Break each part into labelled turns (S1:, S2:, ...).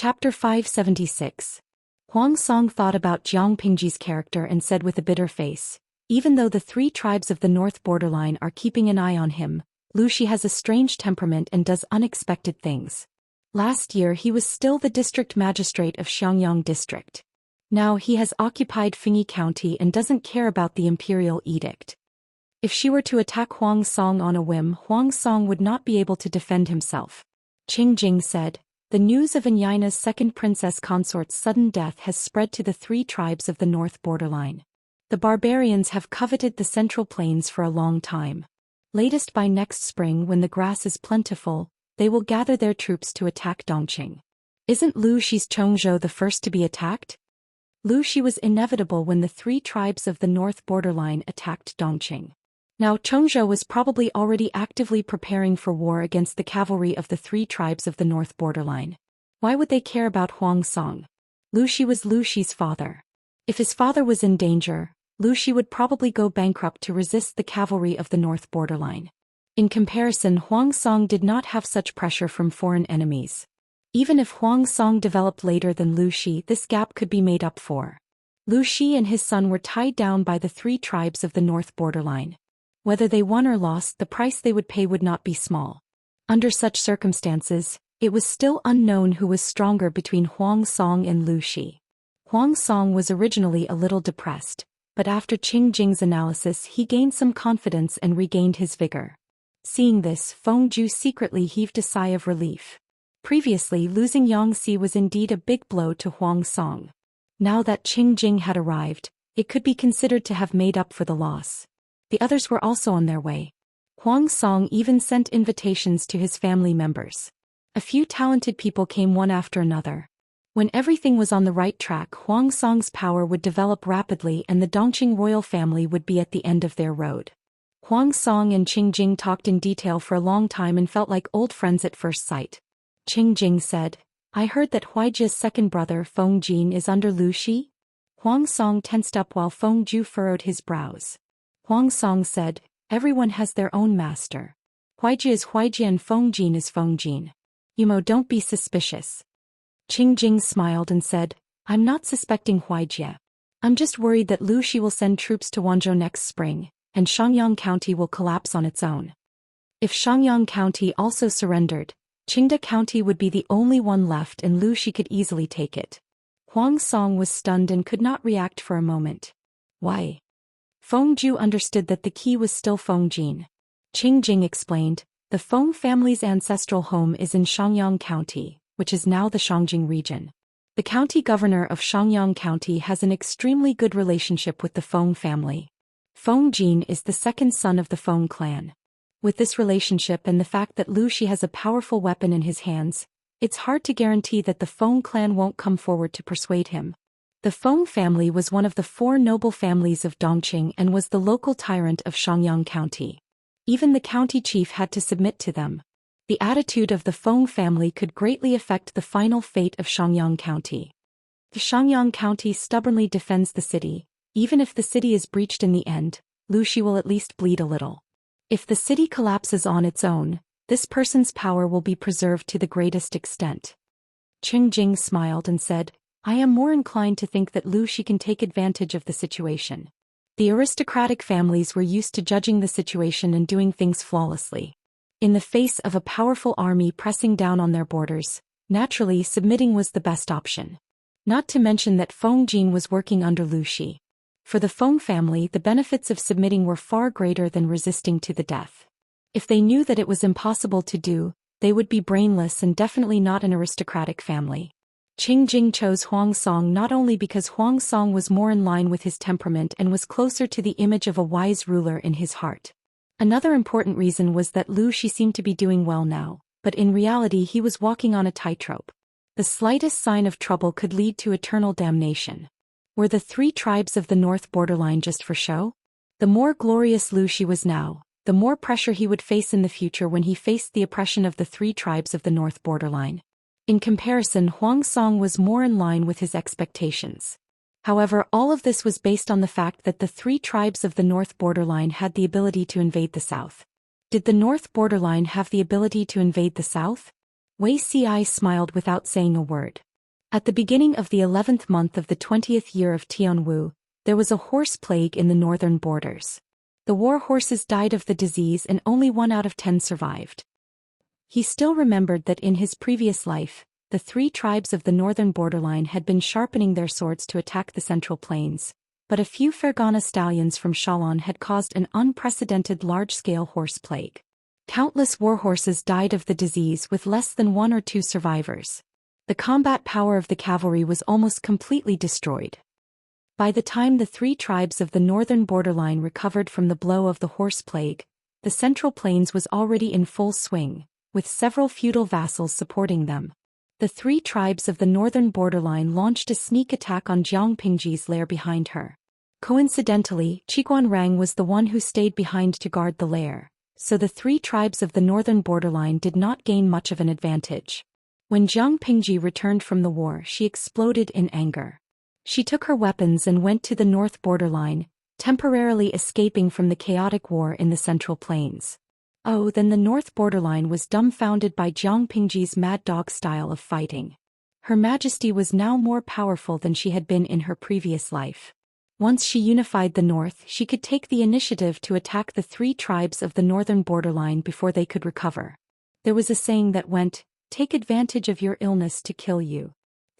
S1: Chapter 576. Huang Song thought about Jiang Pingji's character and said with a bitter face, even though the three tribes of the north borderline are keeping an eye on him, Lu Shi has a strange temperament and does unexpected things. Last year he was still the district magistrate of Xiangyang district. Now he has occupied Fengyi County and doesn't care about the imperial edict. If she were to attack Huang Song on a whim, Huang Song would not be able to defend himself. Qing Jing said, the news of Anyina's second princess consort's sudden death has spread to the three tribes of the north borderline. The barbarians have coveted the central plains for a long time. Latest by next spring when the grass is plentiful, they will gather their troops to attack Dongqing. Isn't Lu Shi's Chongzhou the first to be attacked? Lu Shi was inevitable when the three tribes of the north borderline attacked Dongqing. Now Chongzhou was probably already actively preparing for war against the cavalry of the three tribes of the north borderline. Why would they care about Huang Song? Lu Shi was Lu Shi's father. If his father was in danger, Lu Shi would probably go bankrupt to resist the cavalry of the north borderline. In comparison, Huang Song did not have such pressure from foreign enemies. Even if Huang Song developed later than Lu Shi, this gap could be made up for. Lu Shi and his son were tied down by the three tribes of the north borderline. Whether they won or lost, the price they would pay would not be small. Under such circumstances, it was still unknown who was stronger between Huang Song and Lu Shi. Huang Song was originally a little depressed, but after Qing Jing's analysis he gained some confidence and regained his vigor. Seeing this, Feng Ju secretly heaved a sigh of relief. Previously, losing Yangxi was indeed a big blow to Huang Song. Now that Qing Jing had arrived, it could be considered to have made up for the loss. The others were also on their way. Huang Song even sent invitations to his family members. A few talented people came one after another. When everything was on the right track, Huang Song's power would develop rapidly and the Dongqing royal family would be at the end of their road. Huang Song and Qing Jing talked in detail for a long time and felt like old friends at first sight. Qing Jing said, I heard that Huaijia's second brother Feng Jin is under Lu Shi? Huang Song tensed up while Feng Ju furrowed his brows. Huang Song said, everyone has their own master. Huaijia is Huaijia and Feng Jin is Feng Jin. Yumo, don't be suspicious. Qing Jing smiled and said, I'm not suspecting Huaijia. I'm just worried that Lu Shi will send troops to Wanzhou next spring, and Xiangyang County will collapse on its own. If Xiangyang County also surrendered, Qingda County would be the only one left and Lu Shi could easily take it. Huang Song was stunned and could not react for a moment. Why? Feng Ju understood that the key was still Feng Jin. Qing Jing explained, the Feng family's ancestral home is in Xiangyang County, which is now the Shangjing region. The county governor of Xiangyang County has an extremely good relationship with the Feng family. Feng Jin is the second son of the Feng clan. With this relationship and the fact that Lu Shi has a powerful weapon in his hands, it's hard to guarantee that the Feng clan won't come forward to persuade him. The Feng family was one of the four noble families of Dongqing and was the local tyrant of Xiangyang County. Even the county chief had to submit to them. The attitude of the Feng family could greatly affect the final fate of Xiangyang County. The Xiangyang County stubbornly defends the city. Even if the city is breached in the end, Lu Shi will at least bleed a little. If the city collapses on its own, this person's power will be preserved to the greatest extent. Qing Jing smiled and said, I am more inclined to think that Lu Shi can take advantage of the situation. The aristocratic families were used to judging the situation and doing things flawlessly. In the face of a powerful army pressing down on their borders, naturally submitting was the best option. Not to mention that Feng Jin was working under Lu Shi. For the Feng family, the benefits of submitting were far greater than resisting to the death. If they knew that it was impossible to do, they would be brainless and definitely not an aristocratic family. Qing Jing chose Huang Song not only because Huang Song was more in line with his temperament and was closer to the image of a wise ruler in his heart. Another important reason was that Lu Shi seemed to be doing well now, but in reality he was walking on a tightrope. The slightest sign of trouble could lead to eternal damnation. Were the three tribes of the north borderline just for show? The more glorious Lu Shi was now, the more pressure he would face in the future when he faced the oppression of the three tribes of the north borderline. In comparison, Huang Song was more in line with his expectations. However, all of this was based on the fact that the three tribes of the north borderline had the ability to invade the south. Did the north borderline have the ability to invade the south? Wei Ci smiled without saying a word. At the beginning of the 11th month of the 20th year of Tianwu, there was a horse plague in the northern borders. The war horses died of the disease and only 1 out of 10 survived. He still remembered that in his previous life, the 3 tribes of the northern borderline had been sharpening their swords to attack the central plains, but a few Fergana stallions from Shalon had caused an unprecedented large-scale horse plague. Countless warhorses died of the disease with less than 1 or 2 survivors. The combat power of the cavalry was almost completely destroyed. By the time the 3 tribes of the northern borderline recovered from the blow of the horse plague, the central plains was already in full swing, with several feudal vassals supporting them. The 3 tribes of the northern borderline launched a sneak attack on Jiang Pingji's lair behind her. Coincidentally, Qiguan Rang was the one who stayed behind to guard the lair, so the 3 tribes of the northern borderline did not gain much of an advantage. When Jiang Pingji returned from the war, she exploded in anger. She took her weapons and went to the north borderline, temporarily escaping from the chaotic war in the central plains. Oh, then the north borderline was dumbfounded by Jiang Pingji's mad dog style of fighting. Her Majesty was now more powerful than she had been in her previous life. Once she unified the north, she could take the initiative to attack the 3 tribes of the northern borderline before they could recover. There was a saying that went, "Take advantage of your illness to kill you."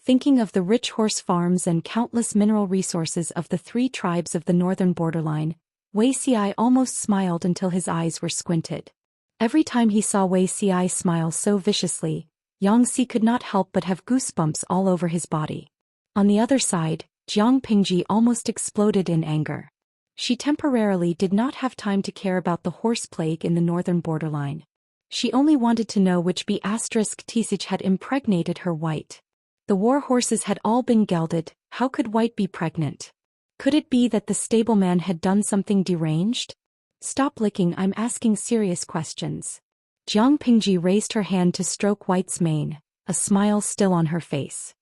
S1: Thinking of the rich horse farms and countless mineral resources of the 3 tribes of the northern borderline, Wei Xiai almost smiled until his eyes were squinted. Every time he saw Wei Xiai smile so viciously, Xianxia could not help but have goosebumps all over his body. On the other side, Jiang Pingji almost exploded in anger. She temporarily did not have time to care about the horse plague in the northern borderline. She only wanted to know which B*Tsich had impregnated her White. The war horses had all been gelded, how could White be pregnant? Could it be that the stableman had done something deranged? Stop licking, I'm asking serious questions. Jiang Pingji raised her hand to stroke White's mane, a smile still on her face.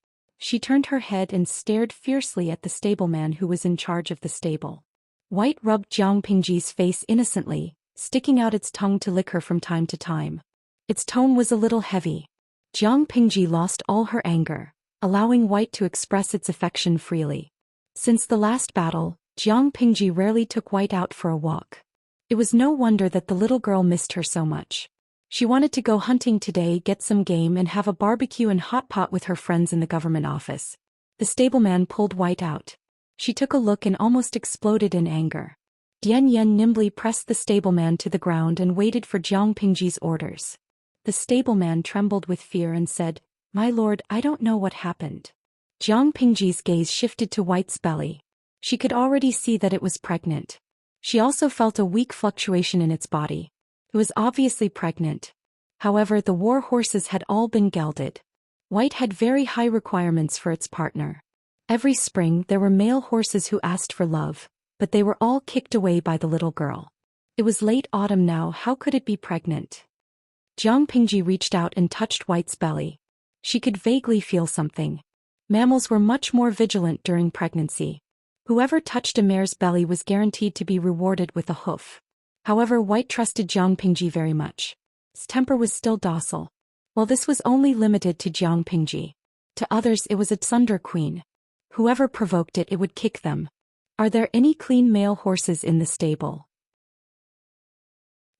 S1: She turned her head and stared fiercely at the stableman who was in charge of the stable. White rubbed Jiang Pingji's face innocently, sticking out its tongue to lick her from time to time. Its tone was a little heavy. Jiang Pingji lost all her anger, allowing White to express its affection freely. Since the last battle, Jiang Pingji rarely took White out for a walk. It was no wonder that the little girl missed her so much. She wanted to go hunting today, get some game and have a barbecue and hot pot with her friends in the government office. The stableman pulled White out. She took a look and almost exploded in anger. Dian Yen nimbly pressed the stableman to the ground and waited for Jiang Pingji's orders. The stableman trembled with fear and said, "My lord, I don't know what happened." Jiang Pingji's gaze shifted to White's belly. She could already see that it was pregnant. She also felt a weak fluctuation in its body. It was obviously pregnant. However, the war horses had all been gelded. White had very high requirements for its partner. Every spring there were male horses who asked for love, but they were all kicked away by the little girl. It was late autumn now, how could it be pregnant? Jiang Pingji reached out and touched White's belly. She could vaguely feel something. Mammals were much more vigilant during pregnancy. Whoever touched a mare's belly was guaranteed to be rewarded with a hoof. However, White trusted Jiang Pingji very much. His temper was still docile. While this was only limited to Jiang Pingji. To others it was a Thunder Queen. Whoever provoked it, it would kick them. Are there any clean male horses in the stable?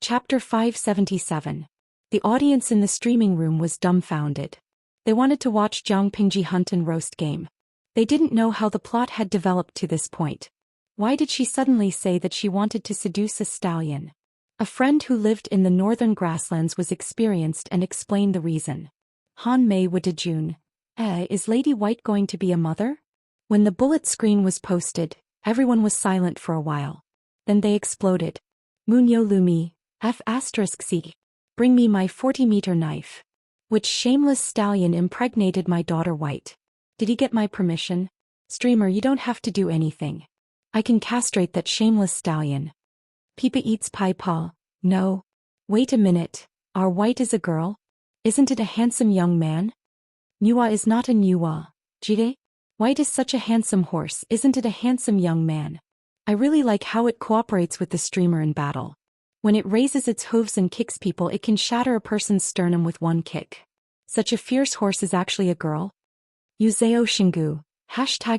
S1: Chapter 577. The audience in the streaming room was dumbfounded. They wanted to watch Jiang Pingji hunt and roast game. They didn't know how the plot had developed to this point. Why did she suddenly say that she wanted to seduce a stallion? A friend who lived in the northern grasslands was experienced and explained the reason. Han Mei Wadijun. Is Lady White going to be a mother? When the bullet screen was posted, everyone was silent for a while. Then they exploded. Munyo Lumi, F***C. Bring me my 40-meter knife. Which shameless stallion impregnated my daughter White? Did he get my permission? Streamer, you don't have to do anything. I can castrate that shameless stallion. Peepa eats pie paw. No. Wait a minute. Our White is a girl? Isn't it a handsome young man? Nuwa is not a Nuwa. Jide? White is such a handsome horse, isn't it a handsome young man? I really like how it cooperates with the streamer in battle. When it raises its hooves and kicks people, it can shatter a person's sternum with one kick. Such a fierce horse is actually a girl? Yuzeo Shingu,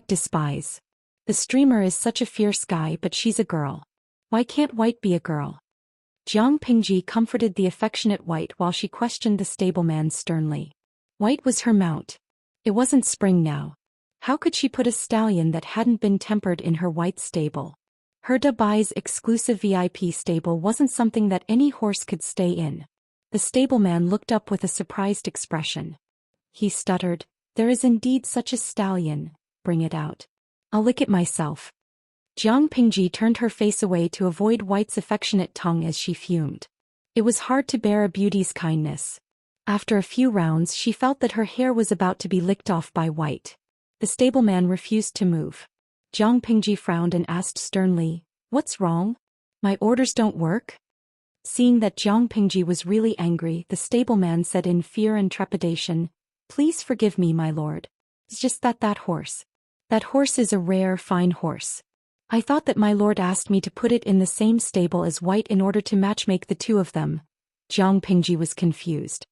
S1: #despise. The streamer is such a fierce guy but she's a girl. Why can't White be a girl? Jiang Pingji comforted the affectionate White while she questioned the stableman sternly. White was her mount. It wasn't spring now. How could she put a stallion that hadn't been tempered in her White stable? Her Dubai's exclusive VIP stable wasn't something that any horse could stay in. The stableman looked up with a surprised expression. He stuttered, "There is indeed such a stallion, bring it out. I'll lick it myself." Jiang Pingji turned her face away to avoid White's affectionate tongue as she fumed. It was hard to bear a beauty's kindness. After a few rounds she felt that her hair was about to be licked off by White. The stableman refused to move. Jiang Pingji frowned and asked sternly, "What's wrong? My orders don't work?" Seeing that Jiang Pingji was really angry, the stableman said in fear and trepidation, "Please forgive me, my lord. It's just that horse. That horse is a rare, fine horse. I thought that my lord asked me to put it in the same stable as White in order to matchmake the two of them." Jiang Pingji was confused.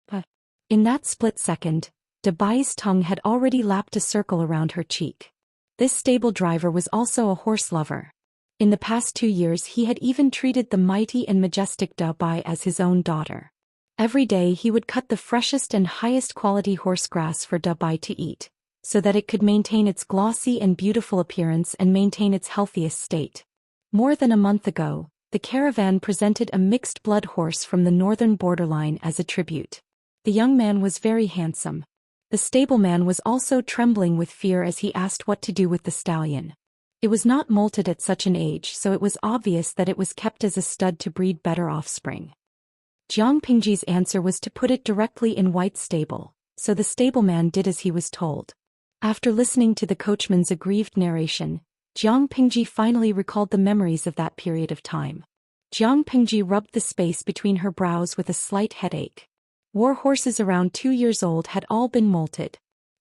S1: But in that split second, Dubai's tongue had already lapped a circle around her cheek. This stable driver was also a horse lover. In the past 2 years he had even treated the mighty and majestic Dubai as his own daughter. Every day he would cut the freshest and highest quality horse grass for Dubai to eat, so that it could maintain its glossy and beautiful appearance and maintain its healthiest state. More than a month ago, the caravan presented a mixed blood horse from the northern borderline as a tribute. The young man was very handsome. The stableman was also trembling with fear as he asked what to do with the stallion. It was not molted at such an age, so it was obvious that it was kept as a stud to breed better offspring. Jiang Pingji's answer was to put it directly in White's stable, so the stableman did as he was told. After listening to the coachman's aggrieved narration, Jiang Pingji finally recalled the memories of that period of time. Jiang Pingji rubbed the space between her brows with a slight headache. War horses around 2 years old had all been molted.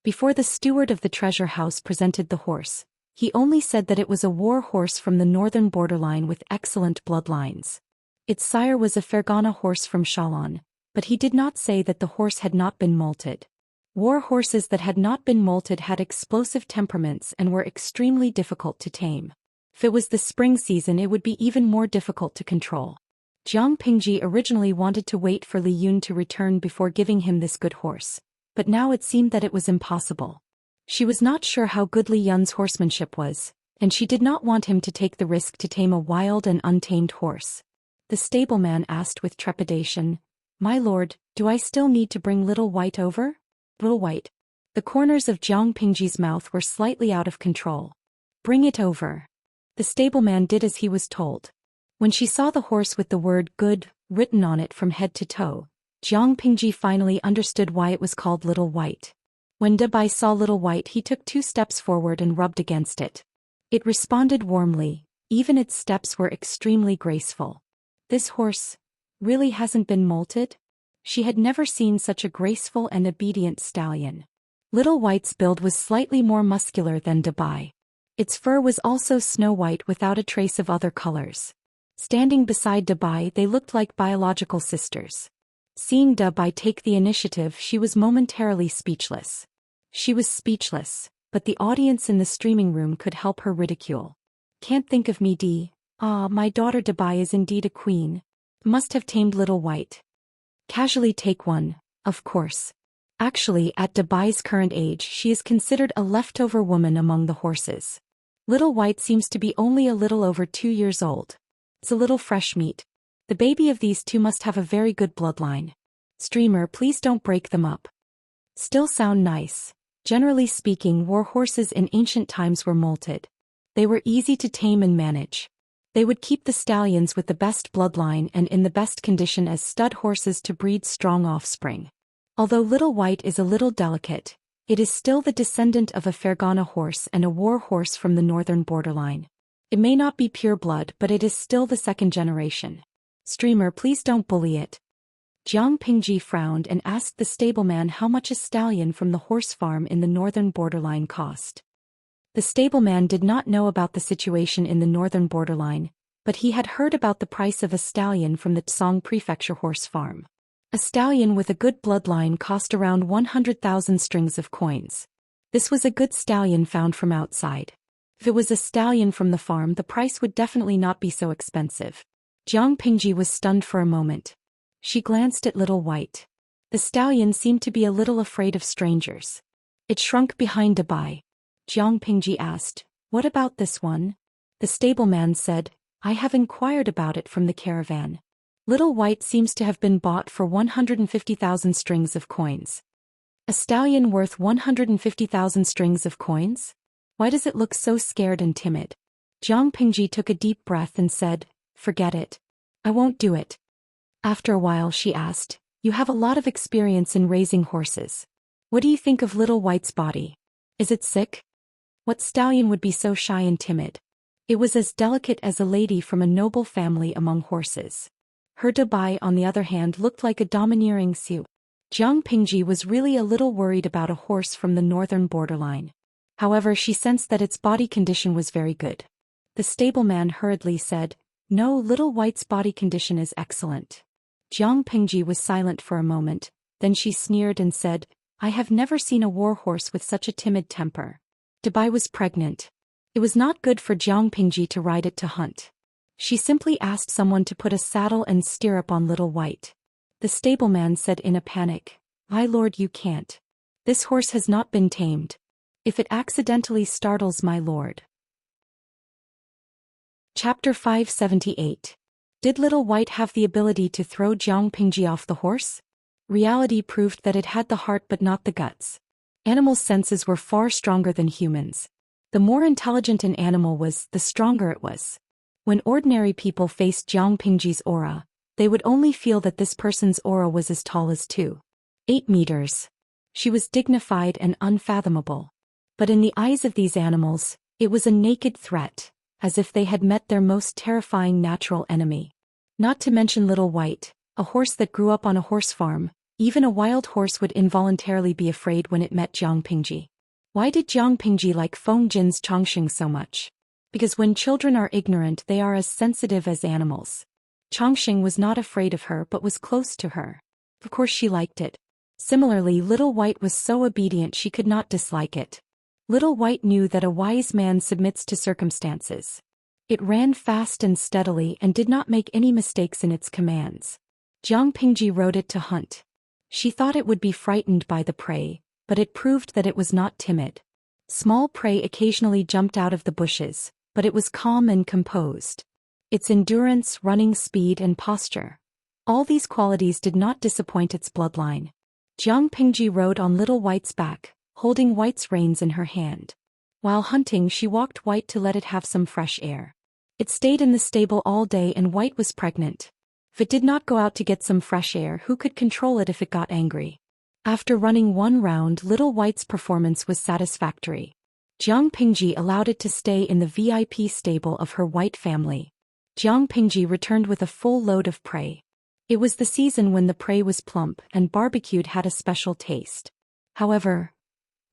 S1: Before the steward of the treasure house presented the horse, he only said that it was a war horse from the northern borderline with excellent bloodlines. Its sire was a Fergana horse from Shalon, but he did not say that the horse had not been molted. War horses that had not been molted had explosive temperaments and were extremely difficult to tame. If it was the spring season it would be even more difficult to control. Jiang Pingji originally wanted to wait for Li Yun to return before giving him this good horse, but now it seemed that it was impossible. She was not sure how good Li Yun's horsemanship was, and she did not want him to take the risk to tame a wild and untamed horse. The stableman asked with trepidation, "My lord, do I still need to bring Little White over?" Little White. The corners of Jiang Pingji's mouth were slightly out of control. "Bring it over." The stableman did as he was told. When she saw the horse with the word "good" written on it from head to toe, Jiang Pingji finally understood why it was called Little White. When Dubai saw Little White he took 2 steps forward and rubbed against it. It responded warmly, even its steps were extremely graceful. This horse really hasn't been molted? She had never seen such a graceful and obedient stallion. Little White's build was slightly more muscular than Dubai. Its fur was also snow white without a trace of other colors. Standing beside Dubai they looked like biological sisters. Seeing Dubai take the initiative she was momentarily speechless. She was speechless, but the audience in the streaming room could help her ridicule. "Can't think of me D. Ah, my daughter Dubai is indeed a queen. Must have tamed Little White. Casually take one, of course. Actually at Dubai's current age she is considered a leftover woman among the horses. Little White seems to be only a little over 2 years old. It's a little fresh meat. The baby of these two must have a very good bloodline. Streamer, please don't break them up. Still sound nice. Generally speaking, war horses in ancient times were molted. They were easy to tame and manage. They would keep the stallions with the best bloodline and in the best condition as stud horses to breed strong offspring. Although Little White is a little delicate, it is still the descendant of a Fergana horse and a war horse from the northern borderline. It may not be pure blood, but it is still the 2nd generation. Streamer, please don't bully it. Jiang Pingji frowned and asked the stableman how much a stallion from the horse farm in the northern borderline cost. The stableman did not know about the situation in the northern borderline, but he had heard about the price of a stallion from the Tsong Prefecture horse farm. A stallion with a good bloodline cost around 100,000 strings of coins. This was a good stallion found from outside. If it was a stallion from the farm, the price would definitely not be so expensive. Jiang Pingji was stunned for a moment. She glanced at Little White. The stallion seemed to be a little afraid of strangers. It shrunk behind Dabai. Jiang Pingji asked, "What about this one?" The stableman said, "I have inquired about it from the caravan. Little White seems to have been bought for 150,000 strings of coins." A stallion worth 150,000 strings of coins? Why does it look so scared and timid? Jiang Pingji took a deep breath and said, "Forget it. I won't do it." After a while she asked, "You have a lot of experience in raising horses. What do you think of Little White's body? Is it sick?" What stallion would be so shy and timid? It was as delicate as a lady from a noble family among horses. Her Dabai, on the other hand, looked like a domineering Sioux. Jiang Pingji was really a little worried about a horse from the northern borderline. However, she sensed that its body condition was very good. The stableman hurriedly said, "No, Little White's body condition is excellent." Jiang Pingji was silent for a moment, then she sneered and said, "I have never seen a war horse with such a timid temper." Dabai was pregnant. It was not good for Jiang Pingji to ride it to hunt. She simply asked someone to put a saddle and stirrup on Little White. The stableman said in a panic, "My lord, you can't. This horse has not been tamed. If it accidentally startles my lord." Chapter 578. Did Little White have the ability to throw Jiang Pingji off the horse? Reality proved that it had the heart but not the guts. Animals' senses were far stronger than humans. The more intelligent an animal was, the stronger it was. When ordinary people faced Jiang Pingji's aura, they would only feel that this person's aura was as tall as 8 meters. She was dignified and unfathomable. But in the eyes of these animals, it was a naked threat, as if they had met their most terrifying natural enemy. Not to mention Little White, a horse that grew up on a horse farm. Even a wild horse would involuntarily be afraid when it met Jiang Pingji. Why did Jiang Pingji like Feng Jin's Xianxia so much? Because when children are ignorant, they are as sensitive as animals. Xianxia was not afraid of her but was close to her. Of course she liked it. Similarly, Little White was so obedient she could not dislike it. Little White knew that a wise man submits to circumstances. It ran fast and steadily and did not make any mistakes in its commands. Jiang Pingji rode it to hunt. She thought it would be frightened by the prey, but it proved that it was not timid. Small prey occasionally jumped out of the bushes, but it was calm and composed. Its endurance, running speed, and posture. All these qualities did not disappoint its bloodline. Jiang Pingji rode on Little White's back, holding White's reins in her hand. While hunting, she walked White to let it have some fresh air. It stayed in the stable all day and White was pregnant. If it did not go out to get some fresh air, who could control it if it got angry? After running one round, Little White's performance was satisfactory. Jiang Pingji allowed it to stay in the VIP stable of her White family. Jiang Pingji returned with a full load of prey. It was the season when the prey was plump and barbecued had a special taste. However,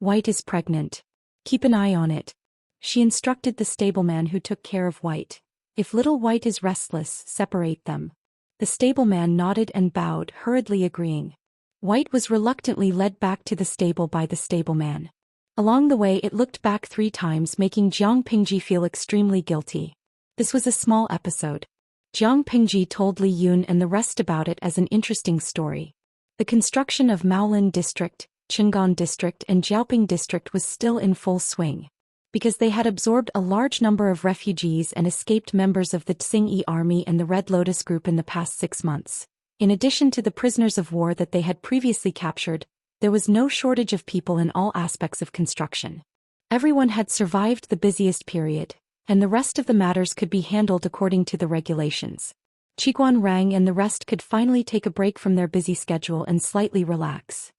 S1: White is pregnant. Keep an eye on it. She instructed the stableman who took care of White. If Little White is restless, separate them. The stableman nodded and bowed, hurriedly agreeing. White was reluctantly led back to the stable by the stableman. Along the way it looked back 3 times, making Jiang Pingji feel extremely guilty. This was a small episode. Jiang Pingji told Li Yun and the rest about it as an interesting story. The construction of Maolin District, Qingan District and Jiaoping District was still in full swing. Because they had absorbed a large number of refugees and escaped members of the Tsingyi army and the Red Lotus group in the past 6 months. In addition to the prisoners of war that they had previously captured, there was no shortage of people in all aspects of construction. Everyone had survived the busiest period, and the rest of the matters could be handled according to the regulations. Qiguan Rang and the rest could finally take a break from their busy schedule and slightly relax.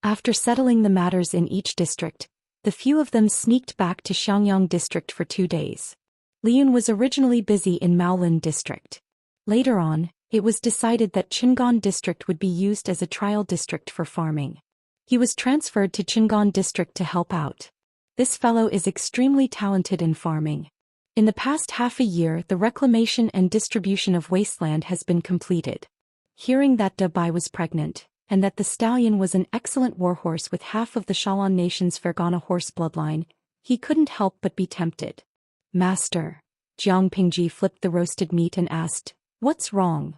S1: After settling the matters in each district, the few of them sneaked back to Xiangyang District for 2 days. Liyun was originally busy in Maolin District. Later on, it was decided that Qingan District would be used as a trial district for farming. He was transferred to Qingan District to help out. This fellow is extremely talented in farming. In the past half a year, the reclamation and distribution of wasteland has been completed. Hearing that Dabai was pregnant, and that the stallion was an excellent warhorse with half of the Shalan nation's Fergana horse bloodline, he couldn't help but be tempted. Master. Jiang Pingji flipped the roasted meat and asked, "What's wrong?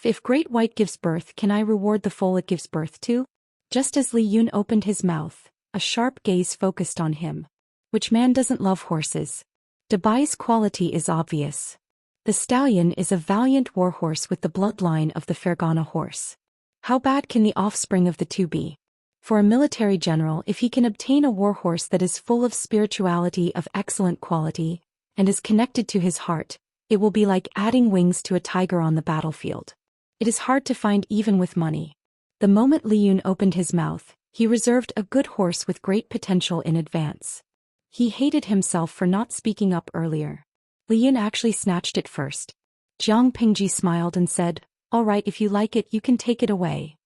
S1: If Great White gives birth, can I reward the foal it gives birth to?" Just as Li Yun opened his mouth, a sharp gaze focused on him. Which man doesn't love horses? Dabai's quality is obvious. The stallion is a valiant warhorse with the bloodline of the Fergana horse. How bad can the offspring of the two be? For a military general, if he can obtain a warhorse that is full of spirituality of excellent quality, and is connected to his heart, it will be like adding wings to a tiger on the battlefield. It is hard to find even with money. The moment Li Yun opened his mouth, he reserved a good horse with great potential in advance. He hated himself for not speaking up earlier. Li Yun actually snatched it first. Jiang Pingji smiled and said, "All right, if you like it, you can take it away."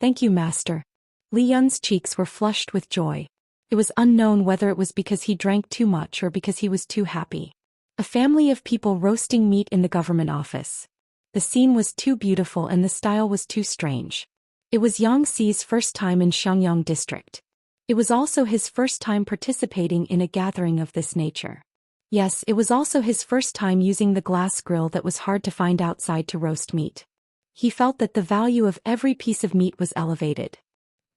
S1: "Thank you, master." Li Yun's cheeks were flushed with joy. It was unknown whether it was because he drank too much or because he was too happy. A family of people roasting meat in the government office. The scene was too beautiful and the style was too strange. It was Yang Xi's first time in Xiangyang district. It was also his first time participating in a gathering of this nature. Yes, it was also his first time using the glass grill that was hard to find outside to roast meat. He felt that the value of every piece of meat was elevated.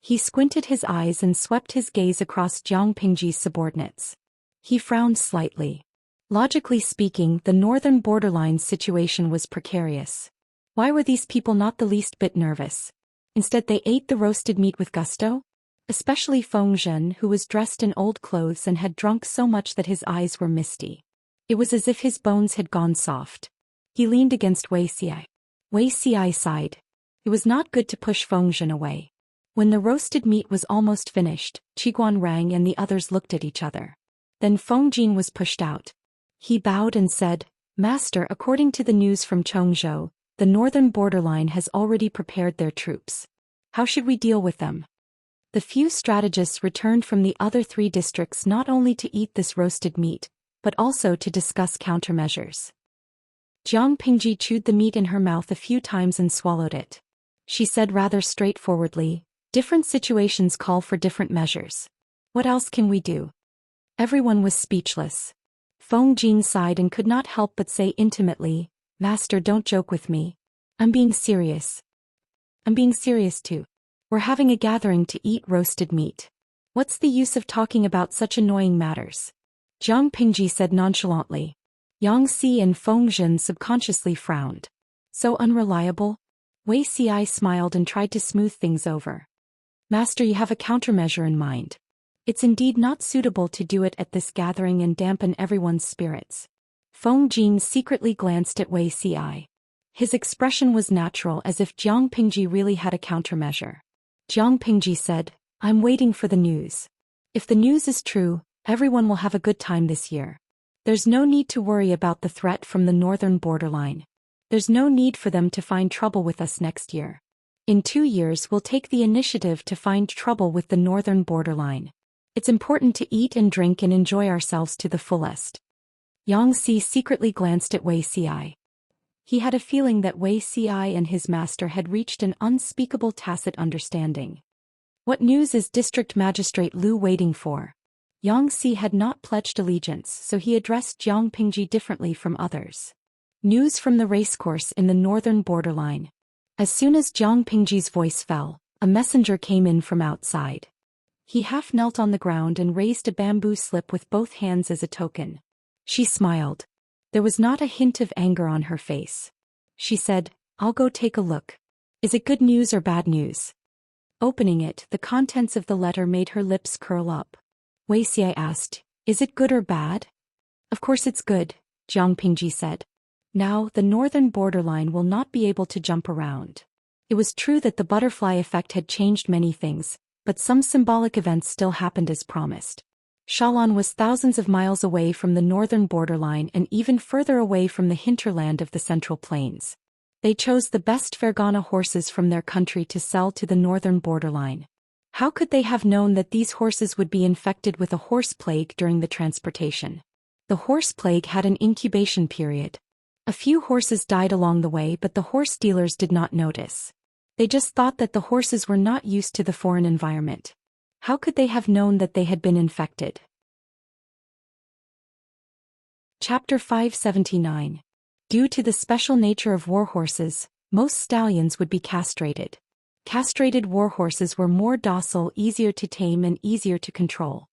S1: He squinted his eyes and swept his gaze across Jiang Pingji's subordinates. He frowned slightly. Logically speaking, the northern borderline's situation was precarious. Why were these people not the least bit nervous? Instead they ate the roasted meat with gusto? Especially Feng Zhen, who was dressed in old clothes and had drunk so much that his eyes were misty. It was as if his bones had gone soft. He leaned against Wei Xi. Wei Xi sighed. It was not good to push Feng Zhen away. When the roasted meat was almost finished, Qiguan rang and the others looked at each other. Then Feng Jin was pushed out. He bowed and said, "Master, according to the news from Chongzhou, the northern borderline has already prepared their troops. How should we deal with them?" The few strategists returned from the other 3 districts not only to eat this roasted meat, but also to discuss countermeasures. Jiang Pingji chewed the meat in her mouth a few times and swallowed it. She said rather straightforwardly, "Different situations call for different measures. What else can we do?" Everyone was speechless. Feng Jin sighed and could not help but say intimately, "Master, don't joke with me. I'm being serious." "I'm being serious too. We're having a gathering to eat roasted meat. What's the use of talking about such annoying matters?" Jiang Pingji said nonchalantly. Yang Xi and Feng Zhen subconsciously frowned. So unreliable? Wei Xi smiled and tried to smooth things over. "Master, you have a countermeasure in mind. It's indeed not suitable to do it at this gathering and dampen everyone's spirits." Feng Jin secretly glanced at Wei Xi. His expression was natural, as if Jiang Pingji really had a countermeasure. Jiang Pingji said, "I'm waiting for the news. If the news is true, everyone will have a good time this year. There's no need to worry about the threat from the northern borderline. There's no need for them to find trouble with us next year. In 2 years we'll take the initiative to find trouble with the northern borderline. It's important to eat and drink and enjoy ourselves to the fullest." Yang Xi secretly glanced at Wei Xi. He had a feeling that Wei Xi and his master had reached an unspeakable tacit understanding. What news is District Magistrate Lu waiting for? Yang Xi had not pledged allegiance, so he addressed Jiang Pingji differently from others. News from the racecourse in the northern borderline. As soon as Jiang Pingji's voice fell, a messenger came in from outside. He half knelt on the ground and raised a bamboo slip with both hands as a token. She smiled. There was not a hint of anger on her face. She said, "I'll go take a look. Is it good news or bad news?" Opening it, the contents of the letter made her lips curl up. Wei Xi asked, "Is it good or bad?" "Of course it's good," Jiang Pingji said. "Now, the northern borderline will not be able to jump around." It was true that the butterfly effect had changed many things, but some symbolic events still happened as promised. Shalan was thousands of miles away from the northern borderline and even further away from the hinterland of the Central Plains. They chose the best Fergana horses from their country to sell to the northern borderline. How could they have known that these horses would be infected with a horse plague during the transportation? The horse plague had an incubation period. A few horses died along the way, but the horse dealers did not notice. They just thought that the horses were not used to the foreign environment. How could they have known that they had been infected? Chapter 579. Due to the special nature of warhorses, most stallions would be castrated. Castrated warhorses were more docile, easier to tame and easier to control.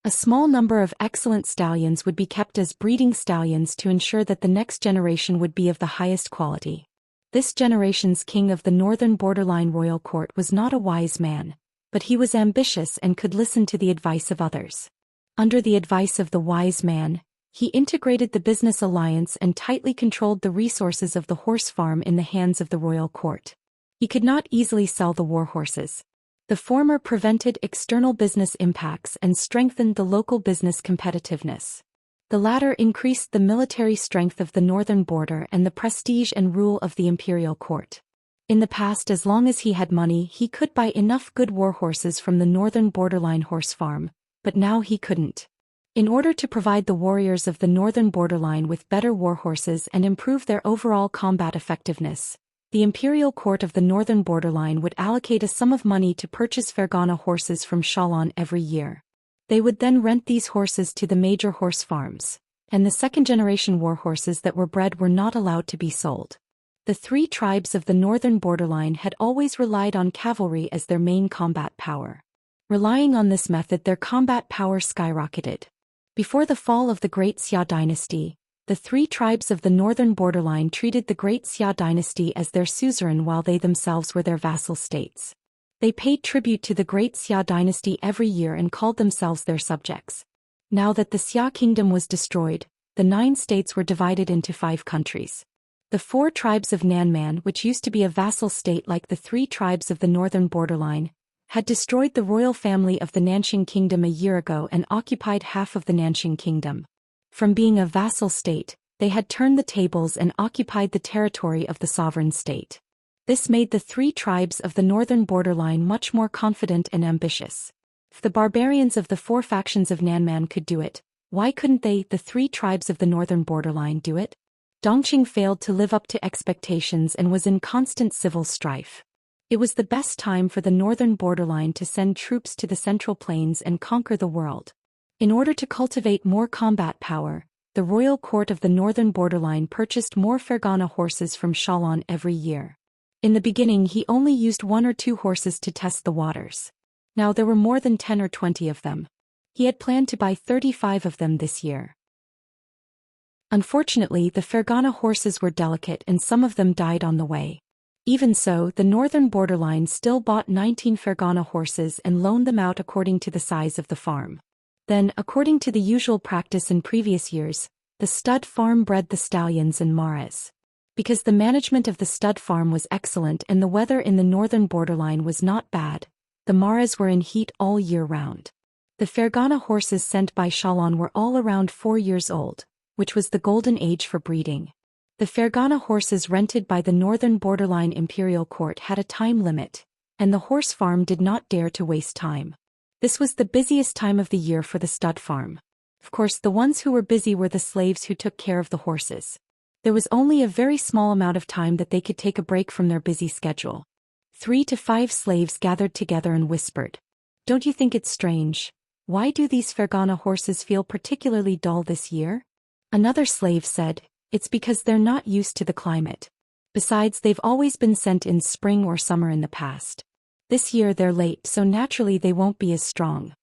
S1: A small number of excellent stallions would be kept as breeding stallions to ensure that the next generation would be of the highest quality. This generation's king of the northern borderline royal court was not a wise man, but he was ambitious and could listen to the advice of others. Under the advice of the wise man, he integrated the business alliance and tightly controlled the resources of the horse farm in the hands of the royal court. He could not easily sell the warhorses. The former prevented external business impacts and strengthened the local business competitiveness. The latter increased the military strength of the northern border and the prestige and rule of the imperial court. In the past, as long as he had money, he could buy enough good warhorses from the northern borderline horse farm, but now he couldn't. In order to provide the warriors of the northern borderline with better warhorses and improve their overall combat effectiveness, the imperial court of the northern borderline would allocate a sum of money to purchase Fergana horses from Xialan every year. They would then rent these horses to the major horse farms, and the second-generation warhorses that were bred were not allowed to be sold. The three tribes of the northern borderline had always relied on cavalry as their main combat power. Relying on this method, their combat power skyrocketed. Before the fall of the Great Xia dynasty, the three tribes of the northern borderline treated the Great Xia dynasty as their suzerain while they themselves were their vassal states. They paid tribute to the Great Xia dynasty every year and called themselves their subjects. Now that the Xia kingdom was destroyed, the 9 states were divided into 5 countries. The 4 tribes of Nanman, which used to be a vassal state like the 3 tribes of the northern borderline, had destroyed the royal family of the Nanxing kingdom a year ago and occupied half of the Nanxing kingdom. From being a vassal state, they had turned the tables and occupied the territory of the sovereign state. This made the 3 tribes of the northern borderline much more confident and ambitious. If the barbarians of the 4 factions of Nanman could do it, why couldn't they, the 3 tribes of the northern borderline, do it? Dongqing failed to live up to expectations and was in constant civil strife. It was the best time for the northern borderline to send troops to the Central Plains and conquer the world. In order to cultivate more combat power, the royal court of the northern borderline purchased more Fergana horses from Xialan every year. In the beginning, he only used 1 or 2 horses to test the waters. Now there were more than 10 or 20 of them. He had planned to buy 35 of them this year. Unfortunately, the Fergana horses were delicate and some of them died on the way. Even so, the northern borderline still bought 19 Fergana horses and loaned them out according to the size of the farm. Then, according to the usual practice in previous years, the stud farm bred the stallions and mares. Because the management of the stud farm was excellent and the weather in the northern borderline was not bad, the mares were in heat all year round. The Fergana horses sent by Xialan were all around 4 years old, which was the golden age for breeding. The Fergana horses rented by the northern borderline imperial court had a time limit, and the horse farm did not dare to waste time. This was the busiest time of the year for the stud farm. Of course, the ones who were busy were the slaves who took care of the horses. There was only a very small amount of time that they could take a break from their busy schedule. 3 to 5 slaves gathered together and whispered, "Don't you think it's strange? Why do these Fergana horses feel particularly dull this year?" Another slave said, "It's because they're not used to the climate. Besides, they've always been sent in spring or summer in the past. This year they're late, so naturally they won't be as strong."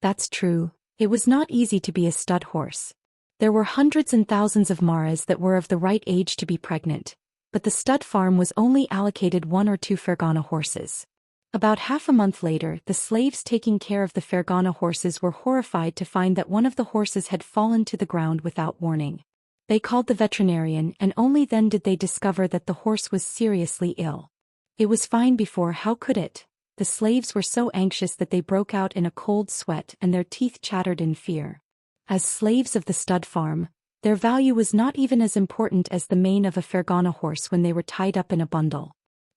S1: That's true. It was not easy to be a stud horse. There were hundreds and thousands of mares that were of the right age to be pregnant, but the stud farm was only allocated 1 or 2 Fergana horses. About half a month later, the slaves taking care of the Fergana horses were horrified to find that one of the horses had fallen to the ground without warning. They called the veterinarian, and only then did they discover that the horse was seriously ill. It was fine before, how could it? The slaves were so anxious that they broke out in a cold sweat and their teeth chattered in fear. As slaves of the stud farm, their value was not even as important as the mane of a Fergana horse when they were tied up in a bundle.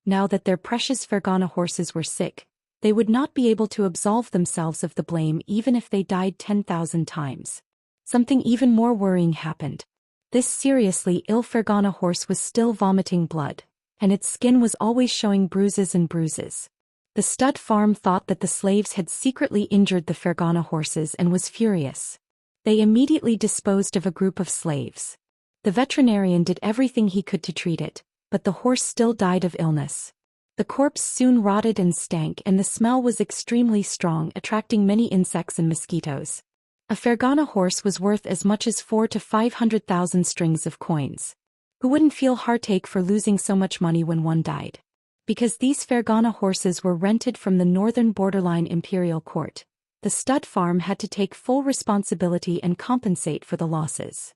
S1: Now that their precious Fergana horses were sick, they would not be able to absolve themselves of the blame even if they died 10,000 times. Something even more worrying happened. This seriously ill Fergana horse was still vomiting blood, and its skin was always showing bruises and bruises. The stud farm thought that the slaves had secretly injured the Fergana horses and was furious. They immediately disposed of a group of slaves. The veterinarian did everything he could to treat it, but the horse still died of illness. The corpse soon rotted and stank, and the smell was extremely strong, attracting many insects and mosquitoes. A Fergana horse was worth as much as 400,000 to 500,000 strings of coins. Who wouldn't feel heartache for losing so much money when one died? Because these Fergana horses were rented from the northern borderline imperial court, the stud farm had to take full responsibility and compensate for the losses.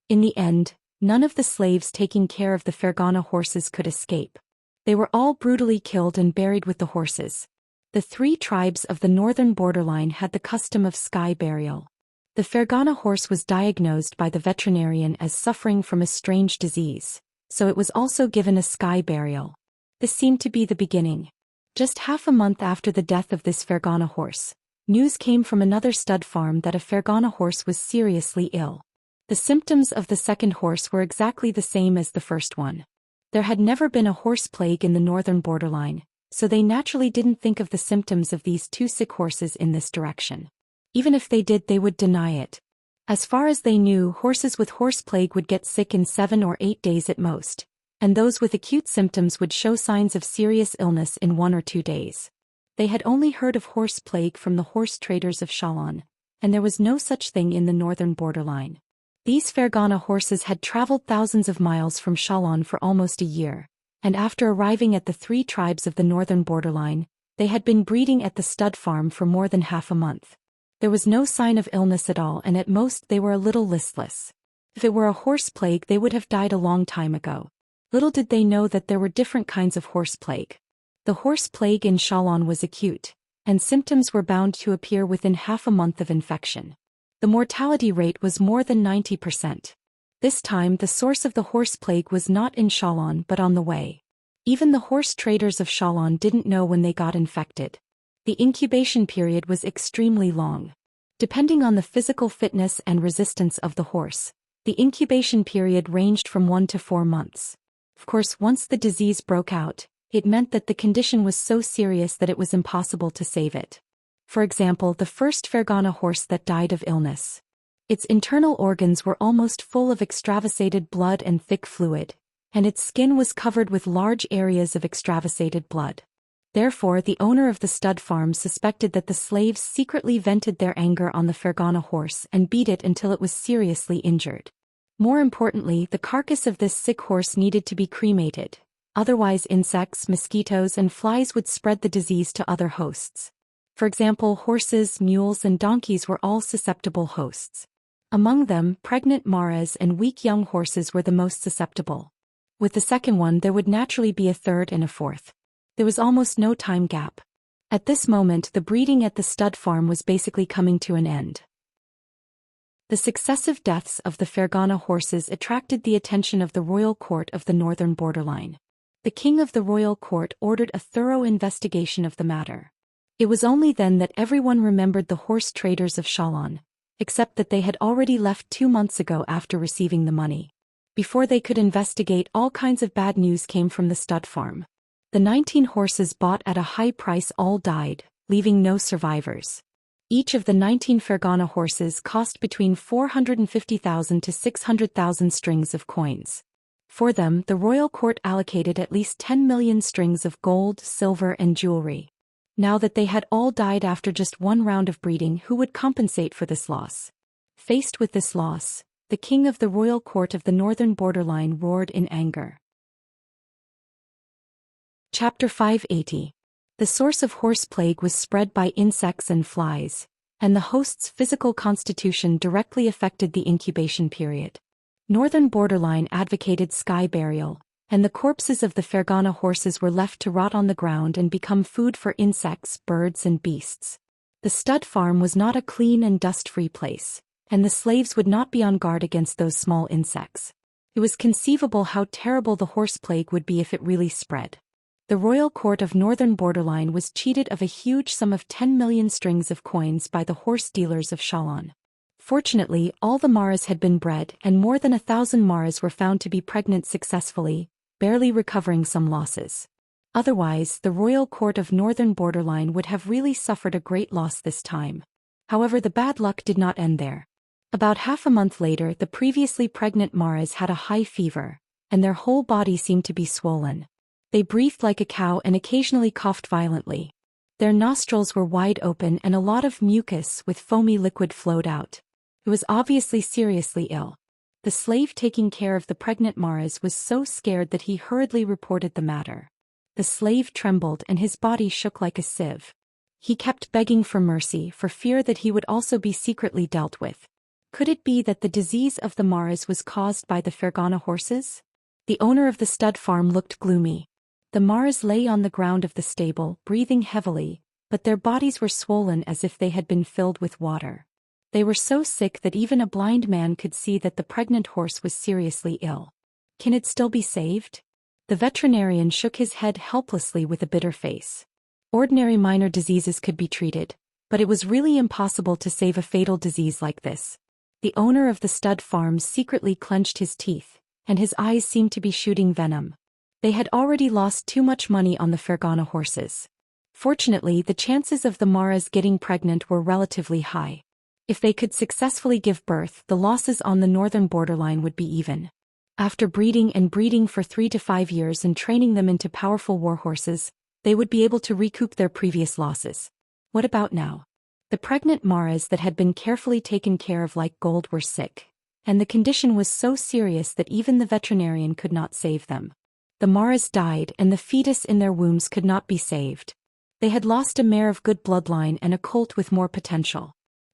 S1: In the end, none of the slaves taking care of the Fergana horses could escape. They were all brutally killed and buried with the horses. The 3 tribes of the northern borderline had the custom of sky burial. The Fergana horse was diagnosed by the veterinarian as suffering from a strange disease, so it was also given a sky burial. This seemed to be the beginning. Just half a month after the death of this Fergana horse, news came from another stud farm that a Fergana horse was seriously ill. The symptoms of the second horse were exactly the same as the first one. There had never been a horse plague in the northern borderline, so they naturally didn't think of the symptoms of these 2 sick horses in this direction. Even if they did, they would deny it. As far as they knew, horses with horse plague would get sick in 7 or 8 days at most, and those with acute symptoms would show signs of serious illness in 1 or 2 days. They had only heard of horse plague from the horse traders of Xianxia, and there was no such thing in the northern borderline. These Fergana horses had traveled thousands of miles from Xianxia for almost a year, and after arriving at the 3 tribes of the northern borderline, they had been breeding at the stud farm for more than half a month. There was no sign of illness at all, and at most they were a little listless. If it were a horse plague, they would have died a long time ago. Little did they know that there were different kinds of horse plague. The horse plague in Xianxia was acute, and symptoms were bound to appear within half a month of infection. The mortality rate was more than 90%. This time the source of the horse plague was not in Xianxia but on the way. Even the horse traders of Xianxia didn't know when they got infected. The incubation period was extremely long. Depending on the physical fitness and resistance of the horse, the incubation period ranged from 1 to 4 months. Of course, once the disease broke out, it meant that the condition was so serious that it was impossible to save it. For example, the first Fergana horse that died of illness. Its internal organs were almost full of extravasated blood and thick fluid, and its skin was covered with large areas of extravasated blood. Therefore, the owner of the stud farm suspected that the slaves secretly vented their anger on the Fergana horse and beat it until it was seriously injured. More importantly, the carcass of this sick horse needed to be cremated, otherwise insects, mosquitoes, and flies would spread the disease to other hosts. For example, horses, mules, and donkeys were all susceptible hosts. Among them, pregnant maras and weak young horses were the most susceptible. With the second one, there would naturally be a third and a fourth. There was almost no time gap. At this moment, the breeding at the stud farm was basically coming to an end. The successive deaths of the Fergana horses attracted the attention of the royal court of the northern borderline. The king of the royal court ordered a thorough investigation of the matter. It was only then that everyone remembered the horse traders of Xianxia, except that they had already left 2 months ago after receiving the money. Before they could investigate, all kinds of bad news came from the stud farm. The 19 horses bought at a high price all died, leaving no survivors. Each of the 19 Fergana horses cost between 450,000 to 600,000 strings of coins. For them, the royal court allocated at least 10 million strings of gold, silver, and jewelry. Now that they had all died after just 1 round of breeding, who would compensate for this loss? Faced with this loss, the king of the royal court of the northern borderline roared in anger. Chapter 580. The source of horse plague was spread by insects and flies, and the host's physical constitution directly affected the incubation period. Northern borderline advocated sky burial, and the corpses of the Fergana horses were left to rot on the ground and become food for insects, birds, and beasts. The stud farm was not a clean and dust-free place, and the slaves would not be on guard against those small insects. It was conceivable how terrible the horse plague would be if it really spread. The royal court of northern borderline was cheated of a huge sum of 10 million strings of coins by the horse dealers of Xianxia. Fortunately, all the maras had been bred, and more than 1,000 maras were found to be pregnant successfully, barely recovering some losses. Otherwise, the royal court of northern borderline would have really suffered a great loss this time. However, the bad luck did not end there. About half a month later, the previously pregnant Maras had a high fever, and their whole body seemed to be swollen. They breathed like a cow and occasionally coughed violently. Their nostrils were wide open and a lot of mucus with foamy liquid flowed out. It was obviously seriously ill. The slave taking care of the pregnant Maras was so scared that he hurriedly reported the matter. The slave trembled and his body shook like a sieve. He kept begging for mercy for fear that he would also be secretly dealt with. Could it be that the disease of the Maras was caused by the Fergana horses? The owner of the stud farm looked gloomy. The Maras lay on the ground of the stable, breathing heavily, but their bodies were swollen as if they had been filled with water. They were so sick that even a blind man could see that the pregnant horse was seriously ill. Can it still be saved? The veterinarian shook his head helplessly with a bitter face. Ordinary minor diseases could be treated, but it was really impossible to save a fatal disease like this. The owner of the stud farm secretly clenched his teeth, and his eyes seemed to be shooting venom. They had already lost too much money on the Fergana horses. Fortunately, the chances of the Maras getting pregnant were relatively high. If they could successfully give birth, the losses on the northern borderline would be even. After breeding and breeding for 3 to 5 years and training them into powerful war horses, they would be able to recoup their previous losses. What about now? The pregnant Maras that had been carefully taken care of like gold were sick, and the condition was so serious that even the veterinarian could not save them. The Maras died and the fetus in their wombs could not be saved. They had lost a mare of good bloodline and a colt with more potential.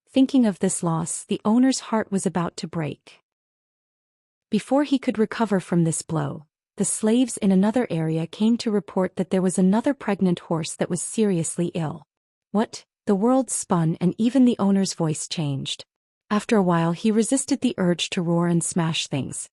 S1: Thinking of this loss, the owner's heart was about to break. Before he could recover from this blow, the slaves in another area came to report that there was another pregnant horse that was seriously ill. What? The world spun and even the owner's voice changed. After a while he resisted the urge to roar and smash things.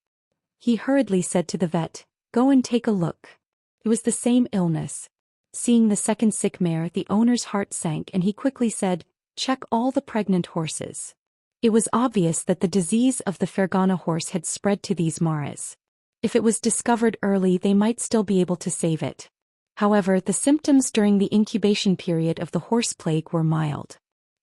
S1: He hurriedly said to the vet, "Go and take a look." It was the same illness. Seeing the second sick mare, the owner's heart sank and he quickly said, "Check all the pregnant horses." It was obvious that the disease of the Fergana horse had spread to these Maras. If it was discovered early, they might still be able to save it. However, the symptoms during the incubation period of the horse plague were mild.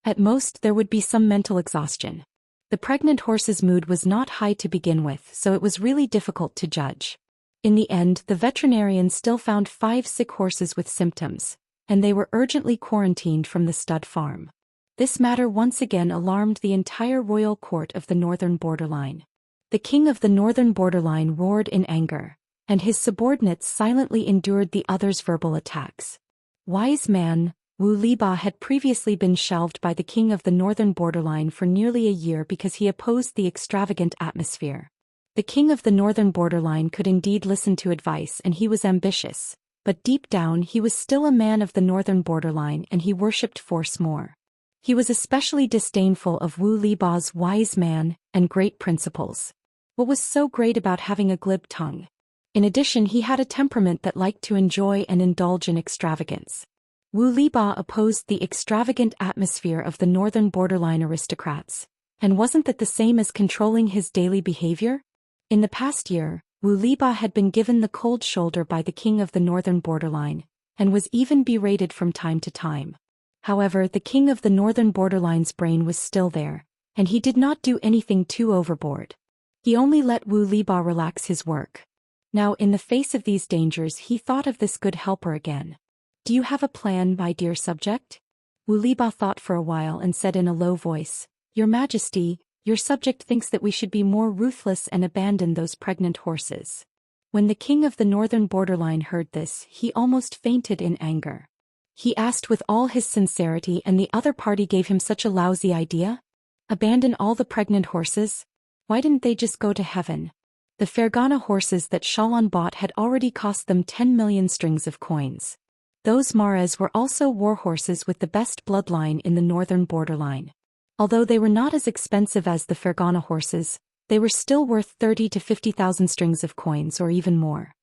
S1: At most, there would be some mental exhaustion. The pregnant horse's mood was not high to begin with, so it was really difficult to judge. In the end, the veterinarian still found 5 sick horses with symptoms, and they were urgently quarantined from the stud farm. This matter once again alarmed the entire royal court of the northern borderline. The king of the northern borderline roared in anger, and his subordinates silently endured the others' verbal attacks. Wise man, Wu Liba had previously been shelved by the king of the northern borderline for nearly a year because he opposed the extravagant atmosphere. The king of the northern borderline could indeed listen to advice and he was ambitious, but deep down he was still a man of the northern borderline and he worshipped force more. He was especially disdainful of Wu Liba's wise man and great principles. What was so great about having a glib tongue? In addition, he had a temperament that liked to enjoy and indulge in extravagance. Wu Liba opposed the extravagant atmosphere of the northern borderline aristocrats, and wasn't that the same as controlling his daily behavior? In the past year, Wu Liba had been given the cold shoulder by the king of the northern borderline, and was even berated from time to time. However, the king of the northern borderline's brain was still there, and he did not do anything too overboard. He only let Wu Liba relax his work. Now, in the face of these dangers, he thought of this good helper again. "Do you have a plan, my dear subject?" Wu Liba thought for a while and said in a low voice, "Your Majesty, your subject thinks that we should be more ruthless and abandon those pregnant horses." When the king of the northern borderline heard this, he almost fainted in anger. He asked with all his sincerity, and the other party gave him such a lousy idea? Abandon all the pregnant horses? Why didn't they just go to heaven? The Fergana horses that Xialan bought had already cost them 10 million strings of coins. Those Maras were also war horses with the best bloodline in the northern borderline. Although they were not as expensive as the Fergana horses, they were still worth 30 to 50,000 strings of coins or even more.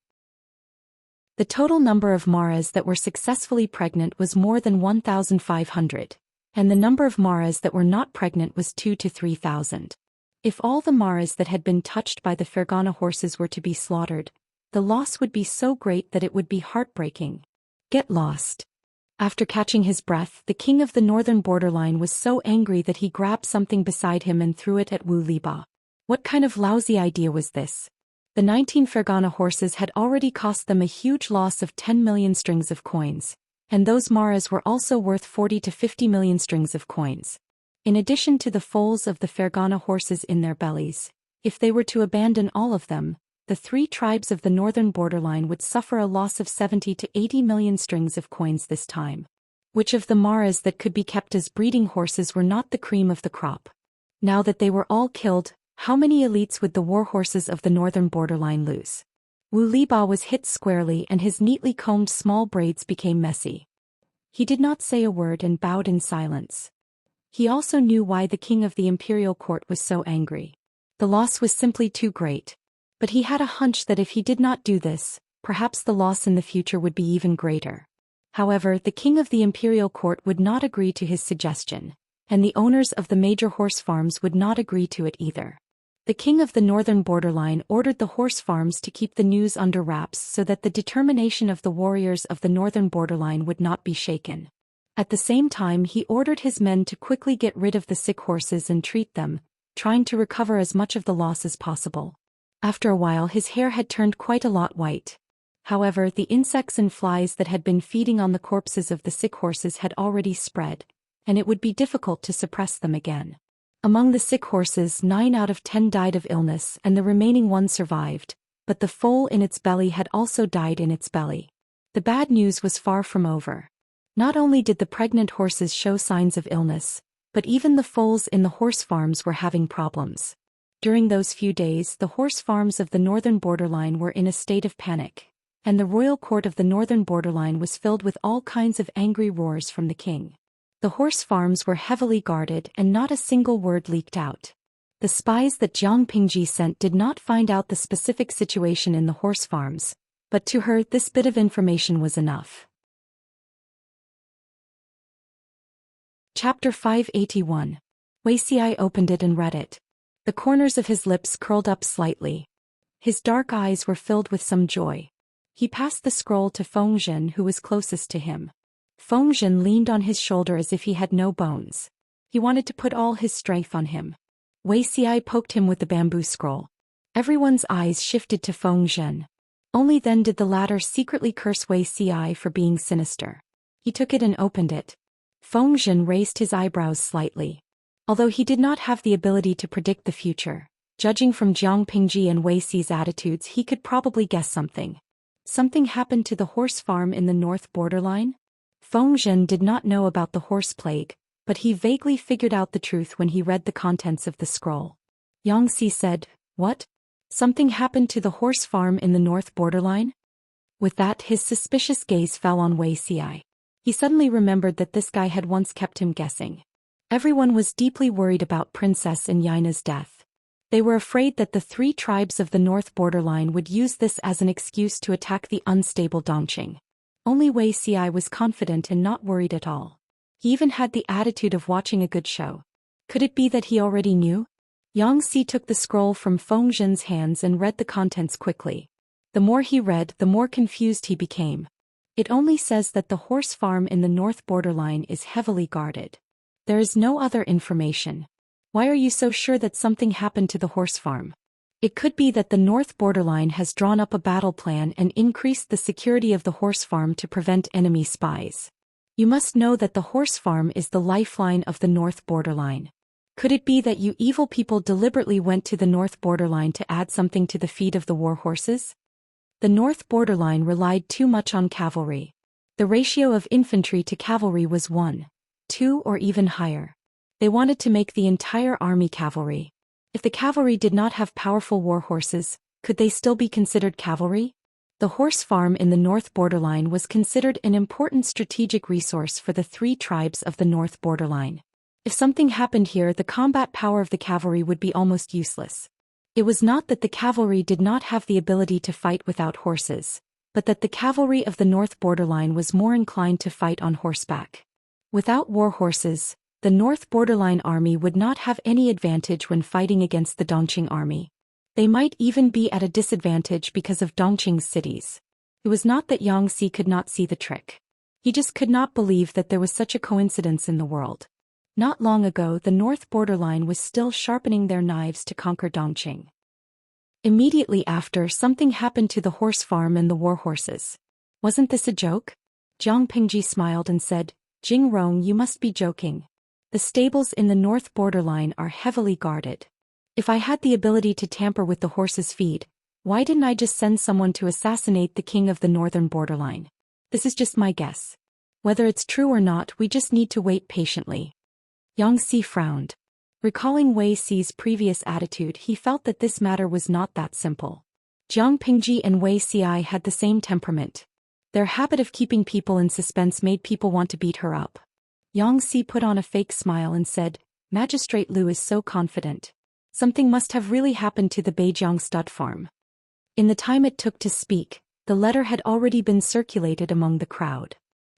S1: The total number of Maras that were successfully pregnant was more than 1,500, and the number of Maras that were not pregnant was 2,000 to 3,000. If all the Maras that had been touched by the Fergana horses were to be slaughtered, the loss would be so great that it would be heartbreaking. Get lost. After catching his breath, the king of the northern borderline was so angry that he grabbed something beside him and threw it at Wu Liba. What kind of lousy idea was this? The 19 Fergana horses had already cost them a huge loss of 10 million strings of coins, and those maras were also worth 40 to 50 million strings of coins. In addition to the foals of the Fergana horses in their bellies, if they were to abandon all of them, the 3 tribes of the northern borderline would suffer a loss of 70 to 80 million strings of coins this time. Which of the maras that could be kept as breeding horses were not the cream of the crop? Now that they were all killed, how many elites would the war horses of the northern borderline lose? Wu Liba was hit squarely and his neatly combed small braids became messy. He did not say a word and bowed in silence. He also knew why the king of the imperial court was so angry. The loss was simply too great. But he had a hunch that if he did not do this, perhaps the loss in the future would be even greater. However, the king of the imperial court would not agree to his suggestion, and the owners of the major horse farms would not agree to it either. The king of the northern borderline ordered the horse farms to keep the news under wraps so that the determination of the warriors of the northern borderline would not be shaken. At the same time, he ordered his men to quickly get rid of the sick horses and treat them, trying to recover as much of the loss as possible. After a while his hair had turned quite a lot white. However, the insects and flies that had been feeding on the corpses of the sick horses had already spread, and it would be difficult to suppress them again. Among the sick horses, 9 out of 10 died of illness and the remaining 1 survived, but the foal in its belly had also died in its belly. The bad news was far from over. Not only did the pregnant horses show signs of illness, but even the foals in the horse farms were having problems. During those few days, the horse farms of the northern borderline were in a state of panic, and the royal court of the northern borderline was filled with all kinds of angry roars from the king. The horse farms were heavily guarded and not a single word leaked out. The spies that Jiang Pingji sent did not find out the specific situation in the horse farms, but to her this bit of information was enough. Chapter 581. Wuxia opened it and read it. The corners of his lips curled up slightly. His dark eyes were filled with some joy. He passed the scroll to Fengzhen, who was closest to him. Fengzhen leaned on his shoulder as if he had no bones. He wanted to put all his strength on him. Wuxia poked him with the bamboo scroll. Everyone's eyes shifted to Fengzhen. Only then did the latter secretly curse Wuxia for being sinister. He took it and opened it. Fengzhen raised his eyebrows slightly. Although he did not have the ability to predict the future, judging from Jiang Pingji and Wuxi's attitudes, he could probably guess something. Something happened to the horse farm in the north borderline? Fengzhen did not know about the horse plague, but he vaguely figured out the truth when he read the contents of the scroll. Xianxia said, "What? Something happened to the horse farm in the north borderline?" With that, his suspicious gaze fell on Wuxia. He suddenly remembered that this guy had once kept him guessing. Everyone was deeply worried about Princess Yaina's death. They were afraid that the 3 tribes of the north borderline would use this as an excuse to attack the unstable Dongqing. Only Wuxia was confident and not worried at all. He even had the attitude of watching a good show. Could it be that he already knew? Xianxia took the scroll from Fengzhen's hands and read the contents quickly. The more he read, the more confused he became. It only says that the horse farm in the north borderline is heavily guarded. There is no other information. Why are you so sure that something happened to the horse farm? It could be that the north borderline has drawn up a battle plan and increased the security of the horse farm to prevent enemy spies. You must know that the horse farm is the lifeline of the north borderline. Could it be that you evil people deliberately went to the north borderline to add something to the feed of the war horses? The north borderline relied too much on cavalry. The ratio of infantry to cavalry was 1:2 or even higher. They wanted to make the entire army cavalry. If the cavalry did not have powerful war horses, could they still be considered cavalry? The horse farm in the north borderline was considered an important strategic resource for the 3 tribes of the north borderline. If something happened here, the combat power of the cavalry would be almost useless. It was not that the cavalry did not have the ability to fight without horses, but that the cavalry of the north borderline was more inclined to fight on horseback. Without war horses, the north borderline army would not have any advantage when fighting against the Dongqing army. They might even be at a disadvantage because of Dongqing's cities. It was not that Xianxia could not see the trick. He just could not believe that there was such a coincidence in the world. Not long ago, the north borderline was still sharpening their knives to conquer Dongqing. Immediately after, something happened to the horse farm and the war horses. Wasn't this a joke? Jiang Pingji smiled and said, Jing Rong, you must be joking. The stables in the north borderline are heavily guarded. If I had the ability to tamper with the horse's feed, why didn't I just send someone to assassinate the king of the northern borderline? This is just my guess. Whether it's true or not, we just need to wait patiently. Xianxia frowned. Recalling Wei Xi's previous attitude, he felt that this matter was not that simple. Jiang Pingji and Wei Xi had the same temperament. Their habit of keeping people in suspense made people want to beat her up. Xianxia put on a fake smile and said, Magistrate Liu is so confident. Something must have really happened to the Beijiang stud farm. In the time it took to speak, the letter had already been circulated among the crowd.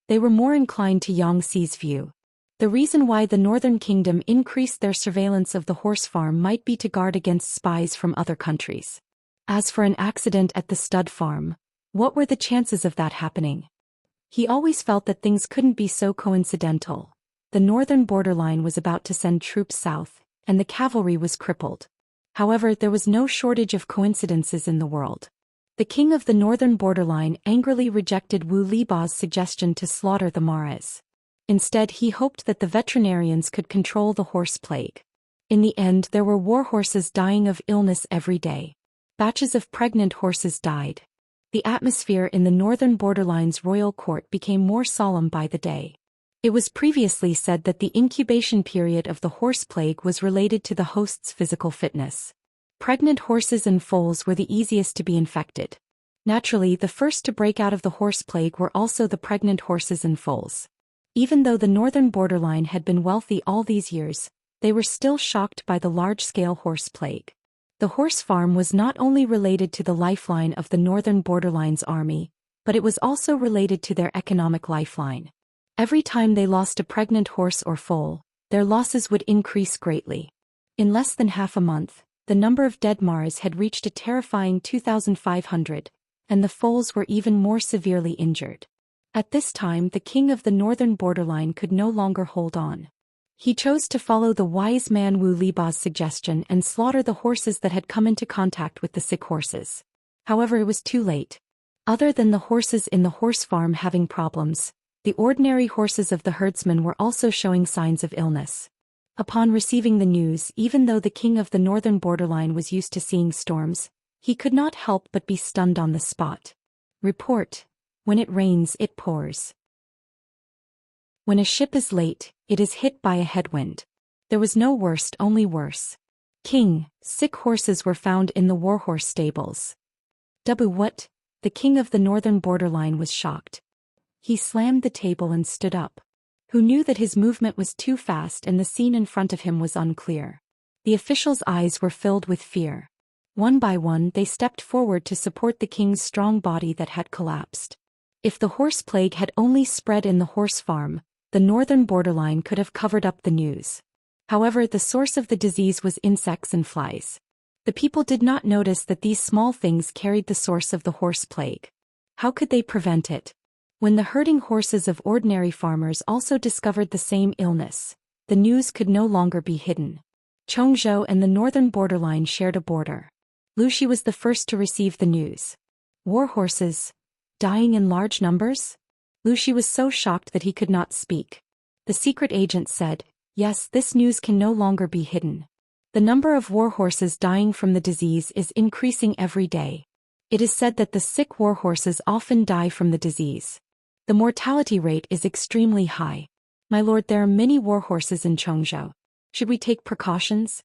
S1: They were more inclined to Xi's view. The reason why the Northern Kingdom increased their surveillance of the horse farm might be to guard against spies from other countries. As for an accident at the stud farm, what were the chances of that happening? He always felt that things couldn't be so coincidental. The northern borderline was about to send troops south, and the cavalry was crippled. However, there was no shortage of coincidences in the world. The king of the northern borderline angrily rejected Wu Liba's suggestion to slaughter the mares. Instead, he hoped that the veterinarians could control the horse plague. In the end, there were war horses dying of illness every day. Batches of pregnant horses died. The atmosphere in the northern borderline's royal court became more solemn by the day. It was previously said that the incubation period of the horse plague was related to the host's physical fitness. Pregnant horses and foals were the easiest to be infected. Naturally, the first to break out of the horse plague were also the pregnant horses and foals. Even though the northern borderline had been wealthy all these years, they were still shocked by the large-scale horse plague. The horse farm was not only related to the lifeline of the northern borderline's army, but it was also related to their economic lifeline. Every time they lost a pregnant horse or foal, their losses would increase greatly. In less than half a month, the number of dead mares had reached a terrifying 2,500, and the foals were even more severely injured. At this time, the king of the northern borderline could no longer hold on. He chose to follow the wise man Wu Liba's suggestion and slaughter the horses that had come into contact with the sick horses. However, it was too late. Other than the horses in the horse farm having problems, the ordinary horses of the herdsmen were also showing signs of illness. Upon receiving the news, even though the king of the northern borderline was used to seeing storms, he could not help but be stunned on the spot. Report: when it rains, it pours. When a ship is late, it is hit by a headwind. There was no worst, only worse. King, sick horses were found in the warhorse stables. What? The king of the northern borderline was shocked. He slammed the table and stood up. Who knew that his movement was too fast and the scene in front of him was unclear? The officials' eyes were filled with fear. One by one, they stepped forward to support the king's strong body that had collapsed. If the horse plague had only spread in the horse farm, the northern borderline could have covered up the news. However, the source of the disease was insects and flies. The people did not notice that these small things carried the source of the horse plague. How could they prevent it? When the herding horses of ordinary farmers also discovered the same illness, the news could no longer be hidden. Chongzhou and the northern borderline shared a border. Luxi was the first to receive the news. War horses dying in large numbers? Luxi was so shocked that he could not speak. The secret agent said, "Yes, this news can no longer be hidden. The number of war horses dying from the disease is increasing every day. It is said that the sick war horses often die from the disease. The mortality rate is extremely high. My lord, there are many war horses in Chongzhou. Should we take precautions?"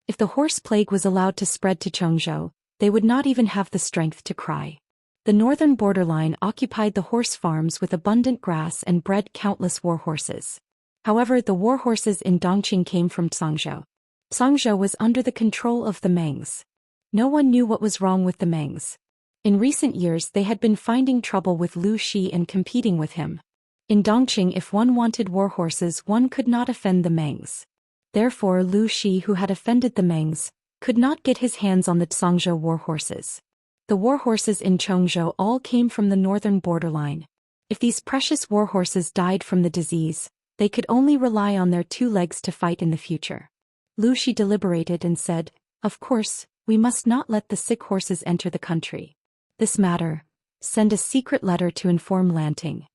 S1: If the horse plague was allowed to spread to Chongzhou, they would not even have the strength to cry. The northern borderline occupied the horse farms with abundant grass and bred countless war horses. However, the war horses in Dongqing came from Zhangzhou. Zhangzhou was under the control of the Mengs. No one knew what was wrong with the Mengs. In recent years, they had been finding trouble with Liu Xi and competing with him. In Dongqing, if one wanted war horses, one could not offend the Mengs. Therefore, Liu Xi, who had offended the Mengs, could not get his hands on the Zhou war horses. The war horses in Chongzhou all came from the northern borderline. If these precious war horses died from the disease, they could only rely on their 2 legs to fight in the future. Lushi deliberated and said, "Of course, we must not let the sick horses enter the country. This matter, send a secret letter to inform Lanting."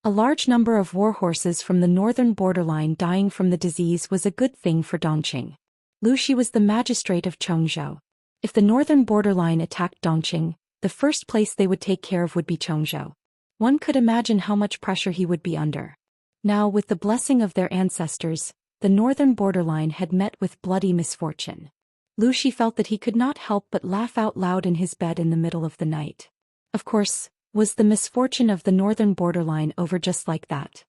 S1: A large number of war horses from the northern borderline dying from the disease was a good thing for Dongqing. Lushi was the magistrate of Chongzhou. If the northern borderline attacked Dongqing, the first place they would take care of would be Chongzhou. One could imagine how much pressure he would be under. Now, with the blessing of their ancestors, the northern borderline had met with bloody misfortune. Lushi felt that he could not help but laugh out loud in his bed in the middle of the night. Of course, was the misfortune of the northern borderline over just like that?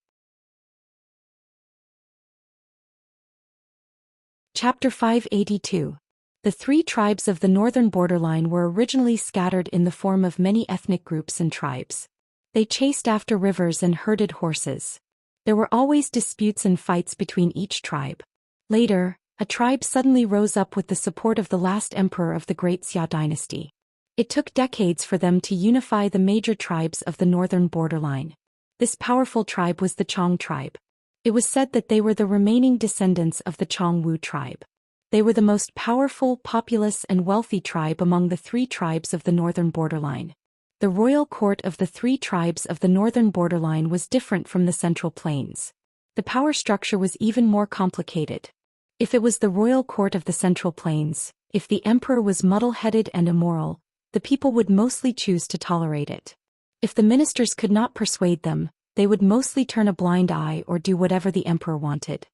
S1: Chapter 582. The 3 tribes of the northern borderline were originally scattered in the form of many ethnic groups and tribes. They chased after rivers and herded horses. There were always disputes and fights between each tribe. Later, a tribe suddenly rose up with the support of the last emperor of the Great Xia dynasty. It took decades for them to unify the major tribes of the northern borderline. This powerful tribe was the Chong tribe. It was said that they were the remaining descendants of the Chongwu tribe. They were the most powerful, populous, and wealthy tribe among the 3 tribes of the northern borderline. The royal court of the 3 tribes of the northern borderline was different from the Central Plains. The power structure was even more complicated. If it was the royal court of the Central Plains, if the emperor was muddle-headed and immoral, the people would mostly choose to tolerate it. If the ministers could not persuade them, they would mostly turn a blind eye or do whatever the emperor wanted.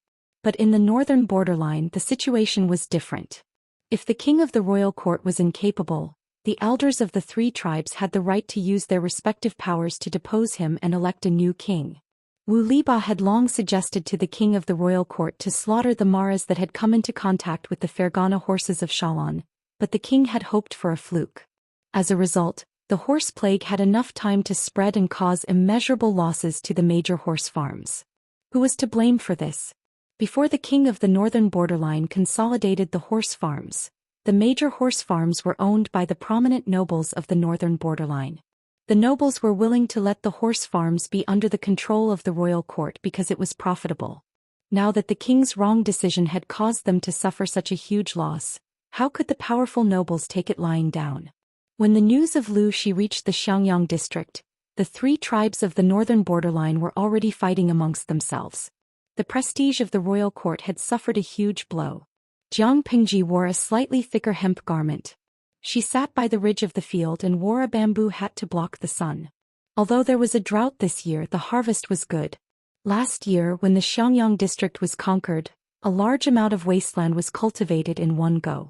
S1: But in the northern borderline, the situation was different. If the king of the royal court was incapable, the elders of the 3 tribes had the right to use their respective powers to depose him and elect a new king. Wu Liba had long suggested to the king of the royal court to slaughter the Maras that had come into contact with the Fergana horses of Shalan, but the king had hoped for a fluke. As a result, the horse plague had enough time to spread and cause immeasurable losses to the major horse farms. Who was to blame for this? Before the king of the northern borderline consolidated the horse farms, the major horse farms were owned by the prominent nobles of the northern borderline. The nobles were willing to let the horse farms be under the control of the royal court because it was profitable. Now that the king's wrong decision had caused them to suffer such a huge loss, how could the powerful nobles take it lying down? When the news of Lu Shi reached the Xiangyang district, the 3 tribes of the northern borderline were already fighting amongst themselves. The prestige of the royal court had suffered a huge blow. Jiang Pingji wore a slightly thicker hemp garment. She sat by the ridge of the field and wore a bamboo hat to block the sun. Although there was a drought this year, the harvest was good. Last year, when the Xiangyang district was conquered, a large amount of wasteland was cultivated in one go.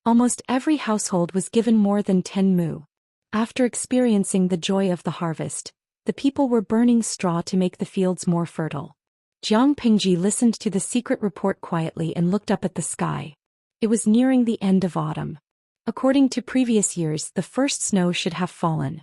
S1: Almost every household was given more than 10 mu. After experiencing the joy of the harvest, the people were burning straw to make the fields more fertile. Jiang Pingji listened to the secret report quietly and looked up at the sky. It was nearing the end of autumn. According to previous years, the first snow should have fallen.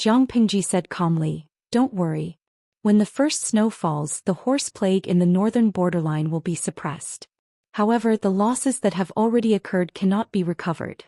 S1: Jiang Pingji said calmly, "Don't worry. When the first snow falls, the horse plague in the northern borderline will be suppressed. However, the losses that have already occurred cannot be recovered.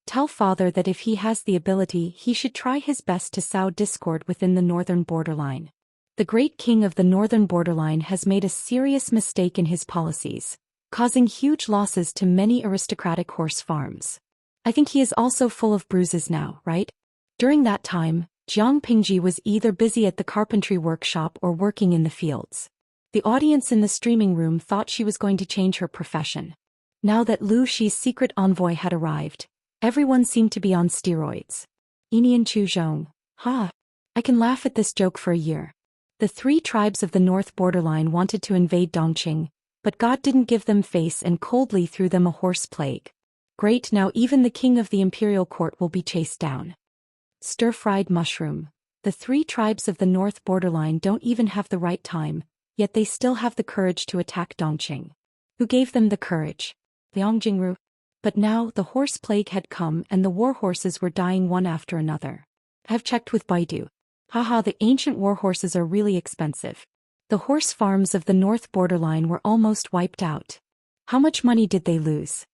S1: Tell father that if he has the ability, he should try his best to sow discord within the northern borderline. The great king of the northern borderline has made a serious mistake in his policies, causing huge losses to many aristocratic horse farms. I think he is also full of bruises now, right?" During that time, Jiang Pingji was either busy at the carpentry workshop or working in the fields. The audience in the streaming room thought she was going to change her profession. Now that Lu Shi's secret envoy had arrived, everyone seemed to be on steroids. Inian Chu Zhong. Ha! I can laugh at this joke for a year. The 3 tribes of the north borderline wanted to invade Dongqing, but God didn't give them face and coldly threw them a horse plague. Great, now even the king of the imperial court will be chased down. Stir-fried mushroom. The 3 tribes of the north borderline don't even have the right time, yet they still have the courage to attack Dongqing. Who gave them the courage? Liang Jingru. But now the horse plague had come and the war horses were dying one after another. I've checked with Baidu. Haha, the ancient war horses are really expensive. The horse farms of the north borderline were almost wiped out. How much money did they lose?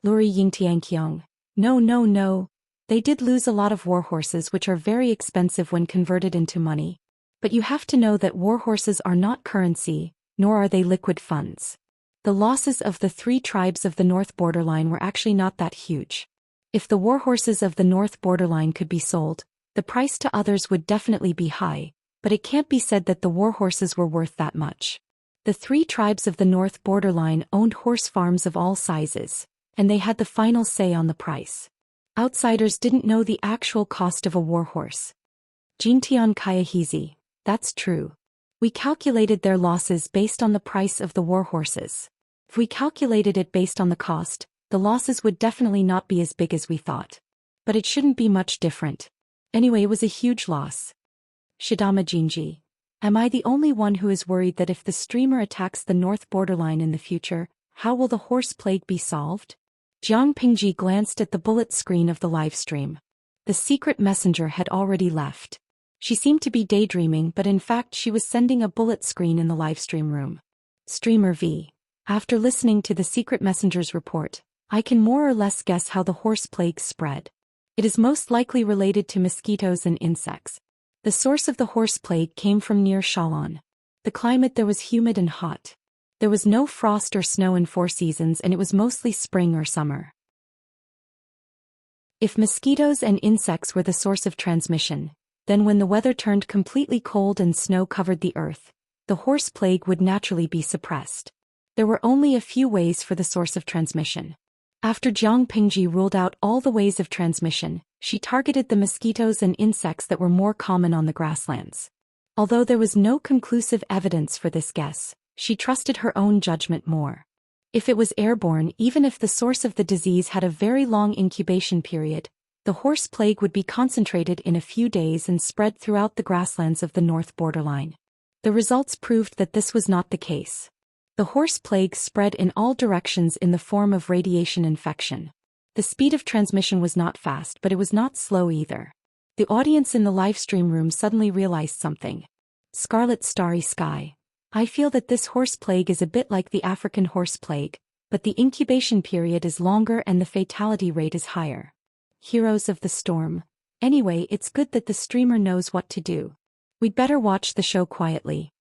S1: Luri Yingtianqiang. No. They did lose a lot of warhorses, which are very expensive when converted into money. But you have to know that warhorses are not currency, nor are they liquid funds. The losses of the 3 tribes of the North Borderline were actually not that huge. If the warhorses of the North Borderline could be sold, the price to others would definitely be high, but it can't be said that the warhorses were worth that much. The 3 tribes of the North Borderline owned horse farms of all sizes, and they had the final say on the price. Outsiders didn't know the actual cost of a warhorse. Jintian Kayahizi. That's true. We calculated their losses based on the price of the warhorses. If we calculated it based on the cost, the losses would definitely not be as big as we thought. But it shouldn't be much different. Anyway, it was a huge loss. Shidama Jinji. Am I the only one who is worried that if the streamer attacks the North Borderline in the future, how will the horse plague be solved? Jiang Pingji glanced at the bullet screen of the livestream. The secret messenger had already left. She seemed to be daydreaming, but in fact she was sending a bullet screen in the livestream room. Streamer V. After listening to the secret messenger's report, I can more or less guess how the horse plague spread. It is most likely related to mosquitoes and insects. The source of the horse plague came from near Shalan. The climate there was humid and hot. There was no frost or snow in 4 seasons, and it was mostly spring or summer. If mosquitoes and insects were the source of transmission, then when the weather turned completely cold and snow covered the earth, the horse plague would naturally be suppressed. There were only a few ways for the source of transmission. After Jiang Pingji ruled out all the ways of transmission, she targeted the mosquitoes and insects that were more common on the grasslands. Although there was no conclusive evidence for this guess, she trusted her own judgment more. If it was airborne, even if the source of the disease had a very long incubation period, the horse plague would be concentrated in a few days and spread throughout the grasslands of the North Borderline. The results proved that this was not the case. The horse plague spread in all directions in the form of radiation infection. The speed of transmission was not fast, but it was not slow either. The audience in the livestream room suddenly realized something. Scarlet Starry Sky. I feel that this horse plague is a bit like the African horse plague, but the incubation period is longer and the fatality rate is higher. Heroes of the Storm. Anyway, it's good that the streamer knows what to do. We'd better watch the show quietly.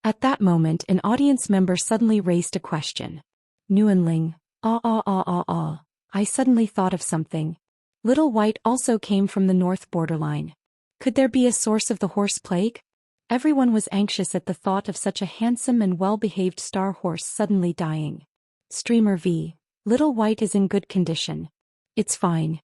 S1: At that moment, an audience member suddenly raised a question. Nuanling. I suddenly thought of something. Little White also came from the North Borderline. Could there be a source of the horse plague? Everyone was anxious at the thought of such a handsome and well-behaved star horse suddenly dying. Streamer V. Little White is in good condition. It's fine.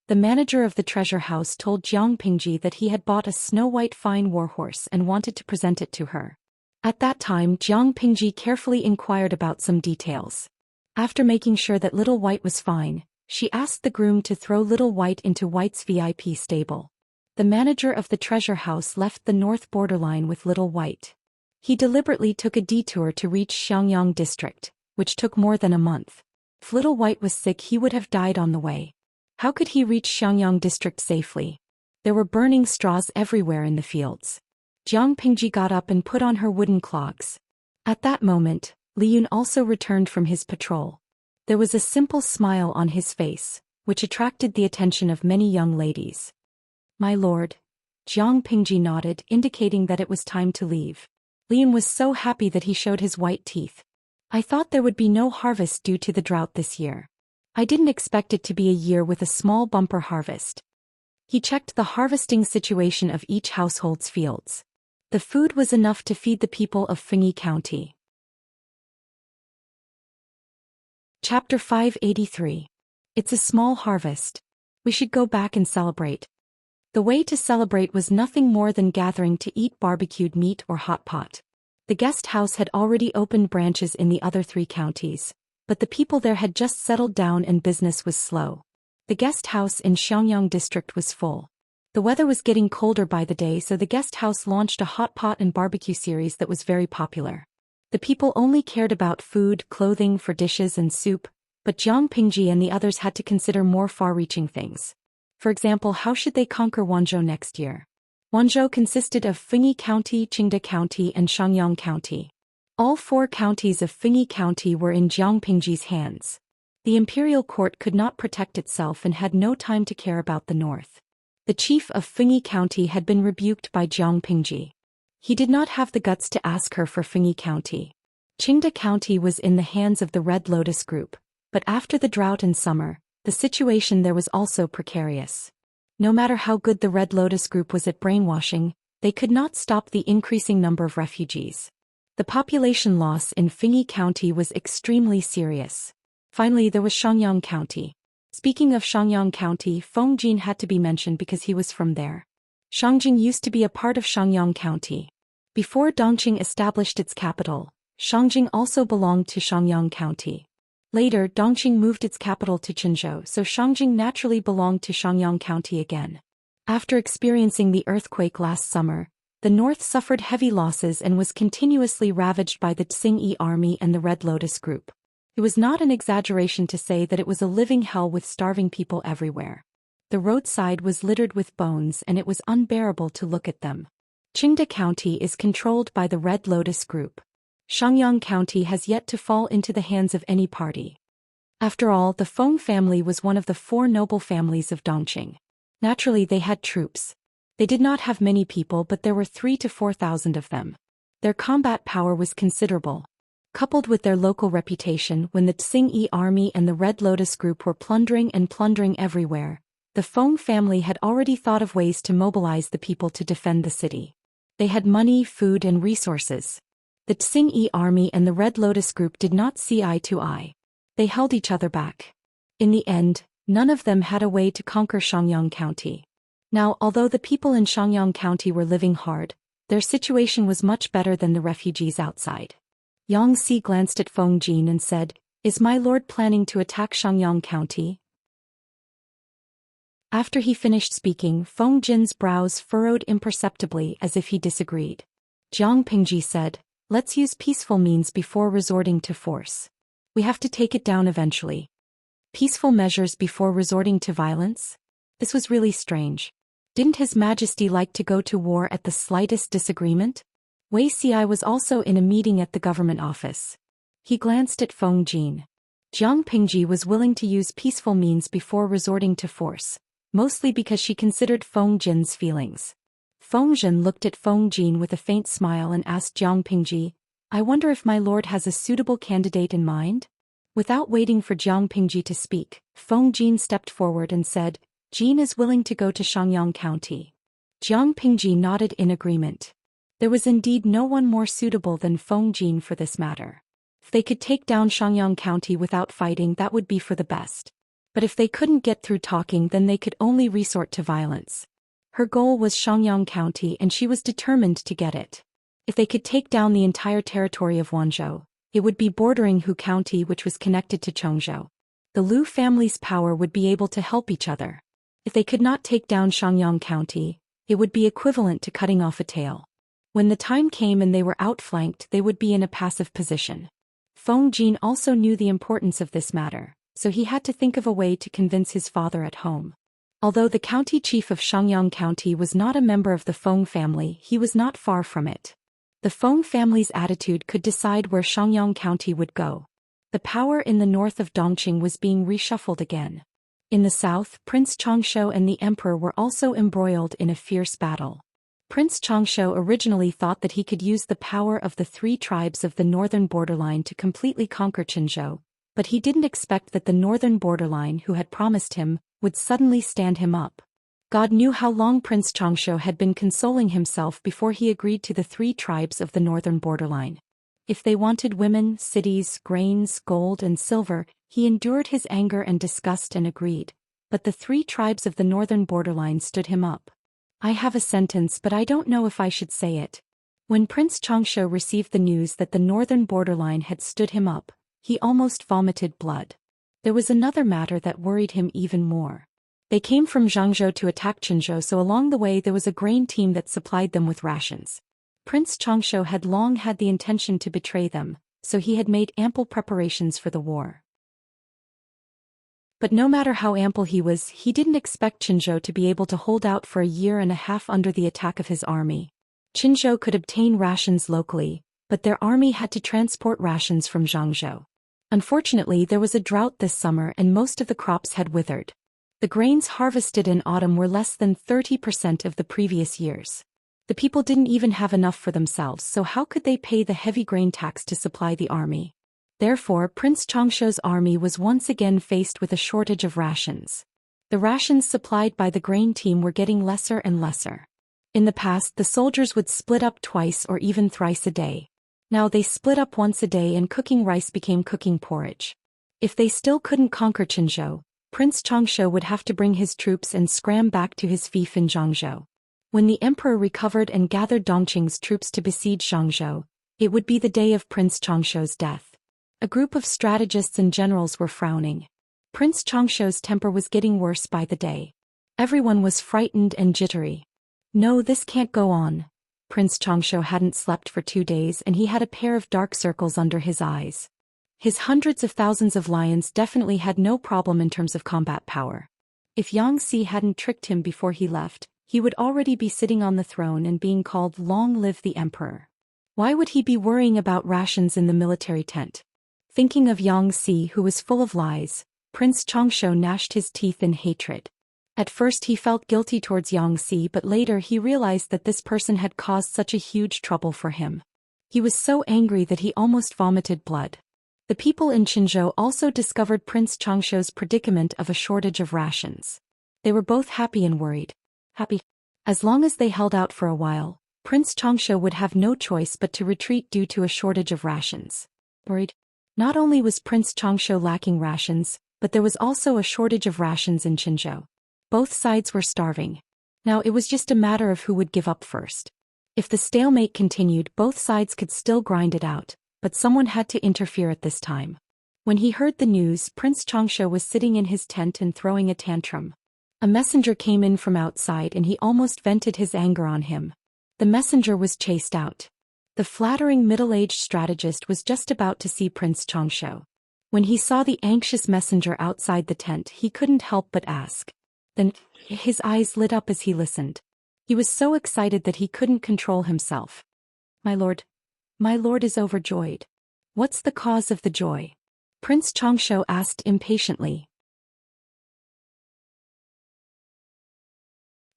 S1: The manager of the treasure house told Jiang Pingji that he had bought a snow-white fine warhorse and wanted to present it to her. At that time, Jiang Pingji carefully inquired about some details. After making sure that Little White was fine, she asked the groom to throw Little White into White's VIP stable. The manager of the treasure house left the North Borderline with Little White. He deliberately took a detour to reach Xiangyang district, which took more than a month. If Little White was sick, he would have died on the way. How could he reach Xiangyang district safely? There were burning straws everywhere in the fields. Jiang Pingji got up and put on her wooden clogs. At that moment, Li Yun also returned from his patrol. There was a simple smile on his face, which attracted the attention of many young ladies. My lord. Jiang Pingji nodded, indicating that it was time to leave. Li Yun was so happy that he showed his white teeth. I thought there would be no harvest due to the drought this year. I didn't expect it to be a year with a small bumper harvest. He checked the harvesting situation of each household's fields. The food was enough to feed the people of Fengyi County. Chapter 583. It's a small harvest. We should go back and celebrate. The way to celebrate was nothing more than gathering to eat barbecued meat or hot pot. The guest house had already opened branches in the other 3 counties, but the people there had just settled down and business was slow. The guest house in Xiangyang district was full. The weather was getting colder by the day, so the guest house launched a hot pot and barbecue series that was very popular. The people only cared about food, clothing for dishes and soup, but Jiang Pingji and the others had to consider more far-reaching things. For example, how should they conquer Wanzhou next year? Wanzhou consisted of Fengyi County, Qingde County and Xiangyang County. All 4 counties of Fengyi County were in Jiang Pingji's hands. The imperial court could not protect itself and had no time to care about the north. The chief of Fengyi County had been rebuked by Jiang Pingji. He did not have the guts to ask her for Fengyi County. Qingda County was in the hands of the Red Lotus Group, but after the drought and summer, the situation there was also precarious. No matter how good the Red Lotus Group was at brainwashing, they could not stop the increasing number of refugees. The population loss in Fengyi County was extremely serious. Finally, there was Xianxia County. Speaking of Xianxia County, Feng Jin had to be mentioned because he was from there. Xiangjing used to be a part of Xianxia County. Before Dongqing established its capital, Xiangjing also belonged to Xianxia County. Later, Dongqing moved its capital to Qinzhou, so Xiangjing naturally belonged to Xianxia County again. After experiencing the earthquake last summer, the north suffered heavy losses and was continuously ravaged by the Tsingyi army and the Red Lotus Group. It was not an exaggeration to say that it was a living hell with starving people everywhere. The roadside was littered with bones and it was unbearable to look at them. Qingda County is controlled by the Red Lotus Group. Xianxia County has yet to fall into the hands of any party. After all, the Feng family was one of the 4 noble families of Dongqing. Naturally, they had troops. They did not have many people, but there were 3,000 to 4,000 of them. Their combat power was considerable. Coupled with their local reputation, when the Tsingyi army and the Red Lotus Group were plundering everywhere, the Feng family had already thought of ways to mobilize the people to defend the city. They had money, food, and resources. The Tsingyi army and the Red Lotus Group did not see eye to eye. They held each other back. In the end, none of them had a way to conquer Xianxia County. Now, although the people in Xianxia County were living hard, their situation was much better than the refugees outside. Yang Si glanced at Feng Jin and said, "Is my lord planning to attack Xianxia County?" After he finished speaking, Feng Jin's brows furrowed imperceptibly as if he disagreed. Jiang Pingji said, "Let's use peaceful means before resorting to force. We have to take it down eventually." Peaceful measures before resorting to violence? This was really strange. Didn't His Majesty like to go to war at the slightest disagreement? Wei Xi was also in a meeting at the government office. He glanced at Feng Jin. Jiang Pingji was willing to use peaceful means before resorting to force, mostly because she considered Feng Jin's feelings. Feng Jin looked at Feng Jin with a faint smile and asked Jiang Pingji, "I wonder if my lord has a suitable candidate in mind?" Without waiting for Jiang Pingji to speak, Feng Jin stepped forward and said, "Jin is willing to go to Xianxia County." Jiang Pingji nodded in agreement. There was indeed no one more suitable than Feng Jin for this matter. If they could take down Xianxia County without fighting, that would be for the best. But if they couldn't get through talking, then they could only resort to violence. Her goal was Xianxia County and she was determined to get it. If they could take down the entire territory of Wanzhou, it would be bordering Hu County, which was connected to Chongzhou. The Lu family's power would be able to help each other. If they could not take down Xianxia County, it would be equivalent to cutting off a tail. When the time came and they were outflanked, they would be in a passive position. Feng Jin also knew the importance of this matter, so he had to think of a way to convince his father at home. Although the county chief of Xianxia County was not a member of the Feng family, he was not far from it. The Feng family's attitude could decide where Xianxia County would go. The power in the north of Dongqing was being reshuffled again. In the south, Prince Changshou and the emperor were also embroiled in a fierce battle. Prince Changshou originally thought that he could use the power of the 3 tribes of the northern borderline to completely conquer Qinzhou, but he didn't expect that the northern borderline, who had promised him, would suddenly stand him up. God knew how long Prince Changshou had been consoling himself before he agreed to the 3 tribes of the northern borderline. If they wanted women, cities, grains, gold and silver, he endured his anger and disgust and agreed, but the 3 tribes of the northern borderline stood him up. I have a sentence, but I don't know if I should say it. When Prince Changshou received the news that the northern borderline had stood him up, he almost vomited blood. There was another matter that worried him even more. They came from Zhangzhou to attack Qinzhou, so along the way there was a grain team that supplied them with rations. Prince Changshou had long had the intention to betray them, so he had made ample preparations for the war. But no matter how ample he was, he didn't expect Qinzhou to be able to hold out for a year and a half under the attack of his army. Qinzhou could obtain rations locally, but their army had to transport rations from Zhangzhou. Unfortunately, there was a drought this summer and most of the crops had withered. The grains harvested in autumn were less than 30% of the previous years. The people didn't even have enough for themselves, so how could they pay the heavy grain tax to supply the army? Therefore, Prince Xianxia's army was once again faced with a shortage of rations. The rations supplied by the grain team were getting lesser and lesser. In the past, the soldiers would split up twice or even thrice a day. Now they split up once a day and cooking rice became cooking porridge. If they still couldn't conquer Qinzhou, Prince Xianxia would have to bring his troops and scram back to his fief in Zhangzhou. When the emperor recovered and gathered Dongqing's troops to besiege Zhangzhou, it would be the day of Prince Xianxia's death. A group of strategists and generals were frowning. Prince Xianxia's temper was getting worse by the day. Everyone was frightened and jittery. No, this can't go on. Prince Xianxia hadn't slept for 2 days and he had a pair of dark circles under his eyes. His hundreds of thousands of lions definitely had no problem in terms of combat power. If Xianxia hadn't tricked him before he left, he would already be sitting on the throne and being called "Long live the Emperor." Why would he be worrying about rations in the military tent? Thinking of Xianxia, who was full of lies, Prince Xianxia gnashed his teeth in hatred. At first he felt guilty towards Xianxia, but later he realized that this person had caused such a huge trouble for him. He was so angry that he almost vomited blood. The people in Qinzhou also discovered Prince Xianxia's predicament of a shortage of rations. They were both happy and worried. Happy. As long as they held out for a while, Prince Xianxia would have no choice but to retreat due to a shortage of rations. Worried. Not only was Prince Xianxia lacking rations, but there was also a shortage of rations in Qinzhou. Both sides were starving. Now it was just a matter of who would give up first. If the stalemate continued, both sides could still grind it out, but someone had to interfere at this time. When he heard the news, Prince Xianxia was sitting in his tent and throwing a tantrum. A messenger came in from outside and he almost vented his anger on him. The messenger was chased out. The flattering middle-aged strategist was just about to see Prince Xianxia. When he saw the anxious messenger outside the tent, he couldn't help but ask. Then, his eyes lit up as he listened. He was so excited that he couldn't control himself. My lord is overjoyed. What's the cause of the joy? Prince Xianxia asked impatiently.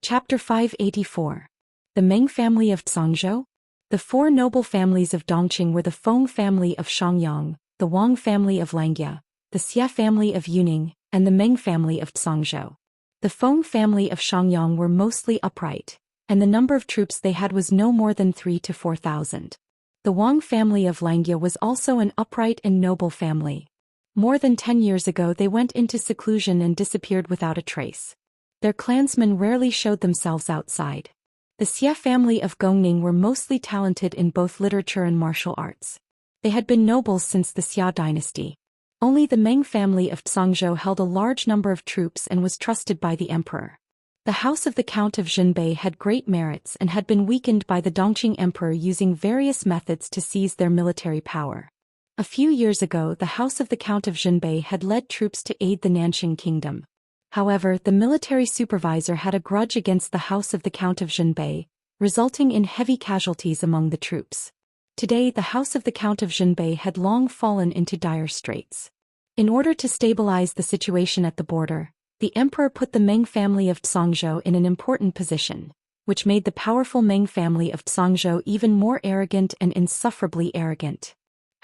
S1: Chapter 584. The Meng family of Zhangzhou? The 4 noble families of Dongqing were the Feng family of Xiangyang, the Wang family of Langjia, the Xia family of Yuning, and the Meng family of Zhangzhou. The Feng family of Xiangyang were mostly upright, and the number of troops they had was no more than 3,000 to 4,000. The Wang family of Langjia was also an upright and noble family. More than 10 years ago they went into seclusion and disappeared without a trace. Their clansmen rarely showed themselves outside. The Xia family of Gongning were mostly talented in both literature and martial arts. They had been nobles since the Xia dynasty. Only the Meng family of Zhangzhou held a large number of troops and was trusted by the emperor. The house of the Count of Zhenbei had great merits and had been weakened by the Dongqing emperor using various methods to seize their military power. A few years ago, the house of the Count of Zhenbei had led troops to aid the Nanxing kingdom. However, the military supervisor had a grudge against the house of the Count of Zhenbei, resulting in heavy casualties among the troops. Today, the house of the Count of Zhenbei had long fallen into dire straits. In order to stabilize the situation at the border, the emperor put the Meng family of Zhangzhou in an important position, which made the powerful Meng family of Zhangzhou even more arrogant and insufferably arrogant.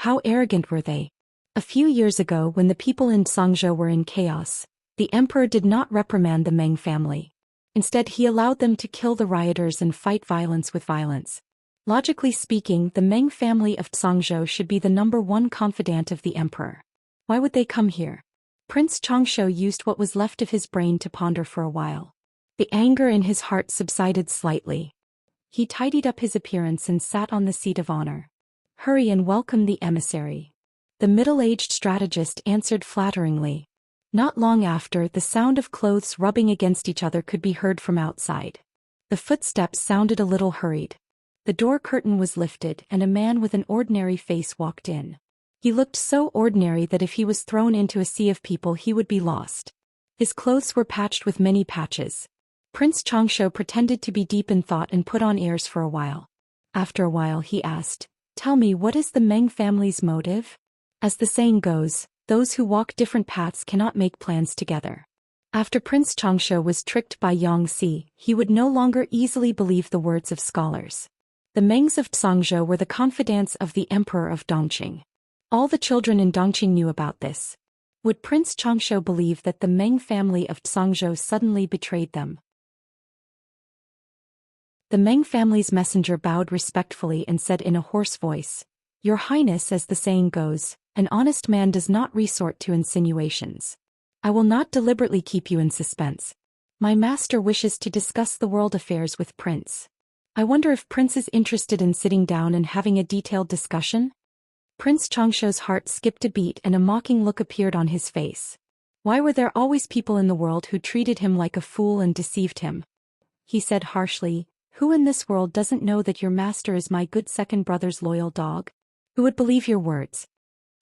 S1: How arrogant were they? A few years ago, when the people in Zhangzhou were in chaos, the emperor did not reprimand the Meng family. Instead, he allowed them to kill the rioters and fight violence with violence. Logically speaking, the Meng family of Zhangzhou should be the #1 confidant of the emperor. Why would they come here? Prince Xianxia used what was left of his brain to ponder for a while. The anger in his heart subsided slightly. He tidied up his appearance and sat on the seat of honor. Hurry and welcome the emissary. The middle-aged strategist answered flatteringly. Not long after, the sound of clothes rubbing against each other could be heard from outside. The footsteps sounded a little hurried. The door curtain was lifted and a man with an ordinary face walked in. He looked so ordinary that if he was thrown into a sea of people he would be lost. His clothes were patched with many patches. Prince Xianxia pretended to be deep in thought and put on airs for a while. After a while he asked, Tell me, what is the Meng family's motive? As the saying goes, those who walk different paths cannot make plans together. After Prince Xianxia was tricked by Xianxia, he would no longer easily believe the words of scholars. The Mengs of Xianxia were the confidants of the Emperor of Dongqing. All the children in Dongqing knew about this. Would Prince Xianxia believe that the Meng family of Xianxia suddenly betrayed them? The Meng family's messenger bowed respectfully and said in a hoarse voice, "Your Highness, as the saying goes, an honest man does not resort to insinuations. I will not deliberately keep you in suspense. My master wishes to discuss the world affairs with Prince. I wonder if Prince is interested in sitting down and having a detailed discussion?" Prince Xianxia's heart skipped a beat and a mocking look appeared on his face. Why were there always people in the world who treated him like a fool and deceived him? He said harshly, "Who in this world doesn't know that your master is my good second brother's loyal dog? Who would believe your words?"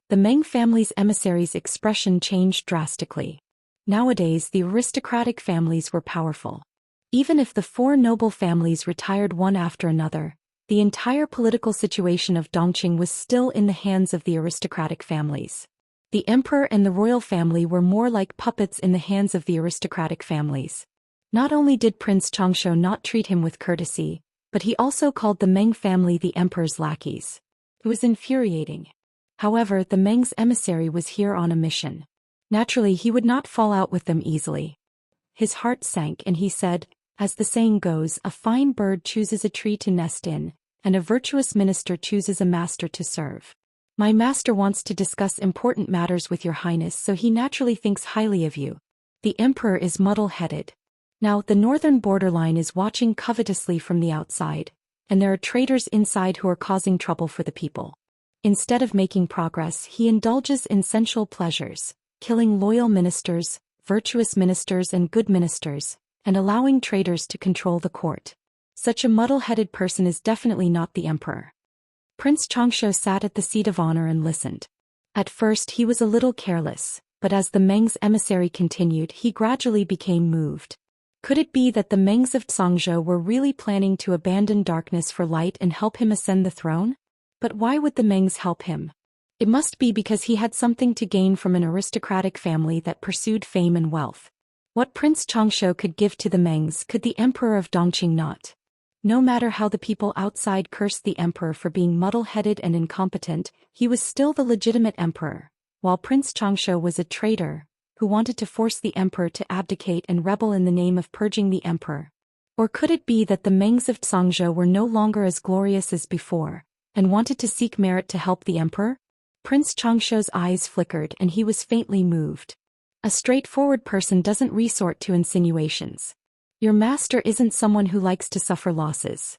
S1: The Meng family's emissary's expression changed drastically. Nowadays, the aristocratic families were powerful. Even if the four noble families retired one after another, the entire political situation of Dongqing was still in the hands of the aristocratic families. The emperor and the royal family were more like puppets in the hands of the aristocratic families. Not only did Prince Xianxia not treat him with courtesy, but he also called the Meng family the emperor's lackeys. It was infuriating. However, the Meng's emissary was here on a mission. Naturally, he would not fall out with them easily. His heart sank and he said, "As the saying goes, a fine bird chooses a tree to nest in, and a virtuous minister chooses a master to serve. My master wants to discuss important matters with your highness, so he naturally thinks highly of you. The emperor is muddle-headed. Now, the northern borderline is watching covetously from the outside, and there are traitors inside who are causing trouble for the people. Instead of making progress, he indulges in sensual pleasures, killing loyal ministers, virtuous ministers and good ministers, and allowing traitors to control the court. Such a muddle-headed person is definitely not the emperor." Prince Xianxia sat at the seat of honor and listened. At first he was a little careless, but as the Meng's emissary continued, he gradually became moved. Could it be that the Mengs of Xianxia were really planning to abandon darkness for light and help him ascend the throne? But why would the Mengs help him? It must be because he had something to gain from an aristocratic family that pursued fame and wealth. What Prince Xianxia could give to the Mengs could the Emperor of Dongqing not. No matter how the people outside cursed the Emperor for being muddle-headed and incompetent, he was still the legitimate Emperor, while Prince Xianxia was a traitor, who wanted to force the Emperor to abdicate and rebel in the name of purging the Emperor. Or could it be that the Mengs of Xianxia were no longer as glorious as before, and wanted to seek merit to help the Emperor? Prince Xianxia's eyes flickered and he was faintly moved. A straightforward person doesn't resort to insinuations. Your master isn't someone who likes to suffer losses.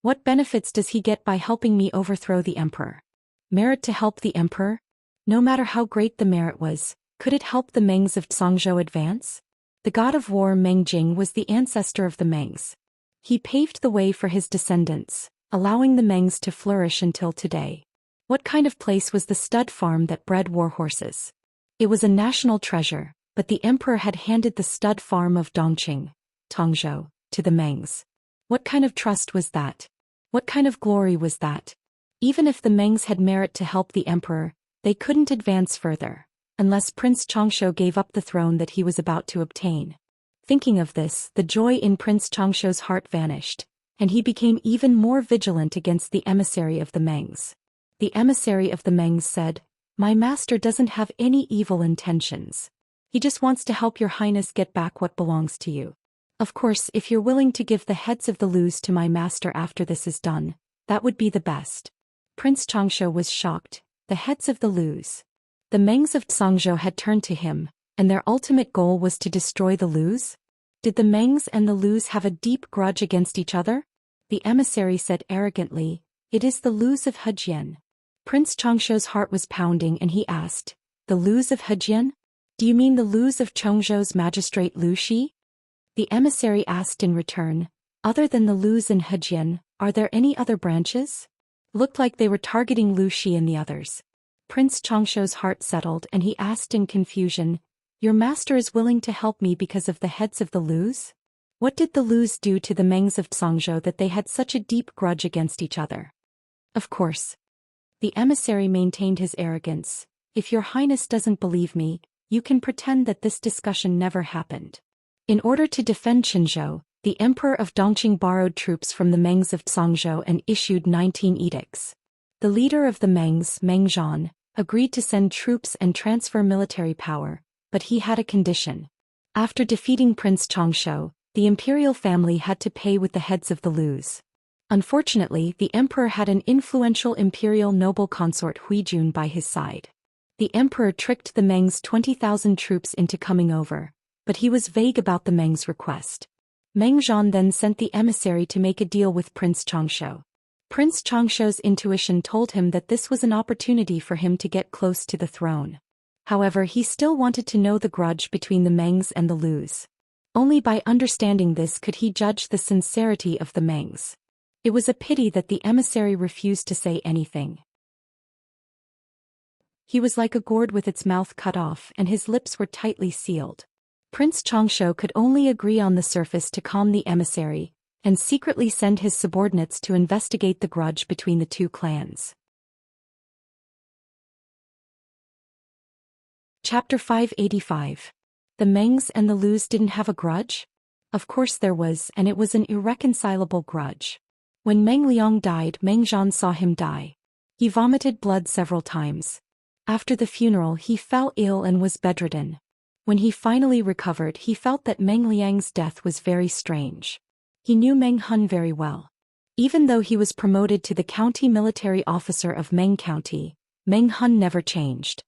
S1: What benefits does he get by helping me overthrow the Emperor? Merit to help the Emperor? No matter how great the merit was, could it help the Mengs of Xianxia advance? The god of war Meng Jing was the ancestor of the Mengs. He paved the way for his descendants, allowing the Mengs to flourish until today. What kind of place was the stud farm that bred war horses? It was a national treasure, but the emperor had handed the stud farm of Dongqing, Tongzhou, to the Mengs. What kind of trust was that? What kind of glory was that? Even if the Mengs had merit to help the emperor, they couldn't advance further, unless Prince Xianxia gave up the throne that he was about to obtain. Thinking of this, the joy in Prince Xianxia's heart vanished, and he became even more vigilant against the emissary of the Mengs. The emissary of the Mengs said, "My master doesn't have any evil intentions. He just wants to help your highness get back what belongs to you. Of course, if you're willing to give the heads of the Lus to my master after this is done, that would be the best." Prince Xianxia was shocked. The heads of the Lus. The Mengs of Xianxia had turned to him, and their ultimate goal was to destroy the Lus? Did the Mengs and the Lus have a deep grudge against each other? The emissary said arrogantly, "It is the Lus of Hejian." Prince Xianxia's heart was pounding and he asked, "The Lus of Hejian? Do you mean the Lus of Chongzhou's magistrate Lu Shi?" The emissary asked in return, "Other than the Lus in Hejian, are there any other branches?" Looked like they were targeting Lu Shi and the others. Prince Xianxia's heart settled and he asked in confusion, "Your master is willing to help me because of the heads of the Lus? What did the Lus do to the Mengs of Zhou that they had such a deep grudge against each other? Of course. The emissary maintained his arrogance. If your highness doesn't believe me, you can pretend that this discussion never happened. In order to defend Xianxia, the emperor of Dongqing borrowed troops from the Mengs of Zhou and issued 19 edicts. The leader of the Mengs, Meng Zhan, agreed to send troops and transfer military power, but he had a condition. After defeating Prince Xianxia, the imperial family had to pay with the heads of the Lus. Unfortunately, the emperor had an influential imperial noble consort Huijun by his side. The emperor tricked the Mengs' 20,000 troops into coming over, but he was vague about the Mengs' request. Meng Zhan then sent the emissary to make a deal with Prince Xianxia. Prince Xianxia's intuition told him that this was an opportunity for him to get close to the throne. However, he still wanted to know the grudge between the Mengs and the Lus. Only by understanding this could he judge the sincerity of the Mengs. It was a pity that the emissary refused to say anything. He was like a gourd with its mouth cut off and his lips were tightly sealed. Prince Xianxia could only agree on the surface to calm the emissary, and secretly send his subordinates to investigate the grudge between the two clans. Chapter 585. The Mengs and the Lus didn't have a grudge? Of course there was, and it was an irreconcilable grudge. When Meng Liang died, Meng Zhan saw him die. He vomited blood several times. After the funeral he fell ill and was bedridden. When he finally recovered he felt that Meng Liang's death was very strange. He knew Meng Hun very well. Even though he was promoted to the county military officer of Meng County, Meng Hun never changed.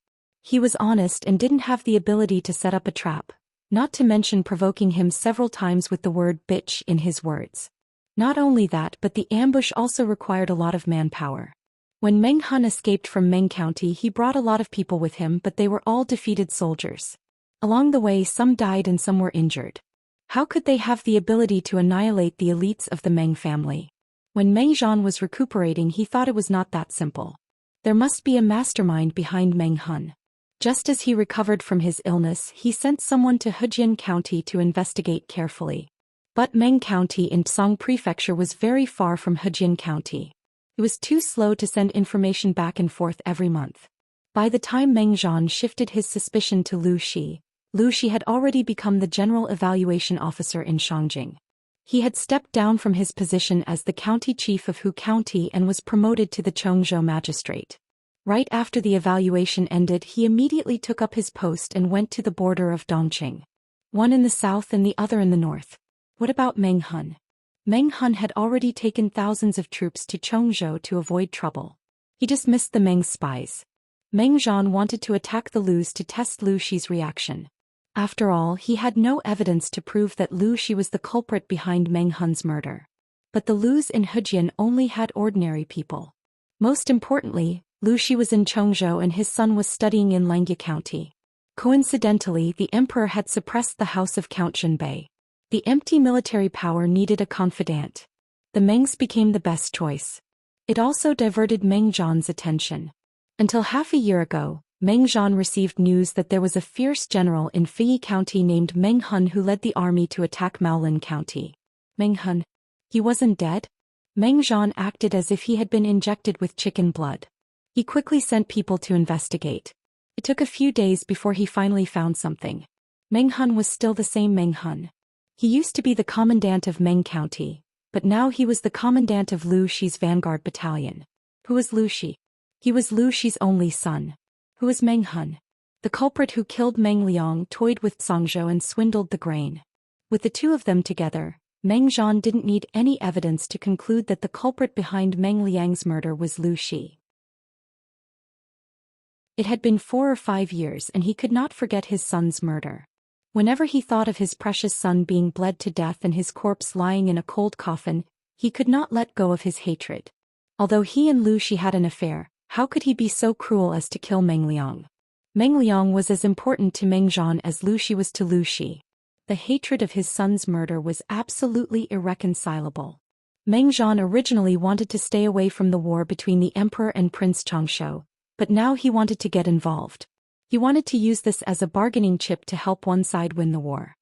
S1: He was honest and didn't have the ability to set up a trap, not to mention provoking him several times with the word bitch in his words. Not only that, but the ambush also required a lot of manpower. When Meng Hun escaped from Meng County he brought a lot of people with him, but they were all defeated soldiers. Along the way some died and some were injured. How could they have the ability to annihilate the elites of the Meng family? When Meng Zhan was recuperating he thought it was not that simple. There must be a mastermind behind Meng Hun. Just as he recovered from his illness he sent someone to Hejian County to investigate carefully. But Meng County in Tsang Prefecture was very far from Hejian County. It was too slow to send information back and forth every month. By the time Meng Zhan shifted his suspicion to Lu Xi had already become the general evaluation officer in Shangjing. He had stepped down from his position as the county chief of Hu County and was promoted to the Chongzhou magistrate. Right after the evaluation ended he immediately took up his post and went to the border of Dongqing. One in the south and the other in the north. What about Meng Hun? Meng Hun had already taken thousands of troops to Chongzhou to avoid trouble. He just missed the Meng spies. Meng Zhan wanted to attack the Lus to test Lu Xi's reaction. After all, he had no evidence to prove that Lu Xi was the culprit behind Meng Hun's murder. But the Lus in Hejian only had ordinary people. Most importantly, Lu Xi was in Chongzhou and his son was studying in Langjia County. Coincidentally, the emperor had suppressed the house of Count Zhenbei. The empty military power needed a confidant. The Mengs became the best choice. It also diverted Meng Zhan's attention. Until half a year ago, Meng Zhan received news that there was a fierce general in Fei County named Meng Hun who led the army to attack Maolin County. Meng Hun? He wasn't dead? Meng Zhan acted as if he had been injected with chicken blood. He quickly sent people to investigate. It took a few days before he finally found something. Meng Hun was still the same Meng Hun. He used to be the commandant of Meng County, but now he was the commandant of Lu Xi's vanguard battalion. Who was Lu Xi? He was Lu Xi's only son. Who was Meng Hun? The culprit who killed Meng Liang, toyed with Zhangzhou and swindled the grain. With the two of them together, Meng Zhan didn't need any evidence to conclude that the culprit behind Meng Liang's murder was Lu Xi. It had been 4 or 5 years and he could not forget his son's murder. Whenever he thought of his precious son being bled to death and his corpse lying in a cold coffin, he could not let go of his hatred. Although he and Lu Xi had an affair, how could he be so cruel as to kill Meng Liang? Meng Liang was as important to Meng Zhan as Lu Xi was to Lu Xi. The hatred of his son's murder was absolutely irreconcilable. Meng Zhan originally wanted to stay away from the war between the emperor and Prince Xianxia, but now he wanted to get involved. He wanted to use this as a bargaining chip to help one side win the war.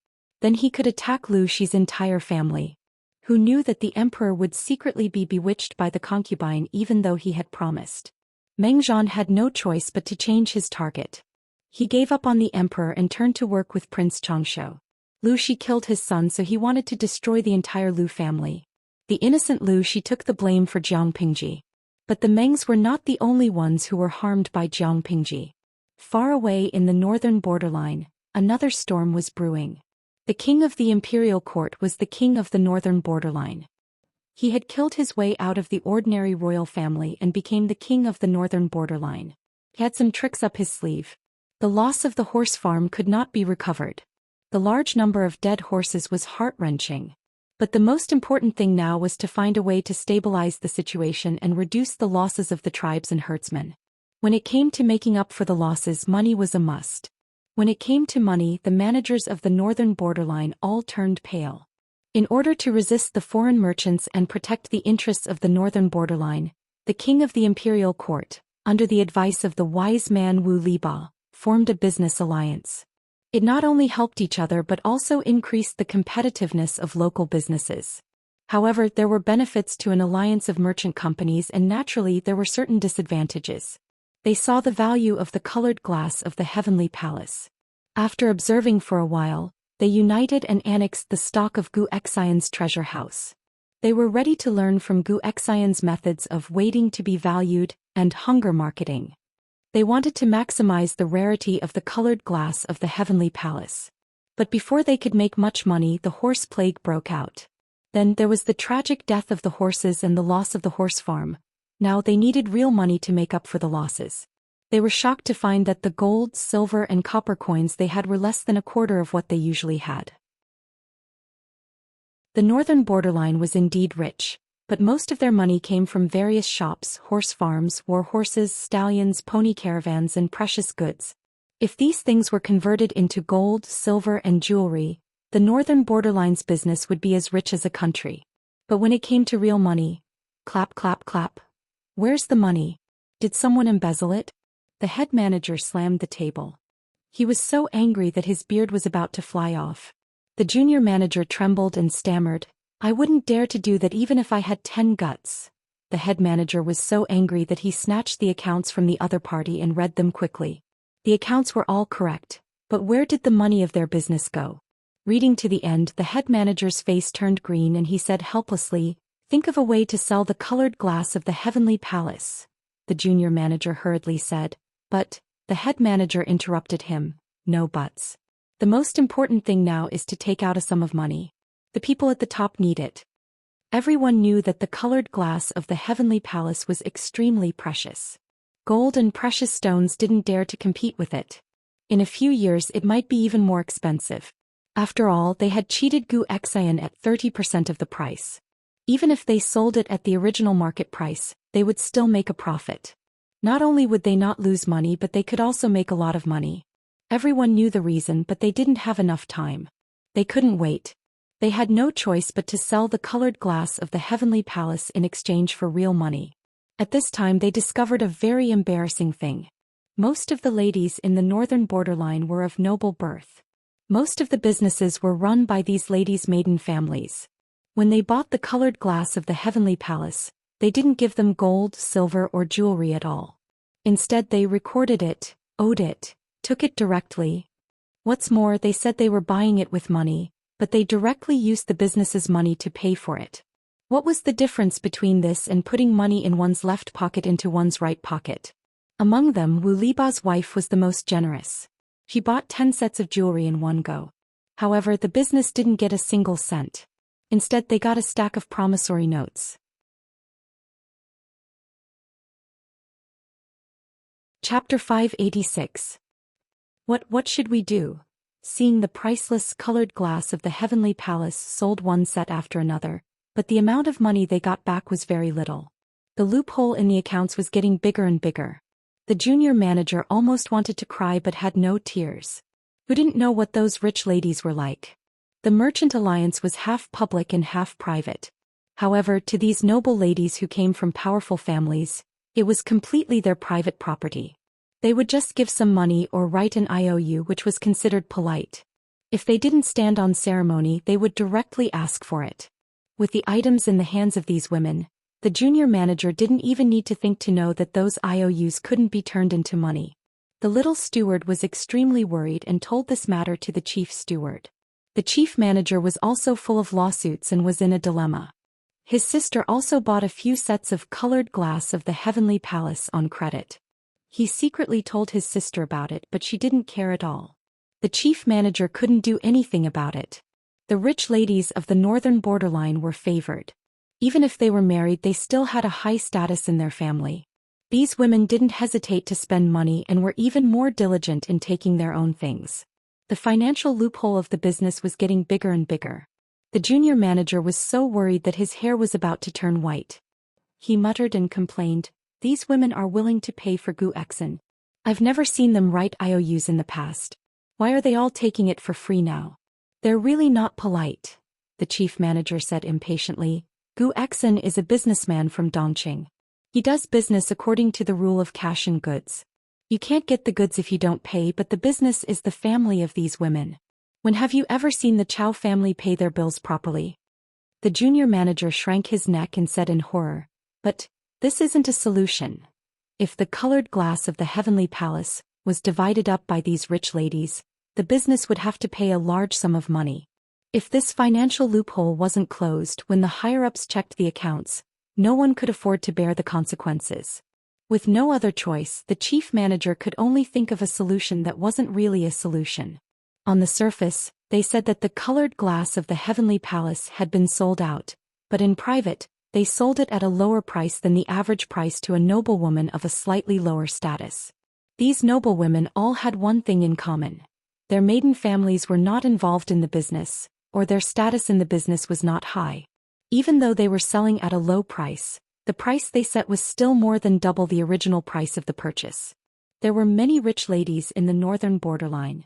S1: Then he could attack Lu Shi's entire family, who knew that the emperor would secretly be bewitched by the concubine even though he had promised. Meng Zhan had no choice but to change his target. He gave up on the emperor and turned to work with Prince Xianxia. Lu Shi killed his son, so he wanted to destroy the entire Lu family. The innocent Lu Shi took the blame for Jiang Pingji. But the Mengs were not the only ones who were harmed by Jiang Pingji. Far away in the northern borderline, another storm was brewing. The king of the imperial court was the king of the northern borderline. He had killed his way out of the ordinary royal family and became the king of the northern borderline. He had some tricks up his sleeve. The loss of the horse farm could not be recovered. The large number of dead horses was heart-wrenching. But the most important thing now was to find a way to stabilize the situation and reduce the losses of the tribes and herdsmen. When it came to making up for the losses, money was a must. When it came to money, the managers of the northern borderline all turned pale. In order to resist the foreign merchants and protect the interests of the northern borderline, the king of the imperial court, under the advice of the wise man Wu Liba, formed a business alliance. It not only helped each other but also increased the competitiveness of local businesses. However, there were benefits to an alliance of merchant companies, and naturally there were certain disadvantages. They saw the value of the colored glass of the heavenly palace. After observing for a while, they united and annexed the stock of Zhou Xian's treasure house. They were ready to learn from Zhou Xian's methods of waiting to be valued and hunger marketing. They wanted to maximize the rarity of the colored glass of the heavenly palace. But before they could make much money, the horse plague broke out. Then there was the tragic death of the horses and the loss of the horse farm. Now they needed real money to make up for the losses. They were shocked to find that the gold, silver and copper coins they had were less than a quarter of what they usually had. The northern borderline was indeed rich, but most of their money came from various shops, horse farms, war horses, stallions, pony caravans and precious goods. If these things were converted into gold, silver and jewelry, the northern borderline's business would be as rich as a country. But when it came to real money, clap clap clap. Where's the money? Did someone embezzle it? The head manager slammed the table. He was so angry that his beard was about to fly off. The junior manager trembled and stammered, "I wouldn't dare to do that even if I had 10 guts." The head manager was so angry that he snatched the accounts from the other party and read them quickly. The accounts were all correct, but where did the money of their business go? Reading to the end, the head manager's face turned green and he said helplessly, "Think of a way to sell the colored glass of the heavenly palace." The junior manager hurriedly said, "But," the head manager interrupted him, "No buts. The most important thing now is to take out a sum of money. The people at the top need it." Everyone knew that the colored glass of the heavenly palace was extremely precious. Gold and precious stones didn't dare to compete with it. In a few years it might be even more expensive. After all, they had cheated Zhou Xian at 30% of the price. Even if they sold it at the original market price, they would still make a profit. Not only would they not lose money, but they could also make a lot of money. Everyone knew the reason, but they didn't have enough time. They couldn't wait. They had no choice but to sell the colored glass of the heavenly palace in exchange for real money. At this time they discovered a very embarrassing thing. Most of the ladies in the northern borderline were of noble birth. Most of the businesses were run by these ladies' maiden families. When they bought the colored glass of the heavenly palace, they didn't give them gold, silver or jewelry at all. Instead they recorded it, owed it, took it directly. What's more, they said they were buying it with money, but they directly used the business's money to pay for it. What was the difference between this and putting money in one's left pocket into one's right pocket? Among them, Wu Liba's wife was the most generous. She bought 10 sets of jewelry in one go. However, the business didn't get a single cent. Instead, they got a stack of promissory notes. Chapter 586. What should we do? Seeing the priceless colored glass of the heavenly palace sold one set after another, but the amount of money they got back was very little. The loophole in the accounts was getting bigger and bigger. The junior manager almost wanted to cry but had no tears. Who didn't know what those rich ladies were like? The merchant alliance was half public and half private. However, to these noble ladies who came from powerful families, it was completely their private property. They would just give some money or write an IOU, which was considered polite. If they didn't stand on ceremony, they would directly ask for it. With the items in the hands of these women, the junior manager didn't even need to think to know that those IOUs couldn't be turned into money. The little steward was extremely worried and told this matter to the chief steward. The chief manager was also full of lawsuits and was in a dilemma. His sister also bought a few sets of colored glass of the Heavenly Palace on credit. He secretly told his sister about it, but she didn't care at all. The chief manager couldn't do anything about it. The rich ladies of the northern borderline were favored. Even if they were married, they still had a high status in their family. These women didn't hesitate to spend money and were even more diligent in taking their own things. The financial loophole of the business was getting bigger and bigger. The junior manager was so worried that his hair was about to turn white. He muttered and complained, "These women are willing to pay for Zhou Xian. I've never seen them write IOUs in the past. Why are they all taking it for free now? They're really not polite," the chief manager said impatiently. Zhou Xian is a businessman from Dongqing. He does business according to the rule of cash and goods. You can't get the goods if you don't pay, but the business is the family of these women. When have you ever seen the Chow family pay their bills properly? The junior manager shrank his neck and said in horror, "But this isn't a solution. If the colored glass of the Heavenly Palace was divided up by these rich ladies, the business would have to pay a large sum of money. If this financial loophole wasn't closed when the higher-ups checked the accounts, no one could afford to bear the consequences." With no other choice, the chief manager could only think of a solution that wasn't really a solution. On the surface, they said that the colored glass of the Heavenly Palace had been sold out, but in private, they sold it at a lower price than the average price to a noblewoman of a slightly lower status. These noblewomen all had one thing in common. Their maiden families were not involved in the business, or their status in the business was not high. Even though they were selling at a low price, the price they set was still more than double the original price of the purchase. There were many rich ladies in the northern borderline.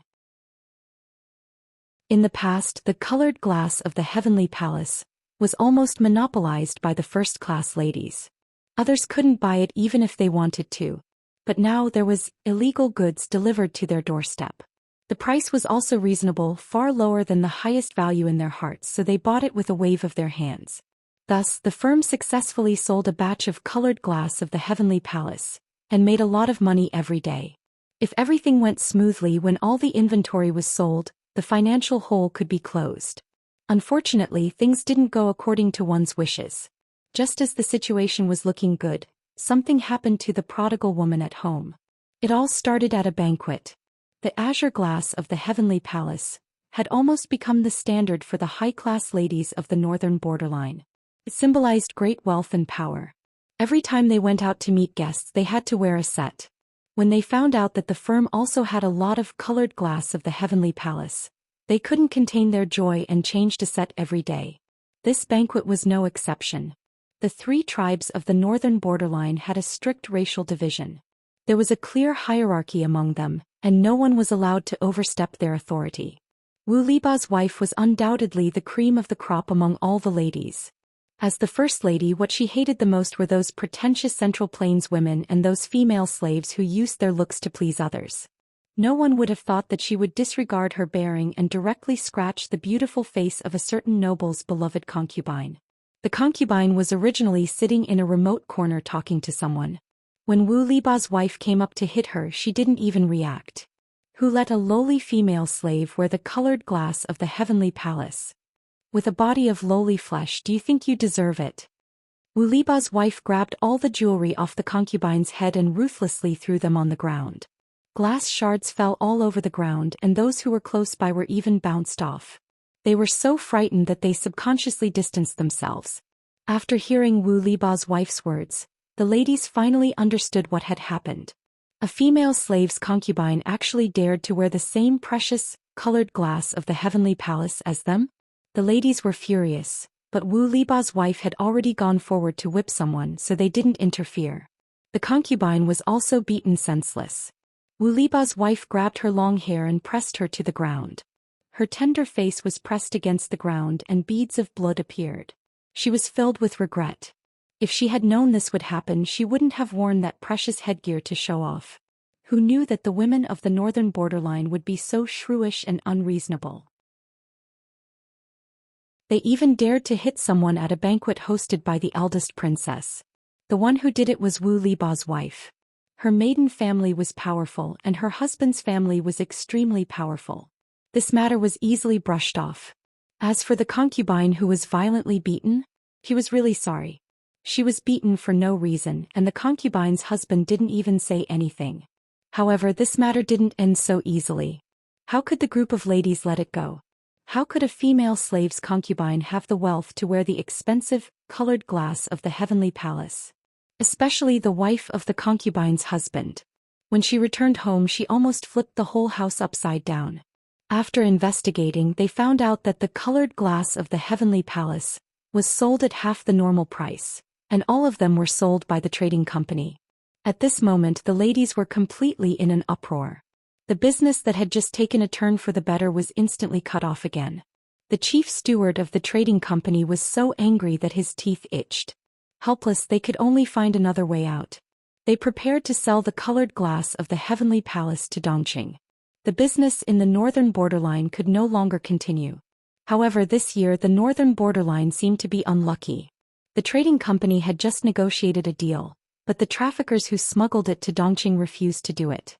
S1: In the past, the colored glass of the Heavenly Palace was almost monopolized by the first-class ladies. Others couldn't buy it even if they wanted to. But now there was illegal goods delivered to their doorstep. The price was also reasonable, far lower than the highest value in their hearts, so they bought it with a wave of their hands. Thus, the firm successfully sold a batch of colored glass of the Heavenly Palace, and made a lot of money every day. If everything went smoothly when all the inventory was sold, the financial hole could be closed. Unfortunately, things didn't go according to one's wishes. Just as the situation was looking good, something happened to the prodigal woman at home. It all started at a banquet. The azure glass of the Heavenly Palace had almost become the standard for the high-class ladies of the northern borderline. It symbolized great wealth and power. Every time they went out to meet guests, they had to wear a set. When they found out that the firm also had a lot of colored glass of the Heavenly Palace, they couldn't contain their joy and changed a set every day. This banquet was no exception. The three tribes of the northern borderline had a strict racial division. There was a clear hierarchy among them, and no one was allowed to overstep their authority. Wu Liba's wife was undoubtedly the cream of the crop among all the ladies. As the first lady, what she hated the most were those pretentious Central Plains women and those female slaves who used their looks to please others. No one would have thought that she would disregard her bearing and directly scratch the beautiful face of a certain noble's beloved concubine. The concubine was originally sitting in a remote corner talking to someone. When Wu Liba's wife came up to hit her, she didn't even react. Who let a lowly female slave wear the colored glass of the Heavenly Palace? With a body of lowly flesh, do you think you deserve it? Wu Liba's wife grabbed all the jewelry off the concubine's head and ruthlessly threw them on the ground. Glass shards fell all over the ground, and those who were close by were even bounced off. They were so frightened that they subconsciously distanced themselves. After hearing Wu Liba's wife's words, the ladies finally understood what had happened. A female slave's concubine actually dared to wear the same precious, colored glass of the Heavenly Palace as them? The ladies were furious, but Wu Liba's wife had already gone forward to whip someone, so they didn't interfere. The concubine was also beaten senseless. Wu Liba's wife grabbed her long hair and pressed her to the ground. Her tender face was pressed against the ground and beads of blood appeared. She was filled with regret. If she had known this would happen, she wouldn't have worn that precious headgear to show off. Who knew that the women of the northern borderline would be so shrewish and unreasonable? They even dared to hit someone at a banquet hosted by the eldest princess. The one who did it was Wu Liba's wife. Her maiden family was powerful and her husband's family was extremely powerful. This matter was easily brushed off. As for the concubine who was violently beaten, he was really sorry. She was beaten for no reason and the concubine's husband didn't even say anything. However, this matter didn't end so easily. How could the group of ladies let it go? How could a female slave's concubine have the wealth to wear the expensive, colored glass of the heavenly palace? Especially the wife of the concubine's husband. When she returned home, she almost flipped the whole house upside down. After investigating, they found out that the colored glass of the heavenly palace was sold at half the normal price, and all of them were sold by the trading company. At this moment, the ladies were completely in an uproar. The business that had just taken a turn for the better was instantly cut off again. The chief steward of the trading company was so angry that his teeth itched. Helpless, they could only find another way out. They prepared to sell the colored glass of the heavenly palace to Dongqing. The business in the northern borderline could no longer continue. However, this year the northern borderline seemed to be unlucky. The trading company had just negotiated a deal, but the traffickers who smuggled it to Dongqing refused to do it.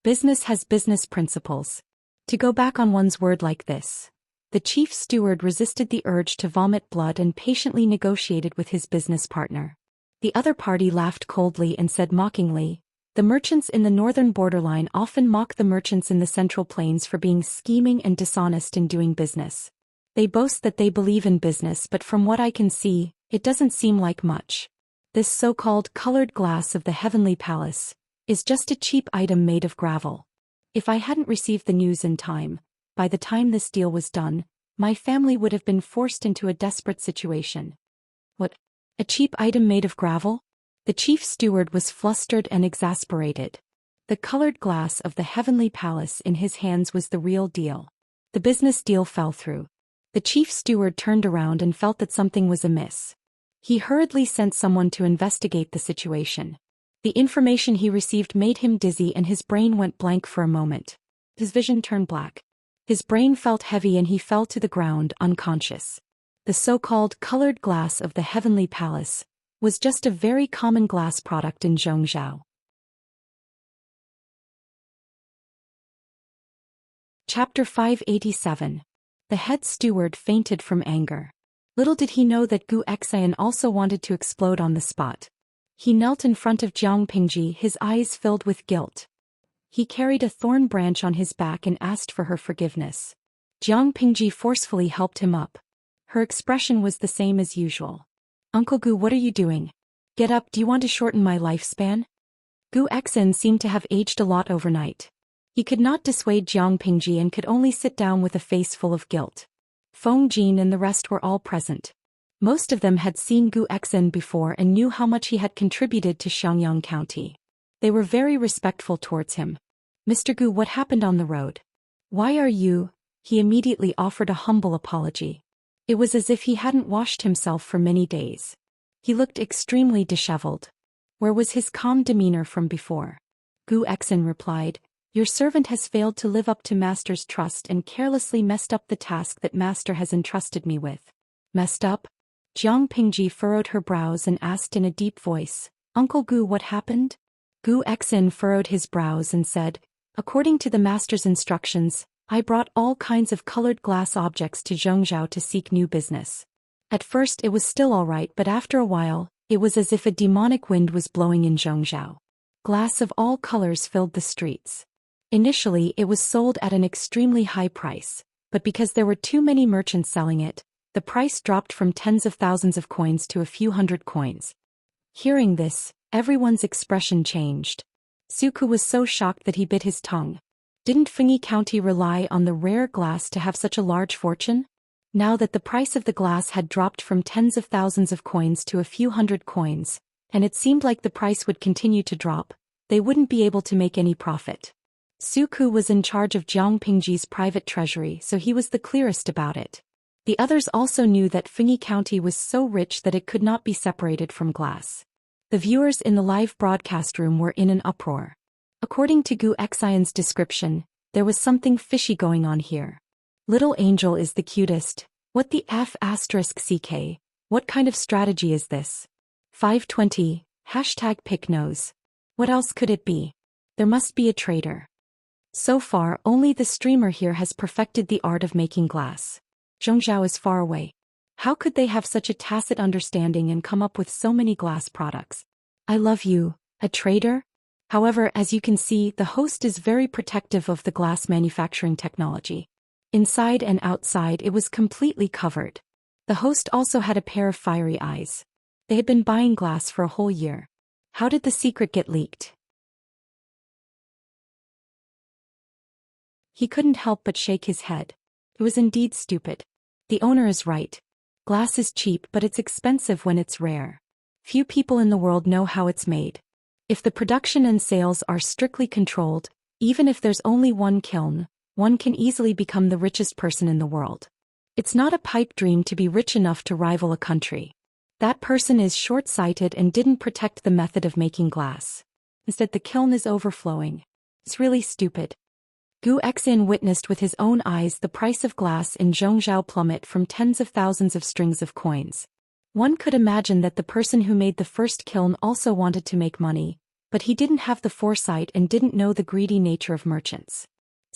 S1: Business has business principles. To go back on one's word like this. The chief steward resisted the urge to vomit blood and patiently negotiated with his business partner. The other party laughed coldly and said mockingly, "The merchants in the northern borderline often mock the merchants in the central plains for being scheming and dishonest in doing business. They boast that they believe in business, but from what I can see, it doesn't seem like much. This so-called colored glass of the heavenly palace is just a cheap item made of gravel. If I hadn't received the news in time, by the time this deal was done, my family would have been forced into a desperate situation." What? A cheap item made of gravel? The chief steward was flustered and exasperated. The colored glass of the heavenly palace in his hands was the real deal. The business deal fell through. The chief steward turned around and felt that something was amiss. He hurriedly sent someone to investigate the situation. The information he received made him dizzy and his brain went blank for a moment. His vision turned black. His brain felt heavy and he fell to the ground unconscious. The so-called colored glass of the heavenly palace was just a very common glass product in Xianxia. Chapter 587. The head steward fainted from anger. Little did he know that Zhou Xian also wanted to explode on the spot. He knelt in front of Jiang Pingji, his eyes filled with guilt. He carried a thorn branch on his back and asked for her forgiveness. Jiang Pingji forcefully helped him up. Her expression was the same as usual. "Uncle Gu, what are you doing? Get up, do you want to shorten my lifespan?" Zhou Xian seemed to have aged a lot overnight. He could not dissuade Jiang Pingji and could only sit down with a face full of guilt. Feng Jin and the rest were all present. Most of them had seen Zhou Xian before and knew how much he had contributed to Xiangyang County. They were very respectful towards him. "Mr. Gu, what happened on the road? Why are you?" He immediately offered a humble apology. It was as if he hadn't washed himself for many days. He looked extremely disheveled. Where was his calm demeanor from before? Zhou Xian replied, "Your servant has failed to live up to Master's trust and carelessly messed up the task that Master has entrusted me with." "Messed up?" Jiang Pingji furrowed her brows and asked in a deep voice, "Uncle Gu, what happened?" Zhou Xian furrowed his brows and said, "According to the Master's instructions, I brought all kinds of colored glass objects to Zhengzhou to seek new business. At first it was still all right, but after a while, it was as if a demonic wind was blowing in Zhengzhou. Glass of all colors filled the streets. Initially it was sold at an extremely high price, but because there were too many merchants selling it, the price dropped from tens of thousands of coins to a few hundred coins." Hearing this, everyone's expression changed. Suku was so shocked that he bit his tongue. Didn't Fengyi County rely on the rare glass to have such a large fortune? Now that the price of the glass had dropped from tens of thousands of coins to a few hundred coins, and it seemed like the price would continue to drop, they wouldn't be able to make any profit. Suku was in charge of Jiang Pingji's private treasury, so he was the clearest about it. The others also knew that Fengyi County was so rich that it could not be separated from glass. The viewers in the live broadcast room were in an uproar. According to Zhou Xian's description, there was something fishy going on here. "Little Angel is the cutest," What the F asterisk CK? What kind of strategy is this? 520, hashtag pick nose. What else could it be? There must be a traitor. So far, only the streamer here has perfected the art of making glass. Zhou is far away. How could they have such a tacit understanding and come up with so many glass products? I love you, a traitor? However, as you can see, the host is very protective of the glass manufacturing technology. Inside and outside it was completely covered. The host also had a pair of fiery eyes. They had been buying glass for a whole year. How did the secret get leaked? He couldn't help but shake his head. It was indeed stupid. The owner is right. Glass is cheap, but it's expensive when it's rare. Few people in the world know how it's made. If the production and sales are strictly controlled, even if there's only one kiln, one can easily become the richest person in the world. It's not a pipe dream to be rich enough to rival a country. That person is short-sighted and didn't protect the method of making glass. Instead, the kiln is overflowing. It's really stupid. Zhou Xian witnessed with his own eyes the price of glass in Zhongzhou plummet from tens of thousands of strings of coins. One could imagine that the person who made the first kiln also wanted to make money, but he didn't have the foresight and didn't know the greedy nature of merchants.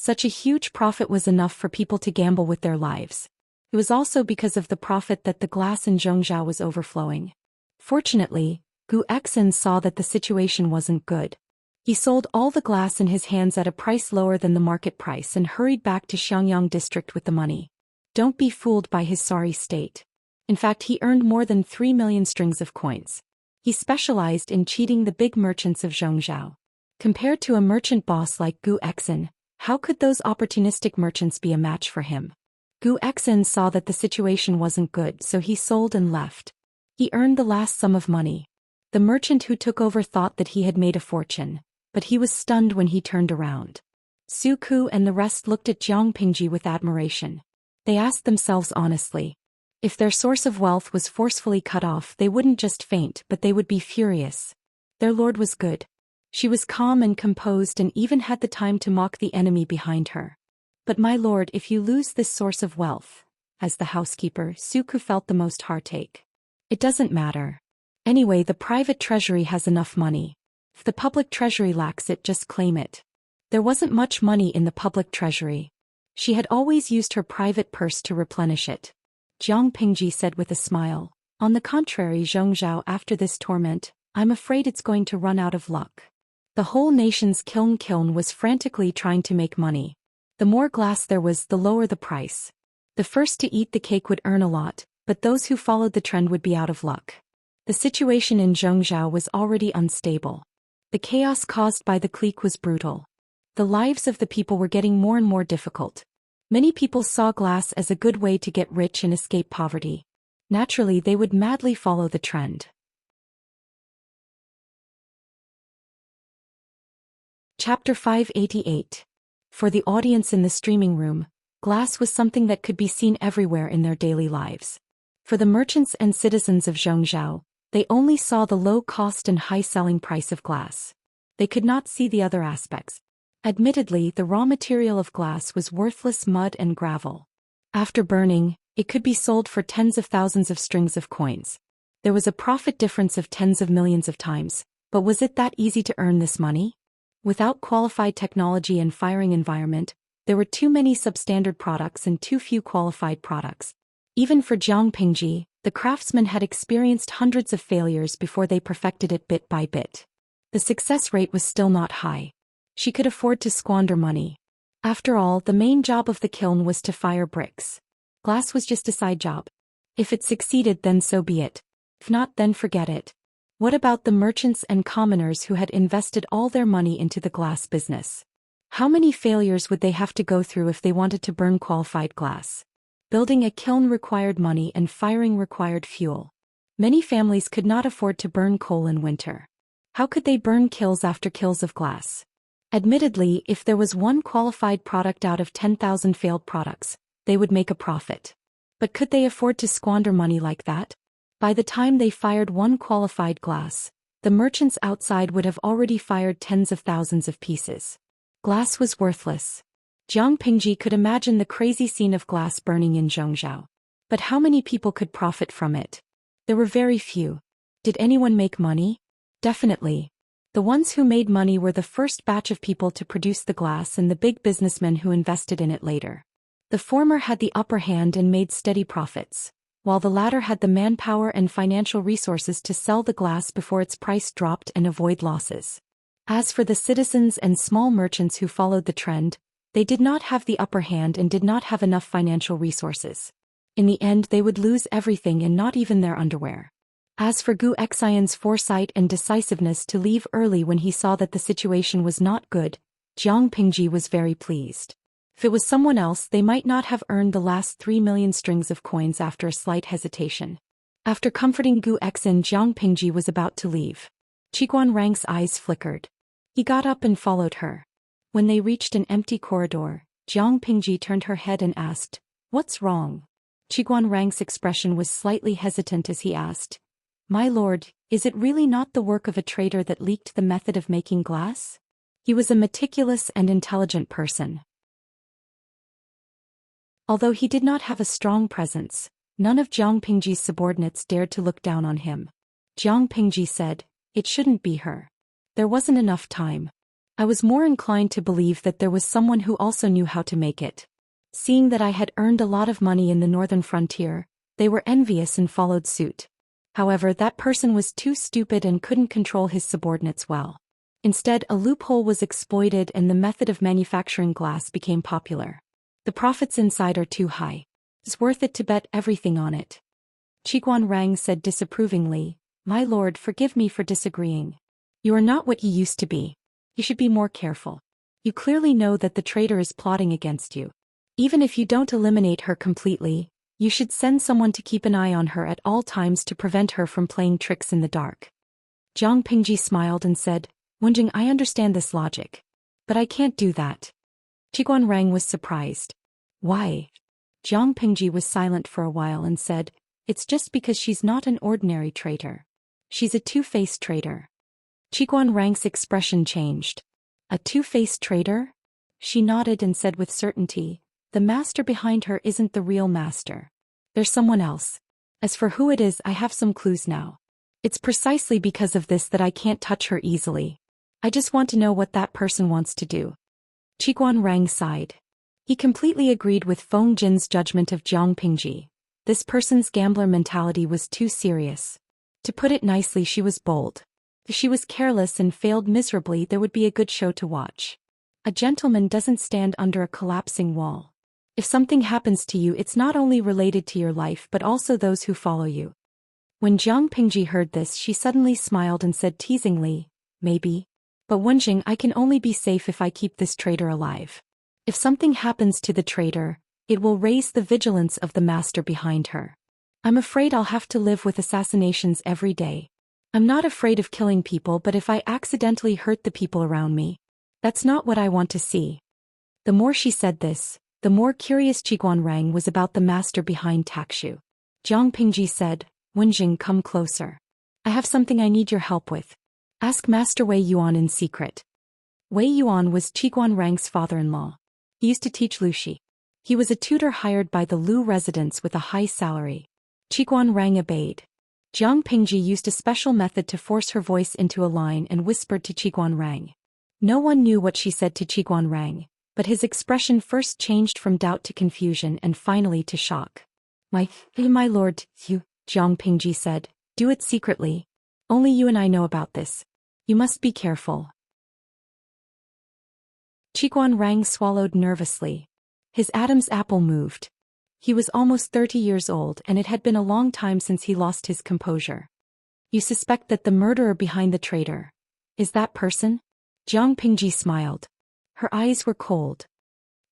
S1: Such a huge profit was enough for people to gamble with their lives. It was also because of the profit that the glass in Zhongzhou was overflowing. Fortunately, Zhou Xian saw that the situation wasn't good. He sold all the glass in his hands at a price lower than the market price and hurried back to Xiangyang district with the money. Don't be fooled by his sorry state. In fact, he earned more than 3 million strings of coins. He specialized in cheating the big merchants of Zhongzhou. Compared to a merchant boss like Zhou Xian, how could those opportunistic merchants be a match for him? Zhou Xian saw that the situation wasn't good, so he sold and left. He earned the last sum of money. The merchant who took over thought that he had made a fortune, but he was stunned when he turned around. Su Ku and the rest looked at Jiang Pingji with admiration. They asked themselves honestly. If their source of wealth was forcefully cut off, they wouldn't just faint, but they would be furious. Their lord was good. She was calm and composed and even had the time to mock the enemy behind her. But my lord, if you lose this source of wealth, as the housekeeper, Su Ku felt the most heartache. It doesn't matter. Anyway, the private treasury has enough money. If the public treasury lacks it, just claim it. There wasn't much money in the public treasury. She had always used her private purse to replenish it. Jiang Pingji said with a smile. On the contrary, Zhongzhou, after this torment, I'm afraid it's going to run out of luck. The whole nation's kiln was frantically trying to make money. The more glass there was, the lower the price. The first to eat the cake would earn a lot, but those who followed the trend would be out of luck. The situation in Zhongzhou was already unstable. The chaos caused by the clique was brutal. The lives of the people were getting more and more difficult. Many people saw glass as a good way to get rich and escape poverty. Naturally, they would madly follow the trend. Chapter 588. For the audience in the streaming room, glass was something that could be seen everywhere in their daily lives. For the merchants and citizens of Zhongzhou, they only saw the low cost and high selling price of glass. They could not see the other aspects. Admittedly, the raw material of glass was worthless mud and gravel. After burning, it could be sold for tens of thousands of strings of coins. There was a profit difference of tens of millions of times, but was it that easy to earn this money? Without qualified technology and firing environment, there were too many substandard products and too few qualified products. Even for Jiang Pingji, the craftsmen had experienced hundreds of failures before they perfected it bit by bit. The success rate was still not high. She could afford to squander money. After all, the main job of the kiln was to fire bricks. Glass was just a side job. If it succeeded, then so be it. If not, then forget it. What about the merchants and commoners who had invested all their money into the glass business? How many failures would they have to go through if they wanted to burn qualified glass? Building a kiln required money and firing required fuel. Many families could not afford to burn coal in winter. How could they burn kilns after kilns of glass? Admittedly, if there was one qualified product out of 10,000 failed products, they would make a profit. But could they afford to squander money like that? By the time they fired one qualified glass, the merchants outside would have already fired tens of thousands of pieces. Glass was worthless. Jiang Pingji could imagine the crazy scene of glass burning in Zhongzhou. But how many people could profit from it? There were very few. Did anyone make money? Definitely. The ones who made money were the first batch of people to produce the glass and the big businessmen who invested in it later. The former had the upper hand and made steady profits, while the latter had the manpower and financial resources to sell the glass before its price dropped and avoid losses. As for the citizens and small merchants who followed the trend, they did not have the upper hand and did not have enough financial resources. In the end, they would lose everything and not even their underwear. As for Zhou Xian's foresight and decisiveness to leave early when he saw that the situation was not good, Jiang Pingji was very pleased. If it was someone else, they might not have earned the last 3 million strings of coins after a slight hesitation. After comforting Zhou Xian, Jiang Pingji was about to leave. Qiguan Rang's eyes flickered. He got up and followed her. When they reached an empty corridor, Jiang Pingji turned her head and asked, "What's wrong?" Qiguan Rang's expression was slightly hesitant as he asked, "My lord, is it really not the work of a traitor that leaked the method of making glass?" He was a meticulous and intelligent person. Although he did not have a strong presence, none of Jiang Pingji's subordinates dared to look down on him. Jiang Pingji said, "It shouldn't be her. There wasn't enough time. I was more inclined to believe that there was someone who also knew how to make it. Seeing that I had earned a lot of money in the northern frontier, they were envious and followed suit. However, that person was too stupid and couldn't control his subordinates well. Instead, a loophole was exploited and the method of manufacturing glass became popular. The profits inside are too high. It's worth it to bet everything on it." Qiguan Rang said disapprovingly, "My lord, forgive me for disagreeing. You are not what you used to be. You should be more careful. You clearly know that the traitor is plotting against you. Even if you don't eliminate her completely, you should send someone to keep an eye on her at all times to prevent her from playing tricks in the dark." Jiang Pingji smiled and said, "Wenjing, I understand this logic. But I can't do that." Qiguan Rang was surprised. "Why?" Jiang Pingji was silent for a while and said, "It's just because she's not an ordinary traitor. She's a two-faced traitor." Qiguan Rang's expression changed. "A two-faced traitor?" She nodded and said with certainty, "The master behind her isn't the real master. There's someone else. As for who it is, I have some clues now. It's precisely because of this that I can't touch her easily. I just want to know what that person wants to do." Qiguan Rang sighed. He completely agreed with Feng Jin's judgment of Jiang Pingji. This person's gambler mentality was too serious. To put it nicely, she was bold. If she was careless and failed miserably, there would be a good show to watch. A gentleman doesn't stand under a collapsing wall. If something happens to you, it's not only related to your life but also those who follow you. When Jiang Pingji heard this, she suddenly smiled and said teasingly, "Maybe. But Wenjing, I can only be safe if I keep this traitor alive. If something happens to the traitor, it will raise the vigilance of the master behind her. I'm afraid I'll have to live with assassinations every day. I'm not afraid of killing people, but if I accidentally hurt the people around me, that's not what I want to see." The more she said this, the more curious Qiguan Rang was about the master behind Takshu. Jiang Pingji said, "Wenjing, come closer. I have something I need your help with. Ask Master Wei Yuan in secret." Wei Yuan was Qiguan Rang's father-in-law. He used to teach Luxi. He was a tutor hired by the Lu residents with a high salary. Qiguan Rang obeyed. Jiang Pingji used a special method to force her voice into a line and whispered to Qiguan Rang. No one knew what she said to Qiguan Rang, but his expression first changed from doubt to confusion and finally to shock. My lord, you," Jiang Pingji said, "do it secretly. Only you and I know about this. You must be careful." Qiguan Rang swallowed nervously. His Adam's apple moved. He was almost 30 years old and it had been a long time since he lost his composure. "You suspect that the murderer behind the traitor is that person?" Jiang Pingji smiled. Her eyes were cold.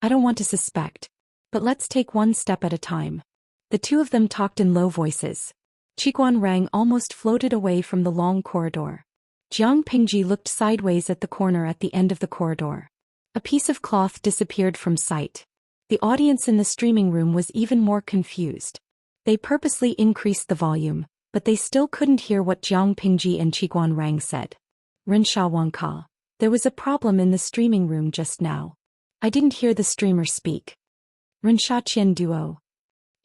S1: "I don't want to suspect. But let's take one step at a time." The two of them talked in low voices. Qiguan Rang almost floated away from the long corridor. Jiang Pingji looked sideways at the corner at the end of the corridor. A piece of cloth disappeared from sight. The audience in the streaming room was even more confused. They purposely increased the volume, but they still couldn't hear what Jiang Pingji and Qiguan Rang said. "Rensha Wangka. There was a problem in the streaming room just now. I didn't hear the streamer speak." "Rensha Qian Duo.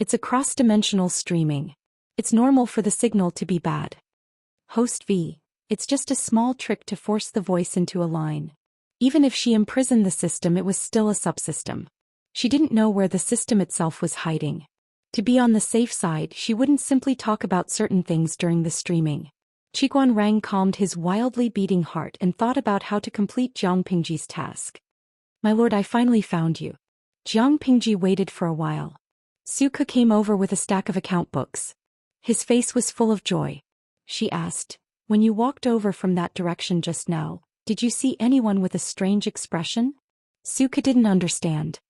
S1: It's a cross-dimensional streaming. It's normal for the signal to be bad. Host V. It's just a small trick to force the voice into a line. Even if she imprisoned the system, it was still a subsystem. She didn't know where the system itself was hiding. To be on the safe side, she wouldn't simply talk about certain things during the streaming. Qiguan Rang calmed his wildly beating heart and thought about how to complete Jiang Pingji's task. My lord, I finally found you. Jiang Pingji waited for a while. Suka came over with a stack of account books. His face was full of joy. She asked, when you walked over from that direction just now, did you see anyone with a strange expression? Suka didn't understand.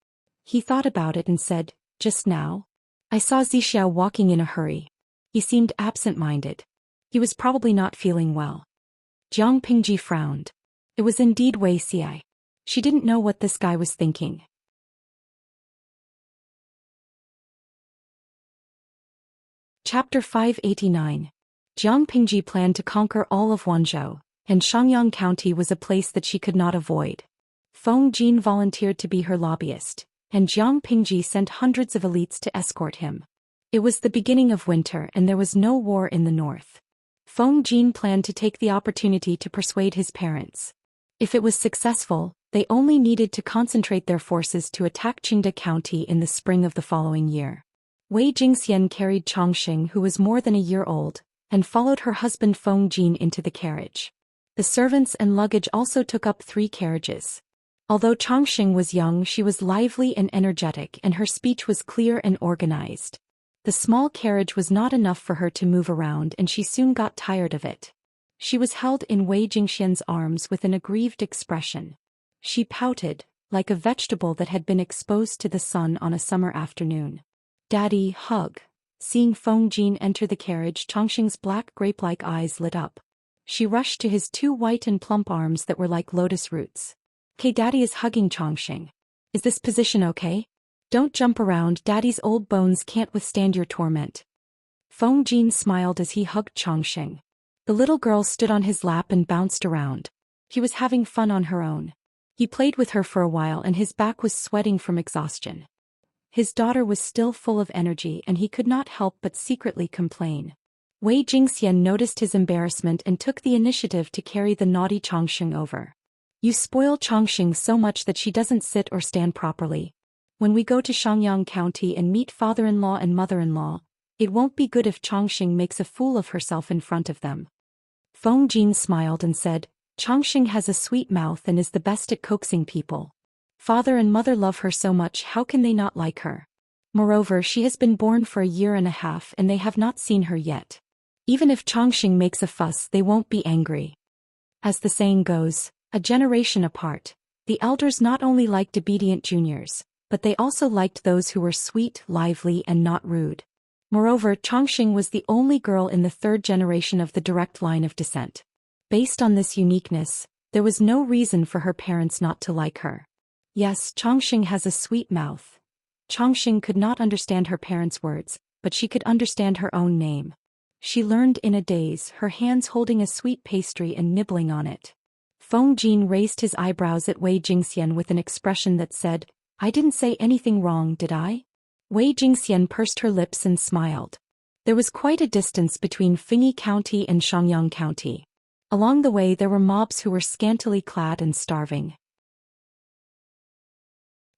S1: He thought about it and said, just now? I saw Zhou walking in a hurry. He seemed absent-minded. He was probably not feeling well. Jiang Pingji frowned. It was indeed Wei Xi. She didn't know what this guy was thinking. Chapter 589. Jiang Pingji planned to conquer all of Wanzhou, and Xianxia County was a place that she could not avoid. Feng Jin volunteered to be her lobbyist, and Jiang Pingji sent hundreds of elites to escort him. It was the beginning of winter and there was no war in the north. Feng Jin planned to take the opportunity to persuade his parents. If it was successful, they only needed to concentrate their forces to attack Qingde County in the spring of the following year. Wei Jingxian carried Chongqing, who was more than a year old, and followed her husband Feng Jin into the carriage. The servants and luggage also took up 3 carriages. Although Chongqing was young, she was lively and energetic, and her speech was clear and organized. The small carriage was not enough for her to move around, and she soon got tired of it. She was held in Wei Jingxian's arms with an aggrieved expression. She pouted, like a vegetable that had been exposed to the sun on a summer afternoon. Daddy, hug. Seeing Feng Jin enter the carriage, Chongqing's black grape-like eyes lit up. She rushed to his 2 white and plump arms that were like lotus roots. Okay, Daddy is hugging Chongqing. Is this position okay? Don't jump around, Daddy's old bones can't withstand your torment. Feng Jin smiled as he hugged Chongqing. The little girl stood on his lap and bounced around. He was having fun on her own. He played with her for a while and his back was sweating from exhaustion. His daughter was still full of energy and he could not help but secretly complain. Wei Jingxian noticed his embarrassment and took the initiative to carry the naughty Chongqing over. You spoil Chongqing so much that she doesn't sit or stand properly. When we go to Xianxia County and meet father-in-law and mother-in-law, it won't be good if Chongqing makes a fool of herself in front of them. Feng Jin smiled and said, Chongqing has a sweet mouth and is the best at coaxing people. Father and mother love her so much, how can they not like her? Moreover, she has been born for a year and a half and they have not seen her yet. Even if Chongqing makes a fuss, they won't be angry. As the saying goes, a generation apart, the elders not only liked obedient juniors, but they also liked those who were sweet, lively, and not rude. Moreover, Chongqing was the only girl in the 3rd generation of the direct line of descent. Based on this uniqueness, there was no reason for her parents not to like her. Yes, Chongqing has a sweet mouth. Chongqing could not understand her parents' words, but she could understand her own name. She learned in a daze, her hands holding a sweet pastry and nibbling on it. Feng Jin raised his eyebrows at Wei Jingxian with an expression that said, I didn't say anything wrong, did I? Wei Jingxian pursed her lips and smiled. There was quite a distance between Fengyi County and Xiangyang County. Along the way there were mobs who were scantily clad and starving.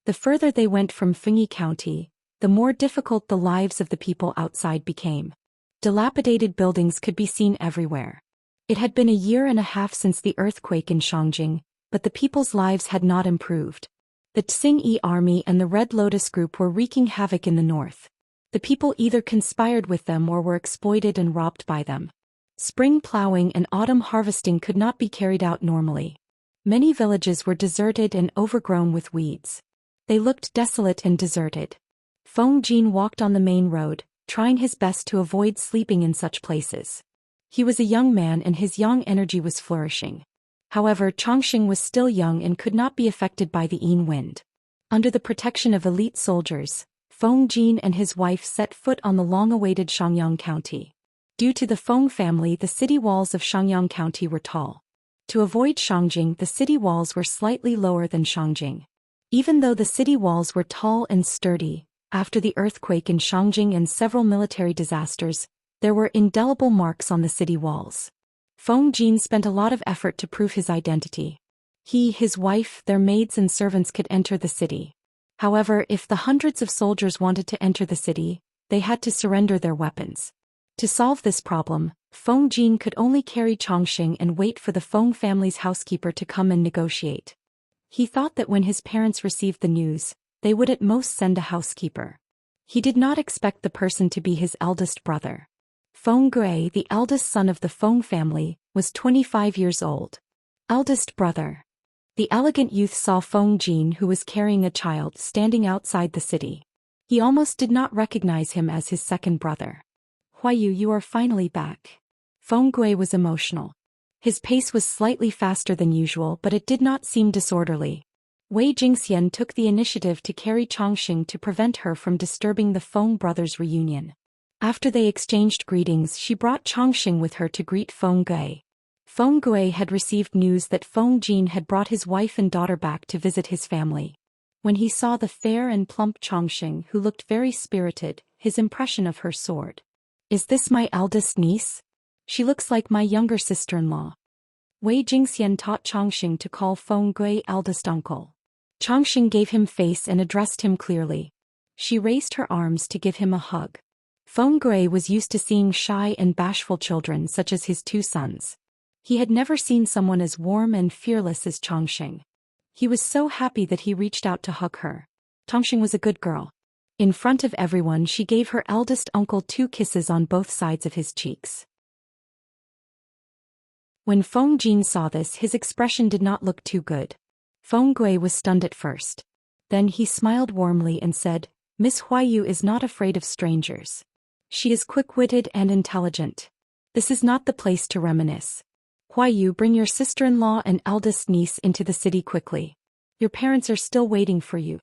S1: The further they went from Fengyi County, the more difficult the lives of the people outside became. Dilapidated buildings could be seen everywhere. It had been a year and a half since the earthquake in Shangjing, but the people's lives had not improved. The Tsing-Yi army and the Red Lotus group were wreaking havoc in the north. The people either conspired with them or were exploited and robbed by them. Spring plowing and autumn harvesting could not be carried out normally. Many villages were deserted and overgrown with weeds. They looked desolate and deserted. Feng Jin walked on the main road, trying his best to avoid sleeping in such places. He was a young man and his young energy was flourishing. However, Chongqing was still young and could not be affected by the Yin wind. Under the protection of elite soldiers, Feng Jin and his wife set foot on the long-awaited Xiangyang County. Due to the Feng family, the city walls of Xiangyang County were tall. To avoid Shangjing, the city walls were slightly lower than Shangjing. Even though the city walls were tall and sturdy, After the earthquake in Shangjing and several military disasters, there were indelible marks on the city walls. Feng Jin spent a lot of effort to prove his identity. He, his wife, their maids and servants could enter the city. However, if the hundreds of soldiers wanted to enter the city, they had to surrender their weapons. To solve this problem, Feng Jin could only carry Chongqing and wait for the Feng family's housekeeper to come and negotiate. He thought that when his parents received the news, they would at most send a housekeeper. He did not expect the person to be his eldest brother. Feng Gui, the eldest son of the Feng family, was 25 years old. Eldest brother. The elegant youth saw Feng Jin, who was carrying a child, standing outside the city. He almost did not recognize him as his second brother. Huayu, you are finally back. Feng Gui was emotional. His pace was slightly faster than usual, but it did not seem disorderly. Wei Jingxian took the initiative to carry Chongqing to prevent her from disturbing the Feng brothers' reunion. After they exchanged greetings, she brought Chongqing with her to greet Feng Gui. Feng Gui had received news that Feng Jin had brought his wife and daughter back to visit his family. When he saw the fair and plump Chongqing, who looked very spirited, his impression of her soared. Is this my eldest niece? She looks like my younger sister-in-law. Wei Jingxian taught Chongqing to call Feng Gui eldest uncle. Chongqing gave him face and addressed him clearly. She raised her arms to give him a hug. Feng Gui was used to seeing shy and bashful children such as his two sons. He had never seen someone as warm and fearless as Chongqing. He was so happy that he reached out to hug her. Chongqing was a good girl. In front of everyone, she gave her eldest uncle 2 kisses on both sides of his cheeks. When Feng Jin saw this, his expression did not look too good. Feng Gui was stunned at first. Then he smiled warmly and said, Miss Huayu is not afraid of strangers. She is quick-witted and intelligent. This is not the place to reminisce. Huayu, bring your sister-in-law and eldest niece into the city quickly. Your parents are still waiting for you.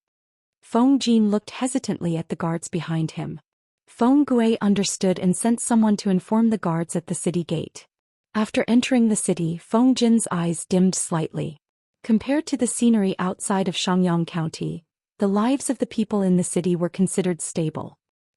S1: Feng Jin looked hesitantly at the guards behind him. Feng Gui understood and sent someone to inform the guards at the city gate. After entering the city, Feng Jin's eyes dimmed slightly. Compared to the scenery outside of Xiangyang County, the lives of the people in the city were considered stable.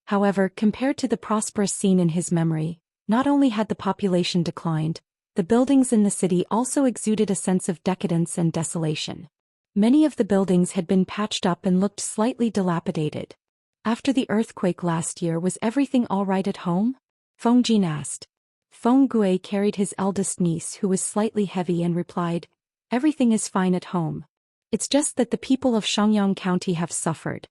S1: However, compared to the prosperous scene in his memory, not only had the population declined, the buildings in the city also exuded a sense of decadence and desolation. Many of the buildings had been patched up and looked slightly dilapidated. After the earthquake last year, was everything all right at home? Feng Jin asked. Feng Gui carried his eldest niece, who was slightly heavy, and replied, Everything is fine at home. It's just that the people of Xiangyang County have suffered.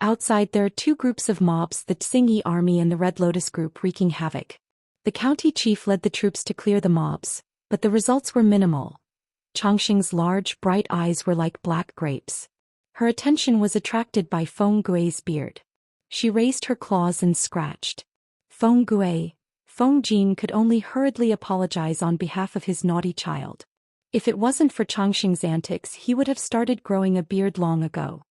S1: Outside there are 2 groups of mobs, the Xingyi army and the Red Lotus group, wreaking havoc. The county chief led the troops to clear the mobs, but the results were minimal. Chongqing's large, bright eyes were like black grapes. Her attention was attracted by Feng Gui's beard. She raised her claws and scratched. Feng Gui. Feng Jin could only hurriedly apologize on behalf of his naughty child. If it wasn't for Chongqing's antics, he would have started growing a beard long ago.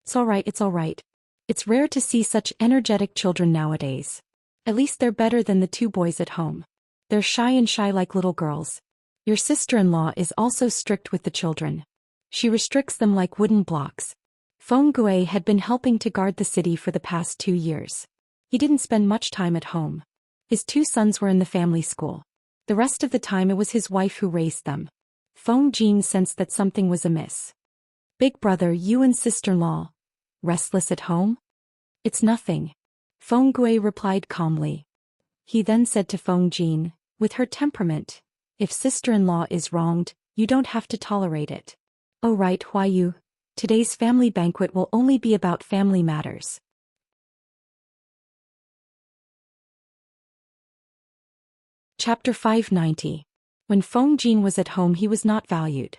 S1: It's all right. It's rare to see such energetic children nowadays. At least they're better than the 2 boys at home. They're shy like little girls. Your sister-in-law is also strict with the children. She restricts them like wooden blocks. Feng Gui had been helping to guard the city for the past 2 years. He didn't spend much time at home. His 2 sons were in the family school. The rest of the time it was his wife who raised them. Feng Jin sensed that something was amiss. Big brother, you and sister-in-law. Restless at home? It's nothing. Feng Gui replied calmly. He then said to Feng Jin, with her temperament, if sister-in-law is wronged, you don't have to tolerate it. Oh right, Huayu. Today's family banquet will only be about family matters. Chapter 590. When Feng Jin was at home, he was not valued.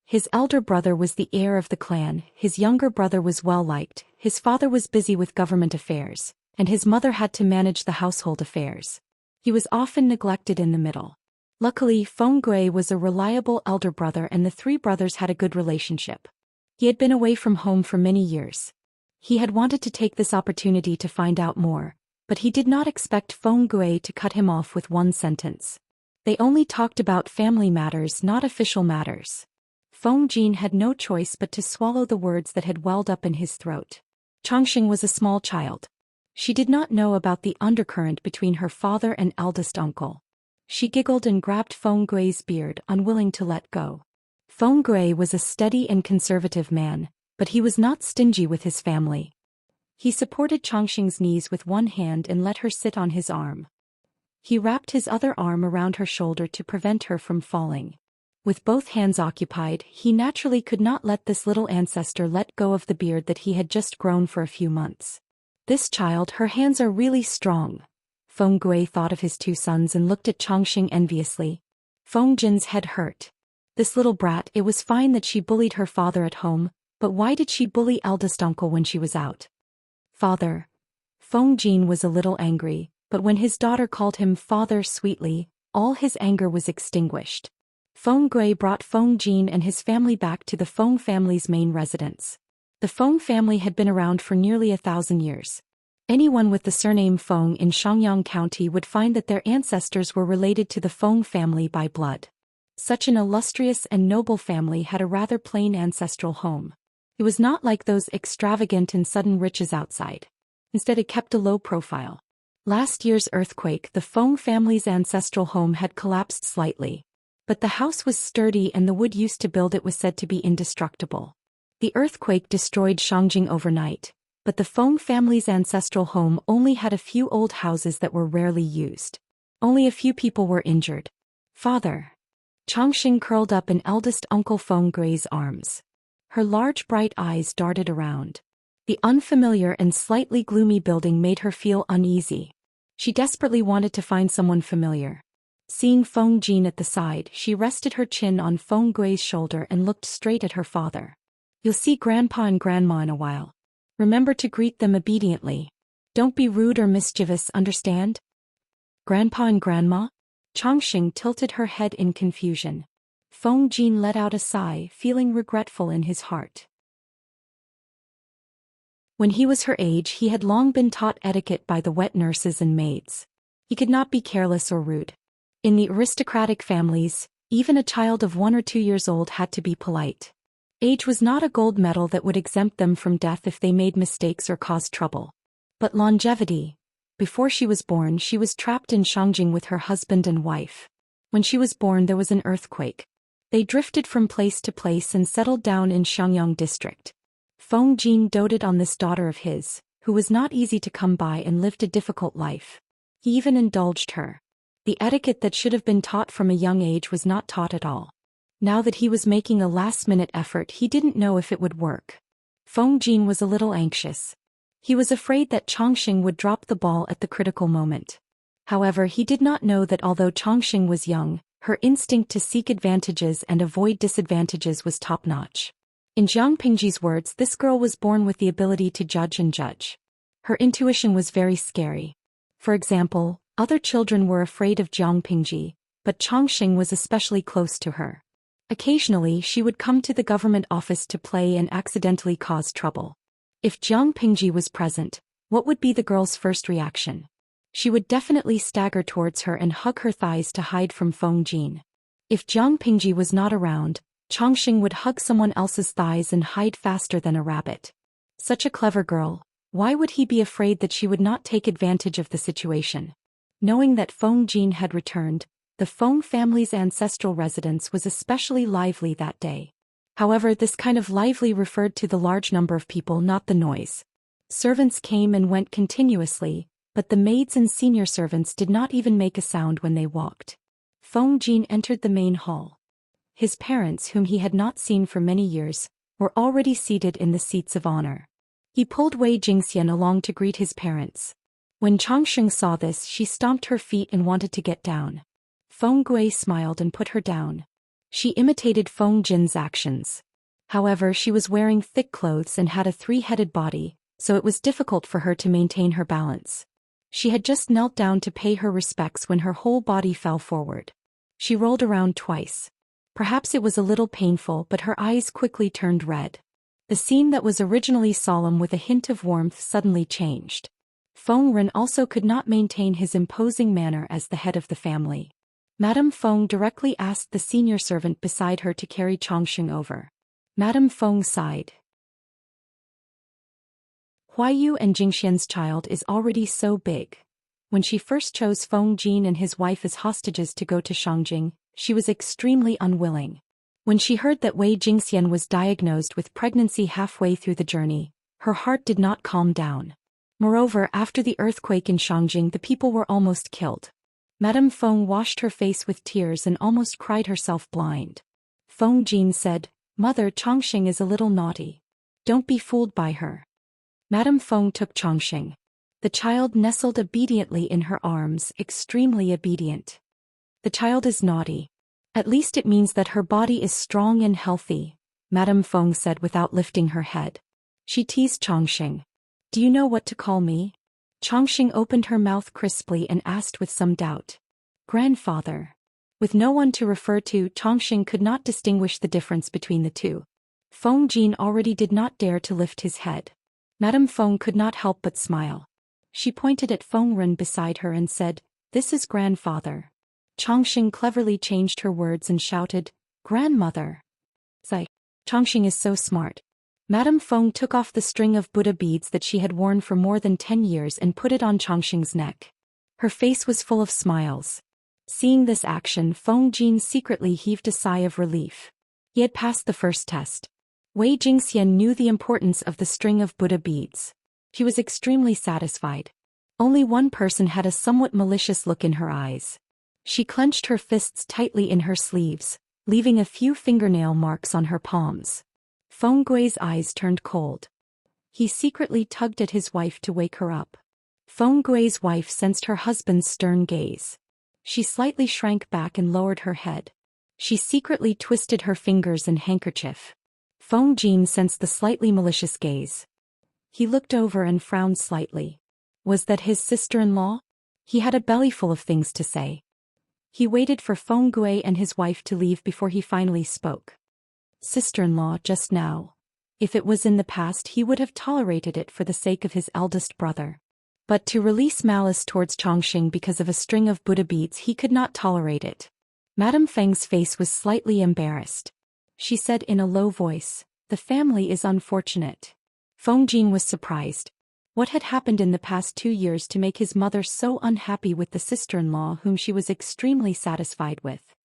S1: His elder brother was the heir of the clan, his younger brother was well-liked, his father was busy with government affairs, and his mother had to manage the household affairs. He was often neglected in the middle. Luckily, Feng Gui was a reliable elder brother and the 3 brothers had a good relationship. He had been away from home for many years. He had wanted to take this opportunity to find out more, but he did not expect Feng Gui to cut him off with one sentence. They only talked about family matters, not official matters. Feng Jin had no choice but to swallow the words that had welled up in his throat. Changxing was a small child. She did not know about the undercurrent between her father and eldest uncle. She giggled and grabbed Feng Gui's beard, unwilling to let go. Feng Gui was a steady and conservative man, but he was not stingy with his family. He supported Changxing's knees with one hand and let her sit on his arm. He wrapped his other arm around her shoulder to prevent her from falling. With both hands occupied, he naturally could not let this little ancestor let go of the beard that he had just grown for a few months. This child, her hands are really strong. Feng Gui thought of his two sons and looked at Changxing enviously. Feng Jin's head hurt. This little brat, it was fine that she bullied her father at home, but why did she bully eldest uncle when she was out? Father. Feng Jin was a little angry, but when his daughter called him father sweetly, all his anger was extinguished. Feng Gui brought Feng Jin and his family back to the Feng family's main residence. The Feng family had been around for nearly 1,000 years. Anyone with the surname Feng in Xianxia County would find that their ancestors were related to the Feng family by blood. Such an illustrious and noble family had a rather plain ancestral home. It was not like those extravagant and sudden riches outside. Instead, it kept a low profile. Last year's earthquake, the Feng family's ancestral home had collapsed slightly. But the house was sturdy and the wood used to build it was said to be indestructible. The earthquake destroyed Xiangjing overnight, but the Feng family's ancestral home only had a few old houses that were rarely used. Only a few people were injured. Father. Changxing curled up in eldest Uncle Feng Gui's arms. Her large bright eyes darted around. The unfamiliar and slightly gloomy building made her feel uneasy. She desperately wanted to find someone familiar. Seeing Feng Jin at the side, she rested her chin on Feng Gui's shoulder and looked straight at her father. You'll see Grandpa and Grandma in a while. Remember to greet them obediently. Don't be rude or mischievous, understand? Grandpa and Grandma? Changxing tilted her head in confusion. Feng Jin let out a sigh, feeling regretful in his heart. When he was her age, he had long been taught etiquette by the wet nurses and maids. He could not be careless or rude. In the aristocratic families, even a child of 1 or 2 years old had to be polite. Age was not a gold medal that would exempt them from death if they made mistakes or caused trouble. But longevity. Before she was born, she was trapped in Xiangjing with her husband and wife. When she was born, there was an earthquake. They drifted from place to place and settled down in Xiangyang district. Feng Jin doted on this daughter of his, who was not easy to come by and lived a difficult life. He even indulged her. The etiquette that should have been taught from a young age was not taught at all. Now that he was making a last-minute effort, he didn't know if it would work. Feng Jin was a little anxious. He was afraid that Changxing would drop the ball at the critical moment. However, he did not know that although Changxing was young, her instinct to seek advantages and avoid disadvantages was top-notch. In Jiang Pingji's words, this girl was born with the ability to judge and judge. Her intuition was very scary. For example, other children were afraid of Jiang Pingji, but Changxing was especially close to her. Occasionally, she would come to the government office to play and accidentally cause trouble. If Jiang Pingji was present, what would be the girl's first reaction? She would definitely stagger towards her and hug her thighs to hide from Feng Jin. If Jiang Pingji was not around, Changxing would hug someone else's thighs and hide faster than a rabbit. Such a clever girl, why would he be afraid that she would not take advantage of the situation? Knowing that Feng Jin had returned, the Feng family's ancestral residence was especially lively that day. However, this kind of lively referred to the large number of people, not the noise. Servants came and went continuously, but the maids and senior servants did not even make a sound when they walked. Feng Jin entered the main hall. His parents, whom he had not seen for many years, were already seated in the seats of honor. He pulled Wei Jingxian along to greet his parents. When Changxing saw this, she stomped her feet and wanted to get down. Feng Gui smiled and put her down. She imitated Feng Jin's actions. However, she was wearing thick clothes and had a 3-headed body, so it was difficult for her to maintain her balance. She had just knelt down to pay her respects when her whole body fell forward. She rolled around twice. Perhaps it was a little painful, but her eyes quickly turned red. The scene that was originally solemn with a hint of warmth suddenly changed. Feng Ren also could not maintain his imposing manner as the head of the family. Madame Feng directly asked the senior servant beside her to carry Changxing over. Madame Feng sighed. Huaiyu and Jingxian's child is already so big. When she first chose Feng Jin and his wife as hostages to go to Shangjing, she was extremely unwilling. When she heard that Wei Jingxian was diagnosed with pregnancy halfway through the journey, her heart did not calm down. Moreover, after the earthquake in Shangjing, the people were almost killed. Madame Feng washed her face with tears and almost cried herself blind. Feng Jin said, "Mother, Chongqing is a little naughty. Don't be fooled by her." Madame Feng took Chongqing. The child nestled obediently in her arms, extremely obedient. "The child is naughty. At least it means that her body is strong and healthy," Madame Feng said without lifting her head. She teased Chongqing. "Do you know what to call me?" Chongqing opened her mouth crisply and asked with some doubt. "Grandfather." With no one to refer to, Chongqing could not distinguish the difference between the two. Feng Jin already did not dare to lift his head. Madame Feng could not help but smile. She pointed at Feng Ren beside her and said, "This is grandfather." Chongqing cleverly changed her words and shouted, "Grandmother." Zai. Chongqing is so smart. Madame Feng took off the string of Buddha beads that she had worn for more than 10 years and put it on Chongqing's neck. Her face was full of smiles. Seeing this action, Feng Jin secretly heaved a sigh of relief. He had passed the first test. Wei Jingxian knew the importance of the string of Buddha beads. She was extremely satisfied. Only one person had a somewhat malicious look in her eyes. She clenched her fists tightly in her sleeves, leaving a few fingernail marks on her palms. Feng Gui's eyes turned cold. He secretly tugged at his wife to wake her up. Feng Gui's wife sensed her husband's stern gaze. She slightly shrank back and lowered her head. She secretly twisted her fingers in handkerchief. Feng Jin sensed the slightly malicious gaze. He looked over and frowned slightly. Was that his sister-in-law? He had a bellyful of things to say. He waited for Feng Gui and his wife to leave before he finally spoke. "Sister-in-law, just now. If it was in the past, he would have tolerated it for the sake of his eldest brother. But to release malice towards Chongqing because of a string of Buddha beads, he could not tolerate it." Madame Feng's face was slightly embarrassed. She said in a low voice, "The family is unfortunate." Feng Jin was surprised. What had happened in the past 2 years to make his mother so unhappy with the sister-in-law whom she was extremely satisfied with?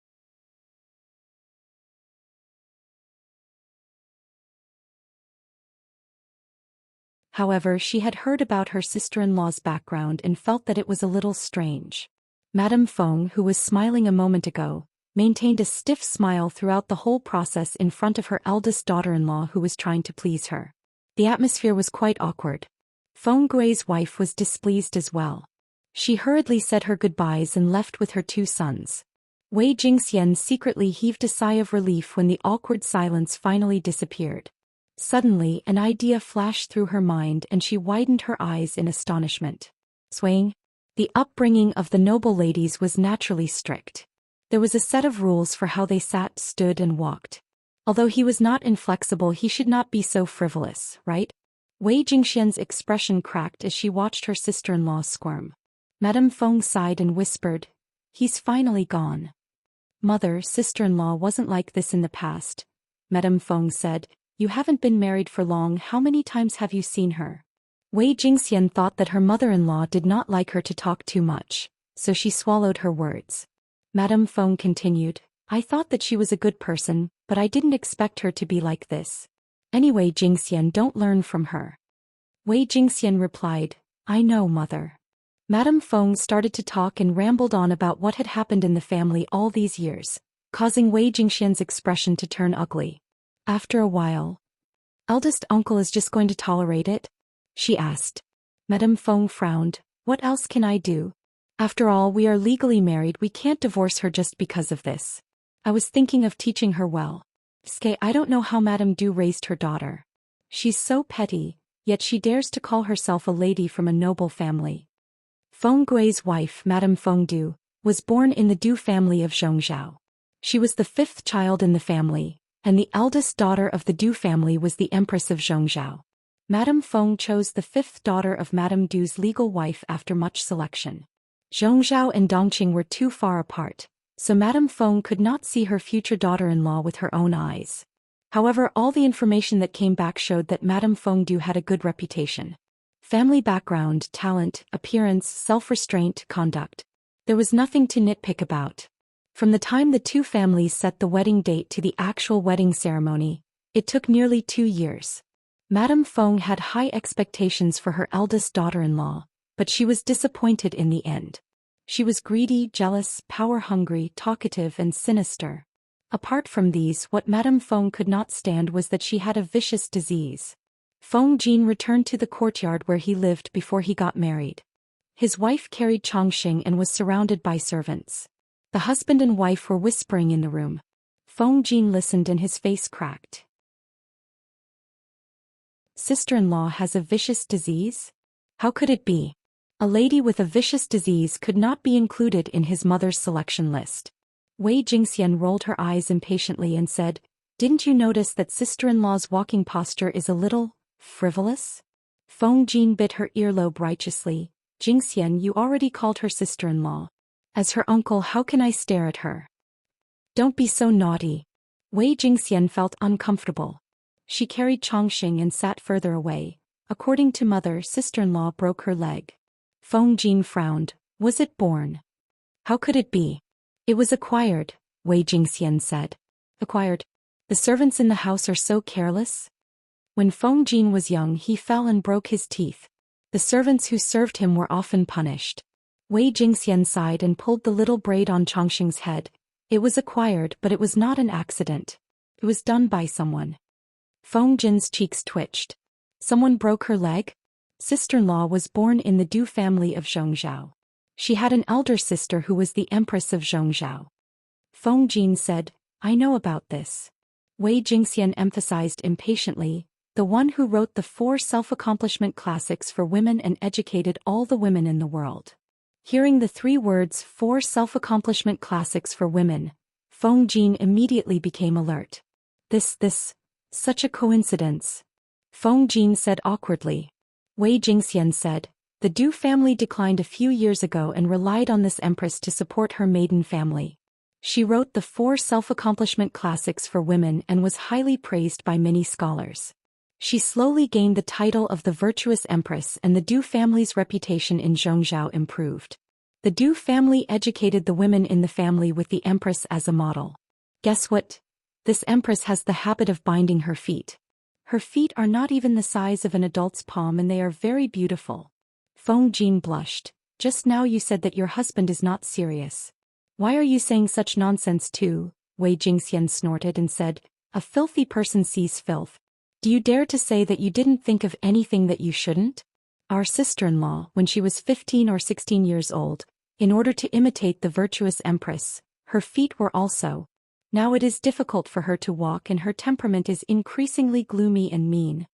S1: However, she had heard about her sister-in-law's background and felt that it was a little strange. Madame Feng, who was smiling a moment ago, maintained a stiff smile throughout the whole process in front of her eldest daughter-in-law who was trying to please her. The atmosphere was quite awkward. Feng Gui's wife was displeased as well. She hurriedly said her goodbyes and left with her 2 sons. Wei Jingxian secretly heaved a sigh of relief when the awkward silence finally disappeared. Suddenly, an idea flashed through her mind and she widened her eyes in astonishment. Swaying. The upbringing of the noble ladies was naturally strict. There was a set of rules for how they sat, stood, and walked. Although he was not inflexible, he should not be so frivolous, right? Wei Jingxian's expression cracked as she watched her sister-in-law squirm. Madame Feng sighed and whispered, "He's finally gone." "Mother, sister-in-law wasn't like this in the past," Madame Feng said. "You haven't been married for long. How many times have you seen her?" Wei Jingxian thought that her mother-in-law did not like her to talk too much, so she swallowed her words. Madame Feng continued, "I thought that she was a good person, but I didn't expect her to be like this. Anyway, Jingxian, don't learn from her." Wei Jingxian replied, "I know, mother." Madame Feng started to talk and rambled on about what had happened in the family all these years, causing Wei Jingxian's expression to turn ugly. After a while, "Eldest uncle is just going to tolerate it?" she asked. Madame Feng frowned. "What else can I do? After all, we are legally married. We can't divorce her just because of this. I was thinking of teaching her well. I don't know how Madame Du raised her daughter. She's so petty, yet she dares to call herself a lady from a noble family." Feng Gui's wife, Madame Feng Du, was born in the Du family of Zhongzhou. She was the 5th child in the family, and the eldest daughter of the Du family was the Empress of Xianxia. Madame Feng chose the 5th daughter of Madame Du's legal wife after much selection. Zhongzhou and Dongqing were too far apart, so Madame Feng could not see her future daughter-in-law with her own eyes. However, all the information that came back showed that Madame Feng Du had a good reputation. Family background, talent, appearance, self-restraint, conduct. There was nothing to nitpick about. From the time the two families set the wedding date to the actual wedding ceremony, it took nearly 2 years. Madame Feng had high expectations for her eldest daughter-in-law, but she was disappointed in the end. She was greedy, jealous, power-hungry, talkative and sinister. Apart from these, what Madame Feng could not stand was that she had a vicious disease. Feng Jin returned to the courtyard where he lived before he got married. His wife carried Chongqing and was surrounded by servants. The husband and wife were whispering in the room. Feng Jin listened and his face cracked. Sister-in-law has a vicious disease? How could it be? A lady with a vicious disease could not be included in his mother's selection list. Wei Jingxian rolled her eyes impatiently and said, "Didn't you notice that sister-in-law's walking posture is a little frivolous?" Feng Jin bit her earlobe righteously. "Jingxian, you already called her sister-in-law. As her uncle, how can I stare at her?" "Don't be so naughty." Wei Jingxian felt uncomfortable. She carried Chongqing and sat further away. According to mother, sister-in-law broke her leg. Feng Jin frowned. "Was it born?" "How could it be?" "It was acquired," Wei Jingxian said. "Acquired? The servants in the house are so careless?" When Feng Jin was young, he fell and broke his teeth. The servants who served him were often punished. Wei Jingxian sighed and pulled the little braid on Chongqing's head. "It was acquired, but it was not an accident. It was done by someone." Feng Jin's cheeks twitched. "Someone broke her leg?" Sister-in-law was born in the Du family of Zhongzhou. She had an elder sister who was the Empress of Zhongzhou. Feng Jin said, "I know about this." Wei Jingxian emphasized impatiently, "The one who wrote the 4 self-accomplishment classics for women and educated all the women in the world." Hearing the 3 words 4 self-accomplishment classics for women, Feng Jin immediately became alert. This, such a coincidence." Feng Jin said awkwardly. Wei Jingxian said, "The Du family declined a few years ago and relied on this empress to support her maiden family. She wrote the 4 self-accomplishment classics for women and was highly praised by many scholars. She slowly gained the title of the virtuous empress and the Du family's reputation in Zhongzhou improved. The Du family educated the women in the family with the empress as a model. Guess what? This empress has the habit of binding her feet. Her feet are not even the size of an adult's palm and they are very beautiful." Feng Jin blushed. "Just now you said that your husband is not serious. Why are you saying such nonsense too?" Wei Jingxian snorted and said, "A filthy person sees filth. Do you dare to say that you didn't think of anything that you shouldn't? Our sister-in-law, when she was 15 or 16 years old, in order to imitate the virtuous empress, her feet were also. Now it is difficult for her to walk and her temperament is increasingly gloomy and mean."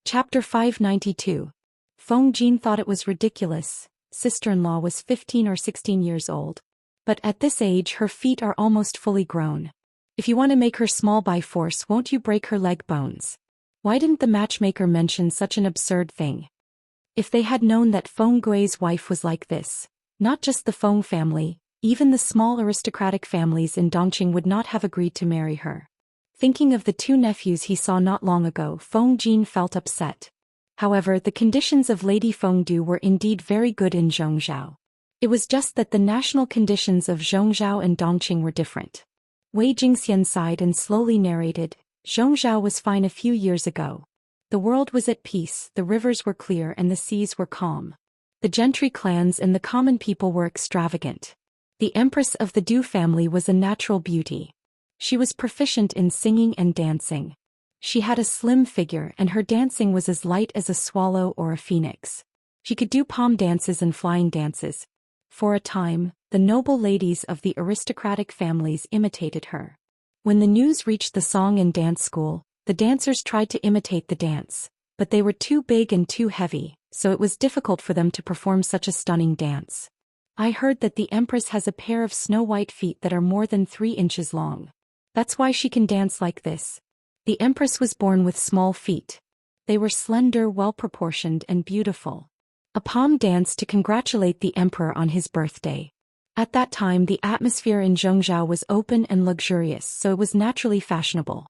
S1: Chapter 592. Feng Jin thought it was ridiculous. Sister-in-law was 15 or 16 years old. But at this age her feet are almost fully grown. If you want to make her small by force, won't you break her leg bones? Why didn't the matchmaker mention such an absurd thing? If they had known that Feng Gui's wife was like this, not just the Feng family, even the small aristocratic families in Dongqing would not have agreed to marry her. Thinking of the 2 nephews he saw not long ago, Feng Jin felt upset. However, the conditions of Lady Fengdu were indeed very good in Zhongzhou. It was just that the national conditions of Zhongzhou and Dongqing were different. Wei Jingxian sighed and slowly narrated, "Zhongzhou was fine a few years ago. The world was at peace, the rivers were clear and the seas were calm. The gentry clans and the common people were extravagant. The empress of the Du family was a natural beauty. She was proficient in singing and dancing. She had a slim figure and her dancing was as light as a swallow or a phoenix. She could do palm dances and flying dances. For a time, the noble ladies of the aristocratic families imitated her. When the news reached the song and dance school, the dancers tried to imitate the dance, but they were too big and too heavy, so it was difficult for them to perform such a stunning dance. I heard that the empress has a pair of snow-white feet that are more than 3 inches long. That's why she can dance like this. The empress was born with small feet. They were slender, well-proportioned and beautiful. A palm dance to congratulate the emperor on his birthday. At that time the atmosphere in Zhongzhou was open and luxurious, so it was naturally fashionable.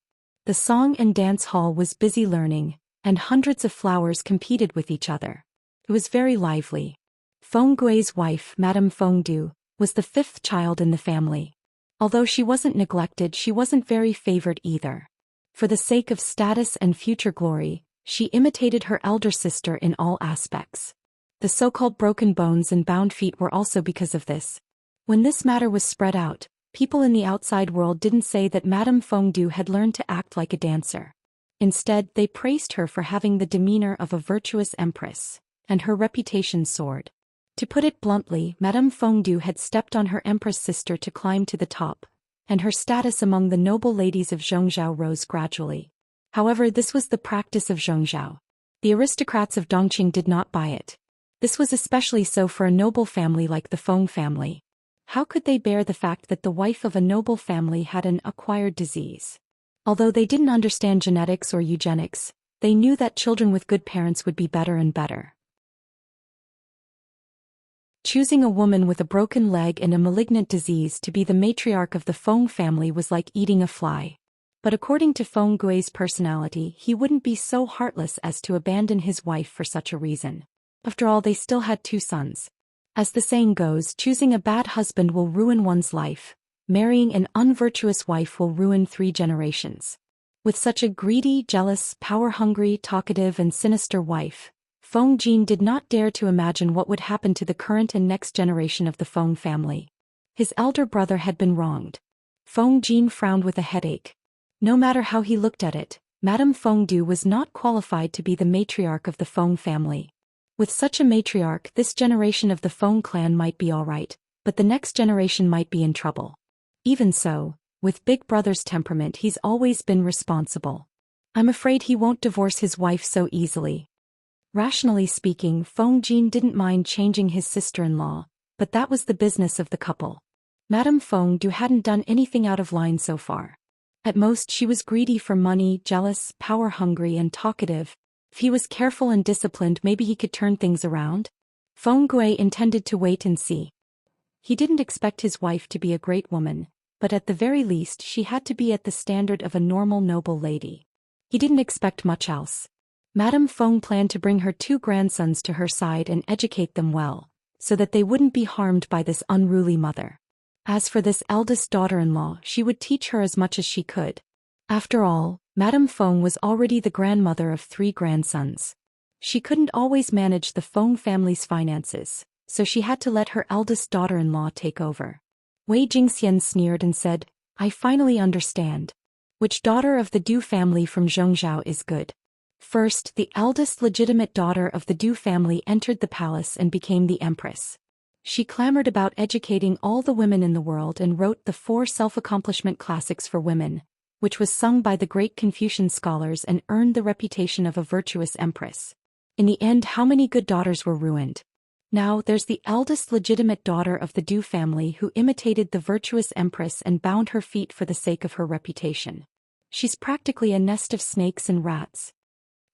S1: The song and dance hall was busy learning, and hundreds of flowers competed with each other. It was very lively. Feng Gui's wife, Madame Feng Du, was the fifth child in the family. Although she wasn't neglected, she wasn't very favored either. For the sake of status and future glory, she imitated her elder sister in all aspects. The so-called broken bones and bound feet were also because of this. When this matter was spread out, people in the outside world didn't say that Madame Feng Du had learned to act like a dancer. Instead, they praised her for having the demeanor of a virtuous empress, and her reputation soared. To put it bluntly, Madame Feng Du had stepped on her empress sister to climb to the top, and her status among the noble ladies of Zhongzhou rose gradually. However, this was the practice of Zhongzhou. The aristocrats of Dongqing did not buy it. This was especially so for a noble family like the Feng family. How could they bear the fact that the wife of a noble family had an acquired disease? Although they didn't understand genetics or eugenics, they knew that children with good parents would be better and better. Choosing a woman with a broken leg and a malignant disease to be the matriarch of the Feng family was like eating a fly. But according to Feng Gui's personality, he wouldn't be so heartless as to abandon his wife for such a reason. After all, they still had 2 sons. As the saying goes, choosing a bad husband will ruin one's life. Marrying an unvirtuous wife will ruin 3 generations. With such a greedy, jealous, power-hungry, talkative and sinister wife, Feng Jin did not dare to imagine what would happen to the current and next generation of the Feng family. His elder brother had been wronged. Feng Jin frowned with a headache. No matter how he looked at it, Madame Feng Du was not qualified to be the matriarch of the Feng family. With such a matriarch, this generation of the Feng clan might be alright, but the next generation might be in trouble. Even so, with Big Brother's temperament, he's always been responsible. I'm afraid he won't divorce his wife so easily. Rationally speaking, Feng Jin didn't mind changing his sister-in-law, but that was the business of the couple. Madame Feng Du hadn't done anything out of line so far. At most, she was greedy for money, jealous, power-hungry and talkative. If he was careful and disciplined, maybe he could turn things around. Feng Gui intended to wait and see. He didn't expect his wife to be a great woman, but at the very least she had to be at the standard of a normal noble lady. He didn't expect much else. Madame Feng planned to bring her 2 grandsons to her side and educate them well, so that they wouldn't be harmed by this unruly mother. As for this eldest daughter-in-law, she would teach her as much as she could. After all, Madame Feng was already the grandmother of 3 grandsons. She couldn't always manage the Feng family's finances, so she had to let her eldest daughter-in-law take over. Wei Jingxian sneered and said, "I finally understand. Which daughter of the Du family from Zhongzhou is good?" First, the eldest legitimate daughter of the Du family entered the palace and became the Empress. She clamored about educating all the women in the world and wrote the 4 self-accomplishment classics for women, which was sung by the great Confucian scholars and earned the reputation of a virtuous empress. In the end, how many good daughters were ruined? Now, there's the eldest legitimate daughter of the Du family who imitated the virtuous empress and bound her feet for the sake of her reputation. She's practically a nest of snakes and rats.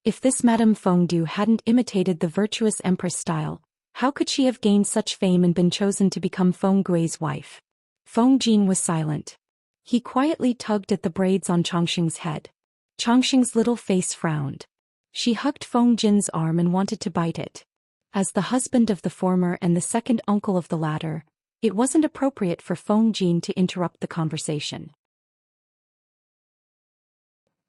S1: If this Madame Feng Du hadn't imitated the virtuous empress style, how could she have gained such fame and been chosen to become Feng Gui's wife? Feng Jin was silent. He quietly tugged at the braids on Chongqing's head. Chongqing's little face frowned. She hugged Feng Jin's arm and wanted to bite it. As the husband of the former and the second uncle of the latter, it wasn't appropriate for Feng Jin to interrupt the conversation.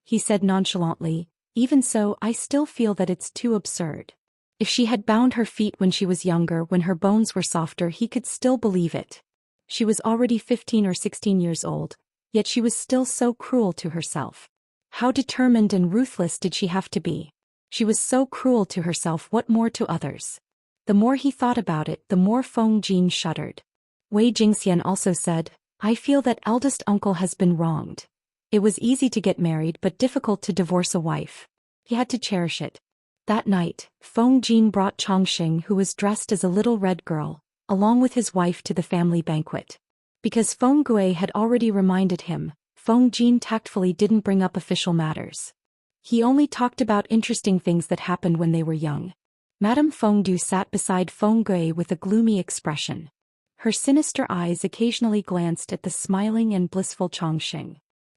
S1: He said nonchalantly, "Even so, I still feel that it's too absurd." If she had bound her feet when she was younger, when her bones were softer, he could still believe it. She was already 15 or 16 years old, yet she was still so cruel to herself. How determined and ruthless did she have to be? She was so cruel to herself, what more to others? The more he thought about it, the more Feng Jin shuddered. Wei Jingxian also said, "I feel that eldest uncle has been wronged. It was easy to get married but difficult to divorce a wife. He had to cherish it." That night, Feng Jin brought Chongqing, who was dressed as a little red girl, along with his wife to the family banquet. Because Feng Gui had already reminded him, Feng Jin tactfully didn't bring up official matters. He only talked about interesting things that happened when they were young. Madame Feng Du sat beside Feng Gui with a gloomy expression. Her sinister eyes occasionally glanced at the smiling and blissful Xianxia.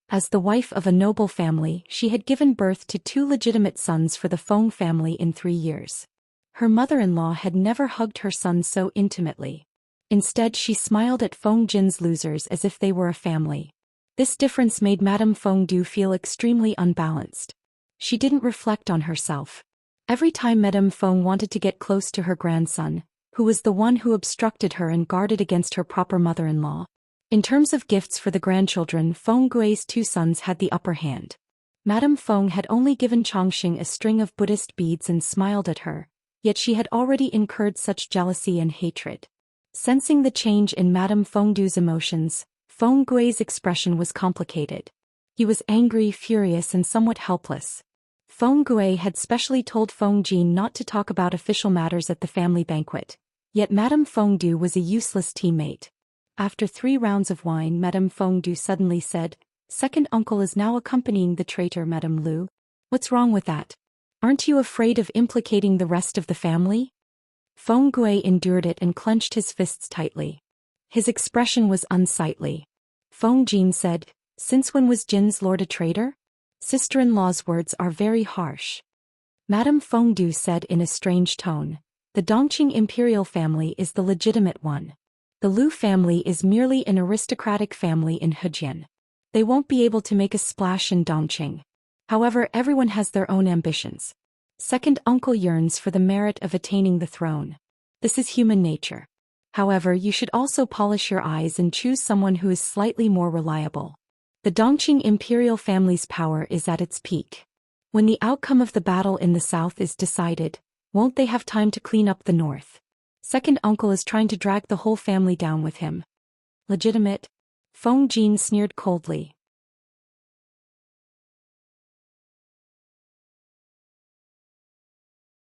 S1: As the wife of a noble family, she had given birth to 2 legitimate sons for the Feng family in 3 years. Her mother-in-law had never hugged her sons so intimately. Instead, she smiled at Feng Jin's losers as if they were a family. This difference made Madame Fengdu feel extremely unbalanced. She didn't reflect on herself. Every time Madame Feng wanted to get close to her grandson, who was the one who obstructed her and guarded against her proper mother-in-law. In terms of gifts for the grandchildren, Feng Gui's 2 sons had the upper hand. Madame Feng had only given Xianxia a string of Buddhist beads and smiled at her, yet she had already incurred such jealousy and hatred. Sensing the change in Madame Fengdu's emotions, Feng Gui's expression was complicated. He was angry, furious, and somewhat helpless. Feng Gui had specially told Feng Jin not to talk about official matters at the family banquet, yet Madame Fengdu was a useless teammate. After 3 rounds of wine, Madame Fengdu suddenly said, "Second uncle is now accompanying the traitor, Madame Lu. What's wrong with that? Aren't you afraid of implicating the rest of the family?" Feng Gui endured it and clenched his fists tightly. His expression was unsightly. Feng Jin said, "Since when was Jin's lord a traitor? Sister-in-law's words are very harsh." Madame Fengdu said in a strange tone, "The Dongqing imperial family is the legitimate one. The Lu family is merely an aristocratic family in Hejian. They won't be able to make a splash in Dongqing. However, everyone has their own ambitions. Second uncle yearns for the merit of attaining the throne. This is human nature. However, you should also polish your eyes and choose someone who is slightly more reliable. The Dongqing imperial family's power is at its peak. When the outcome of the battle in the south is decided, won't they have time to clean up the north? Second uncle is trying to drag the whole family down with him. Legitimate?" Feng Jin sneered coldly.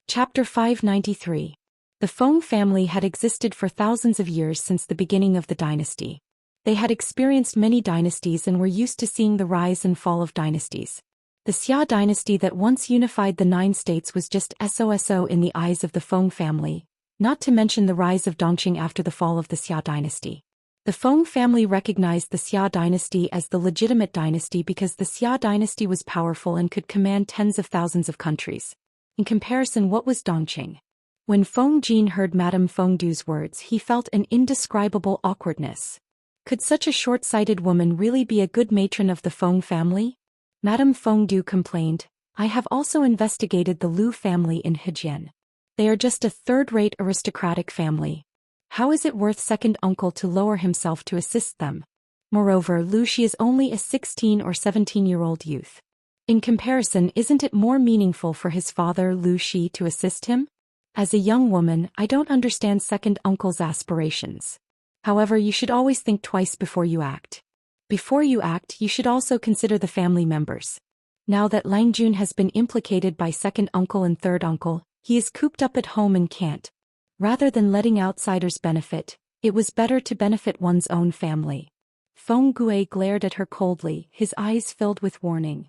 S1: Chapter 593. The Feng family had existed for thousands of years since the beginning of the dynasty. They had experienced many dynasties and were used to seeing the rise and fall of dynasties. The Xia dynasty that once unified the 9 states was just so in the eyes of the Feng family, not to mention the rise of Dongqing after the fall of the Xia dynasty. The Feng family recognized the Xia dynasty as the legitimate dynasty because the Xia dynasty was powerful and could command tens of thousands of countries. In comparison, what was Dongqing? When Feng Jin heard Madame Fengdu's words, he felt an indescribable awkwardness. Could such a short-sighted woman really be a good matron of the Feng family? Madame Fengdu complained, "I have also investigated the Lu family in Hejian. They are just a third-rate aristocratic family. How is it worth second uncle to lower himself to assist them? Moreover, Lu Xi is only a 16 or 17-year-old youth. In comparison, isn't it more meaningful for his father Lu Xi to assist him? As a young woman, I don't understand second uncle's aspirations. However, you should always think twice before you act. Before you act, you should also consider the family members. Now that Lang Jun has been implicated by second uncle and third uncle, he is cooped up at home and can't. Rather than letting outsiders benefit, it was better to benefit one's own family." Feng Gui glared at her coldly, his eyes filled with warning.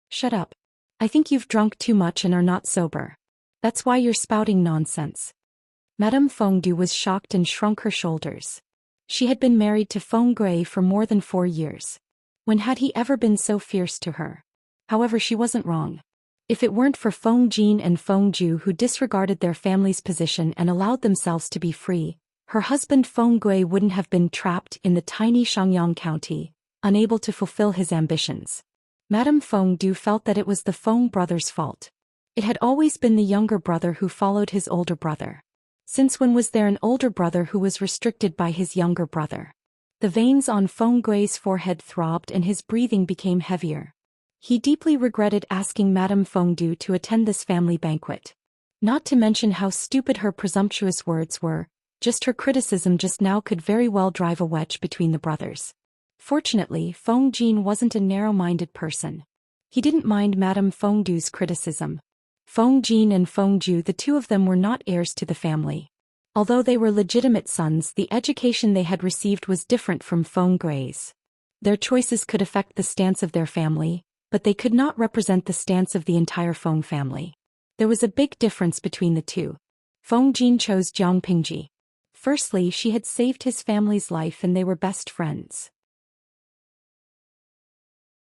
S1: "Shut up. I think you've drunk too much and are not sober. That's why you're spouting nonsense." Madame Fengdu was shocked and shrunk her shoulders. She had been married to Feng Gui for more than 4 years. When had he ever been so fierce to her? However, she wasn't wrong. If it weren't for Feng Jin and Feng Ju who disregarded their family's position and allowed themselves to be free, her husband Feng Gui wouldn't have been trapped in the tiny Shangyang county, unable to fulfill his ambitions. Madame Fengdu felt that it was the Feng brothers' fault. It had always been the younger brother who followed his older brother. Since when was there an older brother who was restricted by his younger brother? The veins on Feng Gui's forehead throbbed and his breathing became heavier. He deeply regretted asking Madame Fengdu to attend this family banquet. Not to mention how stupid her presumptuous words were, just her criticism just now could very well drive a wedge between the brothers. Fortunately, Feng Jin wasn't a narrow-minded person. He didn't mind Madame Fengdu's criticism. Feng Jin and Feng Ju, the two of them were not heirs to the family. Although they were legitimate sons, the education they had received was different from Feng Gui's. Their choices could affect the stance of their family, but they could not represent the stance of the entire Feng family. There was a big difference between the two. Feng Jin chose Jiang Pingji. Firstly, she had saved his family's life and they were best friends.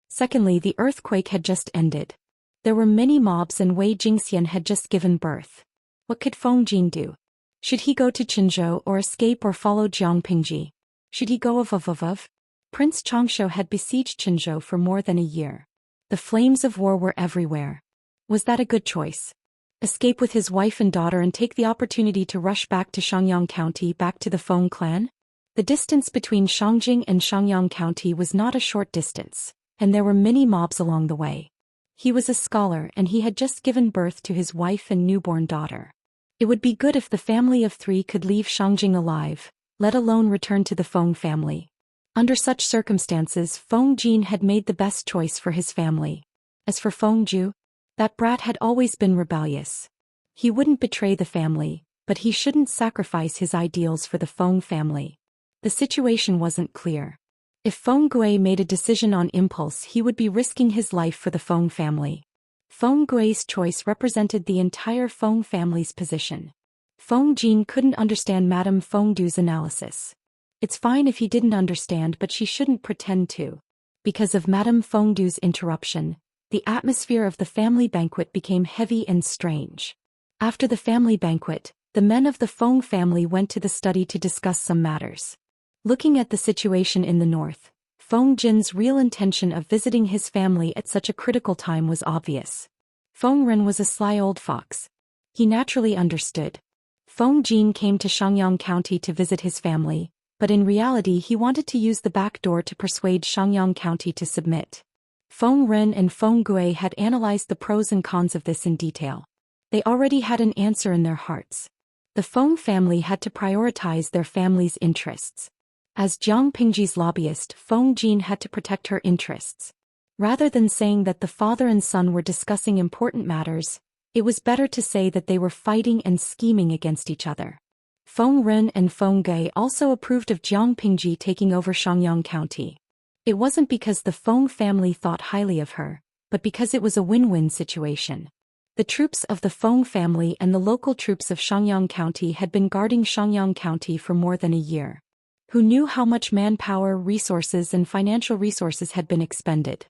S1: Secondly, the earthquake had just ended. There were many mobs and Wei Jingxian had just given birth. What could Feng Jin do? Should he go to Qinzhou or escape or follow Jiang Pingji? Should he go of? Prince Changshu had besieged Qinzhou for more than a year. The flames of war were everywhere. Was that a good choice? Escape with his wife and daughter and take the opportunity to rush back to Shangyang County, back to the Feng clan? The distance between Shangjing and Shangyang County was not a short distance, and there were many mobs along the way. He was a scholar and he had just given birth to his wife and newborn daughter. It would be good if the family of three could leave Shangjing alive, let alone return to the Feng family. Under such circumstances, Feng Jin had made the best choice for his family. As for Feng Ju, that brat had always been rebellious. He wouldn't betray the family, but he shouldn't sacrifice his ideals for the Feng family. The situation wasn't clear. If Feng Gui made a decision on impulse, he would be risking his life for the Feng family. Feng Gui's choice represented the entire Feng family's position. Feng Jin couldn't understand Madame Feng Du's analysis. It's fine if he didn't understand, but she shouldn't pretend to. Because of Madame Feng Du's interruption, the atmosphere of the family banquet became heavy and strange. After the family banquet, the men of the Feng family went to the study to discuss some matters. Looking at the situation in the north, Feng Jin's real intention of visiting his family at such a critical time was obvious. Feng Ren was a sly old fox. He naturally understood. Feng Jin came to Shangyang County to visit his family, but in reality he wanted to use the back door to persuade Shangyang County to submit. Feng Ren and Feng Gui had analyzed the pros and cons of this in detail. They already had an answer in their hearts. The Feng family had to prioritize their family's interests. As Jiang Pingji's lobbyist, Feng Jin had to protect her interests. Rather than saying that the father and son were discussing important matters, it was better to say that they were fighting and scheming against each other. Feng Ren and Feng Gui also approved of Jiang Pingji taking over Shangyang County. It wasn't because the Feng family thought highly of her, but because it was a win-win situation. The troops of the Feng family and the local troops of Shangyang County had been guarding Shangyang County for more than a year. Who knew how much manpower, resources and financial resources had been expended?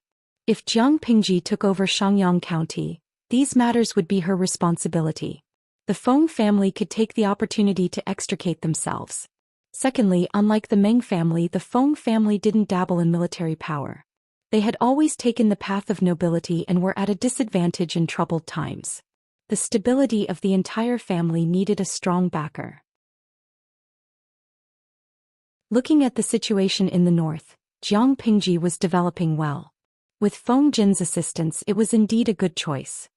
S1: If Jiang Pingji took over Shangyang County, these matters would be her responsibility. The Feng family could take the opportunity to extricate themselves. Secondly, unlike the Meng family, the Feng family didn't dabble in military power. They had always taken the path of nobility and were at a disadvantage in troubled times. The stability of the entire family needed a strong backer. Looking at the situation in the north, Jiang Pingji was developing well. With Feng Jin's assistance, it was indeed a good choice.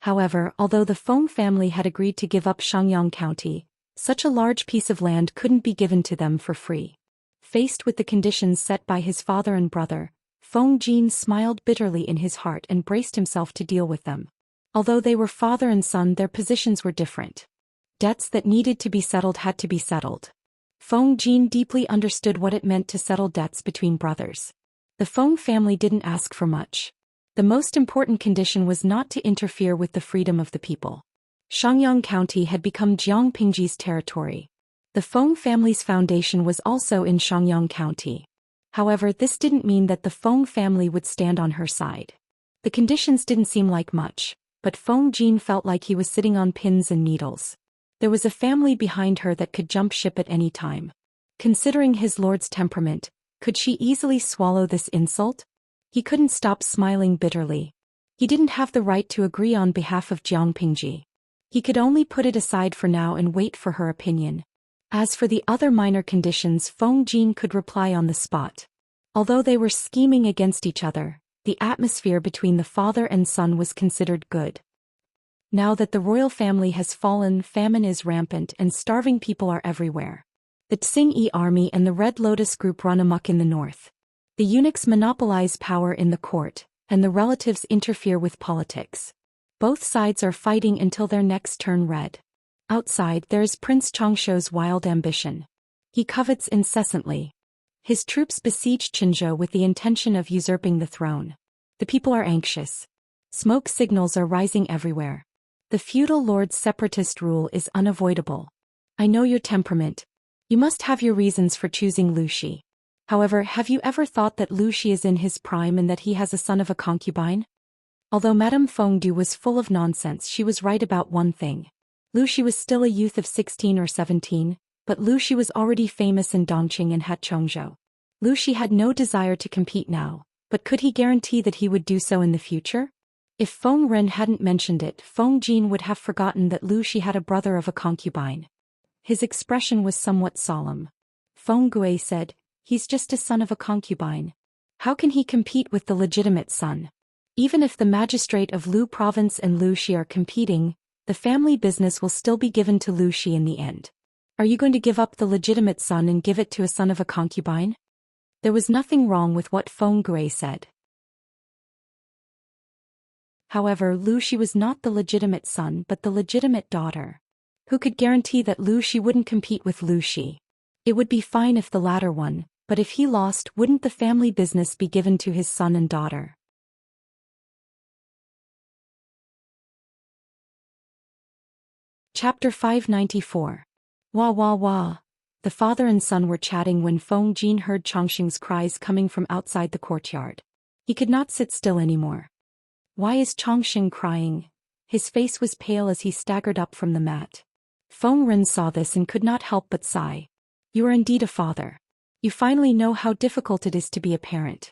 S1: However, although the Feng family had agreed to give up Shangyang County, such a large piece of land couldn't be given to them for free. Faced with the conditions set by his father and brother, Feng Jin smiled bitterly in his heart and braced himself to deal with them. Although they were father and son, their positions were different. Debts that needed to be settled had to be settled. Feng Jin deeply understood what it meant to settle debts between brothers. The Feng family didn't ask for much. The most important condition was not to interfere with the freedom of the people. Shangyang County had become Jiang Pingji's territory. The Feng family's foundation was also in Shangyang County. However, this didn't mean that the Feng family would stand on her side. The conditions didn't seem like much, but Feng Jin felt like he was sitting on pins and needles. There was a family behind her that could jump ship at any time. Considering his lord's temperament, could she easily swallow this insult? He couldn't stop smiling bitterly. He didn't have the right to agree on behalf of Jiang Pingji. He could only put it aside for now and wait for her opinion. As for the other minor conditions, Feng Jin could reply on the spot. Although they were scheming against each other, the atmosphere between the father and son was considered good. Now that the royal family has fallen, famine is rampant and starving people are everywhere. The Tsing-Yi army and the Red Lotus group run amok in the north. The eunuchs monopolize power in the court, and the relatives interfere with politics. Both sides are fighting until their necks turn red. Outside, there is Prince Changshu's wild ambition. He covets incessantly. His troops besiege Qinzhou with the intention of usurping the throne. The people are anxious. Smoke signals are rising everywhere. The feudal lord's separatist rule is unavoidable. I know your temperament. You must have your reasons for choosing Lu Shi. However, have you ever thought that Lu Shi is in his prime and that he has a son of a concubine? Although Madame Fengdu was full of nonsense, she was right about one thing. Lu Shi was still a youth of 16 or 17, but Lu Shi was already famous in Dongqing and had Chongzhou. Lu Shi had no desire to compete now, but could he guarantee that he would do so in the future? If Feng Ren hadn't mentioned it, Feng Jin would have forgotten that Lu Shi had a brother of a concubine. His expression was somewhat solemn. Feng Gui said, "He's just a son of a concubine. How can he compete with the legitimate son? Even if the magistrate of Lu Province and Lu Shi are competing, the family business will still be given to Lu Shi in the end. Are you going to give up the legitimate son and give it to a son of a concubine?" There was nothing wrong with what Feng Gui said. However, Lu Shi was not the legitimate son but the legitimate daughter. Who could guarantee that Lu Shi wouldn't compete with Lu Shi? It would be fine if the latter won, but if he lost, wouldn't the family business be given to his son and daughter? Chapter 594. Wah wah wah. The father and son were chatting when Feng Jin heard Chongqing's cries coming from outside the courtyard. He could not sit still anymore. Why is Chongqing crying? His face was pale as he staggered up from the mat. Feng Ren saw this and could not help but sigh. You are indeed a father. You finally know how difficult it is to be a parent.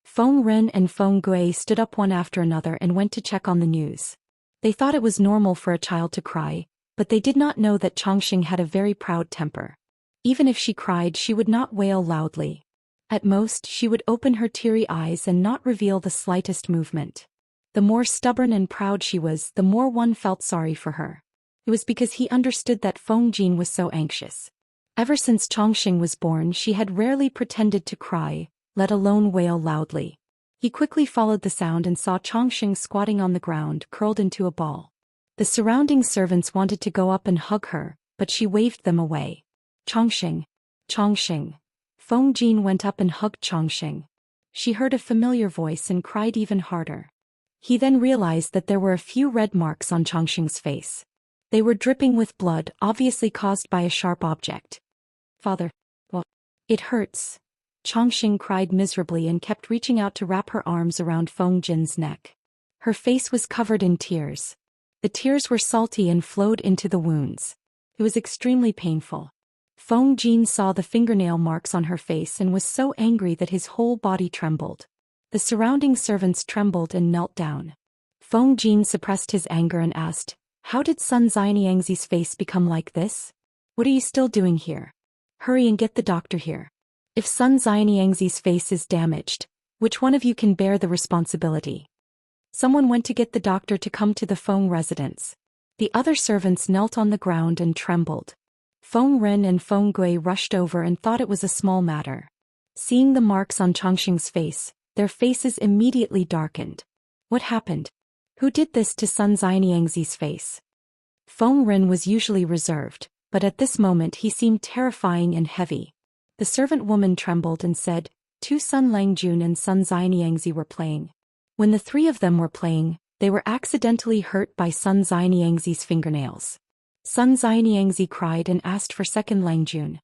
S1: Feng Ren and Feng Gui stood up one after another and went to check on the news. They thought it was normal for a child to cry, but they did not know that Chongqing had a very proud temper. Even if she cried, she would not wail loudly. At most, she would open her teary eyes and not reveal the slightest movement. The more stubborn and proud she was, the more one felt sorry for her. It was because he understood that Feng Jin was so anxious. Ever since Chongqing was born, she had rarely pretended to cry, let alone wail loudly. He quickly followed the sound and saw Chongqing squatting on the ground, curled into a ball. The surrounding servants wanted to go up and hug her, but she waved them away. Chongqing. Chongqing. Feng Jin went up and hugged Chongqing. She heard a familiar voice and cried even harder. He then realized that there were a few red marks on Chongqing's face. They were dripping with blood, obviously caused by a sharp object. Father. Well, it hurts. Chongqing cried miserably and kept reaching out to wrap her arms around Feng Jin's neck. Her face was covered in tears. The tears were salty and flowed into the wounds. It was extremely painful. Feng Jin saw the fingernail marks on her face and was so angry that his whole body trembled. The surrounding servants trembled and knelt down. Feng Jin suppressed his anger and asked, "How did Sun Xianxia's face become like this? What are you still doing here? Hurry and get the doctor here. If Sun Xianxia's face is damaged, which one of you can bear the responsibility?" Someone went to get the doctor to come to the Feng residence. The other servants knelt on the ground and trembled. Feng Ren and Feng Gui rushed over and thought it was a small matter. Seeing the marks on Chongqing's face, their faces immediately darkened. What happened? Who did this to Sun Xianxia's face? Feng Ren was usually reserved, but at this moment he seemed terrifying and heavy. The servant woman trembled and said, "Two Sun Langjun and Sun Xianxia were playing. When the three of them were playing, they were accidentally hurt by Sun Xianxia's fingernails." Sun Xianxia cried and asked for second Langjun.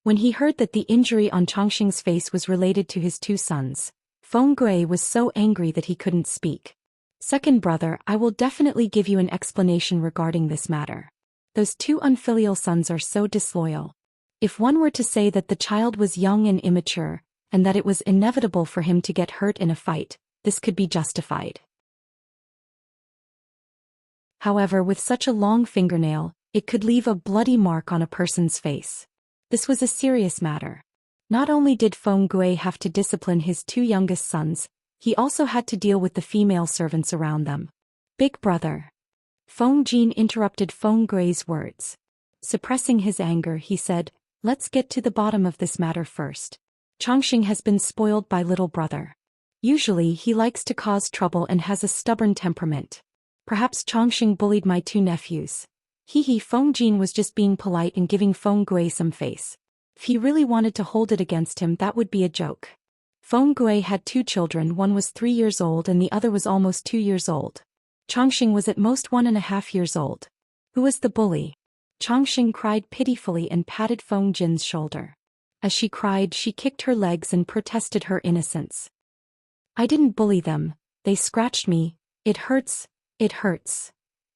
S1: When he heard that the injury on Chongqing's face was related to his two sons, Feng Gui was so angry that he couldn't speak. "Second brother, I will definitely give you an explanation regarding this matter. Those two unfilial sons are so disloyal. If one were to say that the child was young and immature, and that it was inevitable for him to get hurt in a fight, this could be justified. However, with such a long fingernail, it could leave a bloody mark on a person's face. This was a serious matter. Not only did Feng Gui have to discipline his two youngest sons, he also had to deal with the female servants around them. "Big brother." Feng Jin interrupted Feng Gui's words. Suppressing his anger, he said, "Let's get to the bottom of this matter first. Chongqing has been spoiled by little brother. Usually he likes to cause trouble and has a stubborn temperament. Perhaps Chongqing bullied my two nephews. Feng Jin was just being polite and giving Feng Gui some face. If he really wanted to hold it against him, that would be a joke." Feng Gui had two children, one was 3 years old and the other was almost 2 years old. Chongqing was at most 1.5 years old. Who was the bully? Changxing cried pitifully and patted Feng Jin's shoulder. As she cried, she kicked her legs and protested her innocence. I didn't bully them, they scratched me, it hurts, it hurts.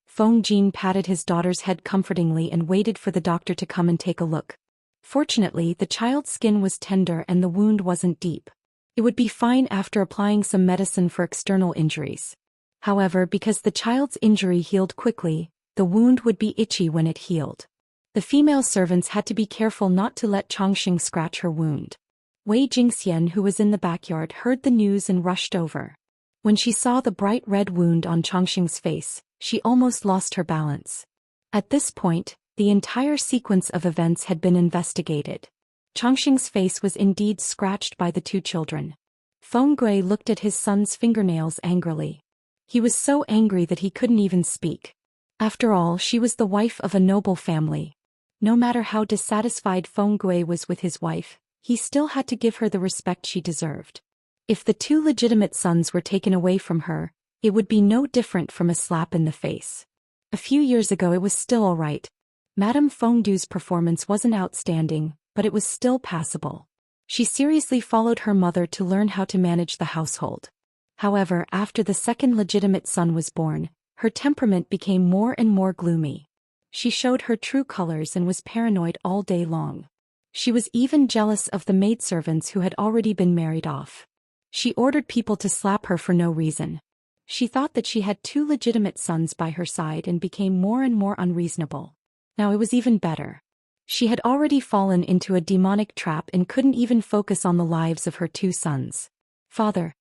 S1: Feng Jin patted his daughter's head comfortingly and waited for the doctor to come and take a look. Fortunately, the child's skin was tender and the wound wasn't deep. It would be fine after applying some medicine for external injuries. However, because the child's injury healed quickly, the wound would be itchy when it healed. The female servants had to be careful not to let Changxing scratch her wound. Wei Jingxian, who was in the backyard, heard the news and rushed over. When she saw the bright red wound on Changxing's face, she almost lost her balance. At this point, the entire sequence of events had been investigated. Changxing's face was indeed scratched by the two children. Feng Gui looked at his son's fingernails angrily. He was so angry that he couldn't even speak. After all, she was the wife of a noble family. No matter how dissatisfied Feng Gui was with his wife, he still had to give her the respect she deserved. If the two legitimate sons were taken away from her, it would be no different from a slap in the face. A few years ago it was still alright. Madame Fengdu's performance wasn't outstanding, but it was still passable. She seriously followed her mother to learn how to manage the household. However, after the second legitimate son was born, her temperament became more and more gloomy. She showed her true colors and was paranoid all day long. She was even jealous of the maidservants who had already been married off. She ordered people to slap her for no reason. She thought that she had two legitimate sons by her side and became more and more unreasonable. Now it was even better. She had already fallen into a demonic trap and couldn't even focus on the lives of her two sons. Father.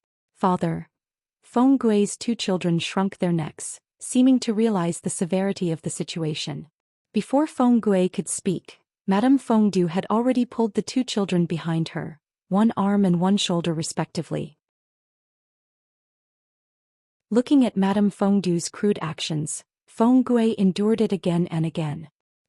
S1: Feng Gui's two children shrunk their necks, seeming to realize the severity of the situation. Before Feng Gui could speak, Madame Fengdu had already pulled the two children behind her, one arm and one shoulder respectively. Looking at Madame Fengdu's crude actions, Feng Gui endured it again and again.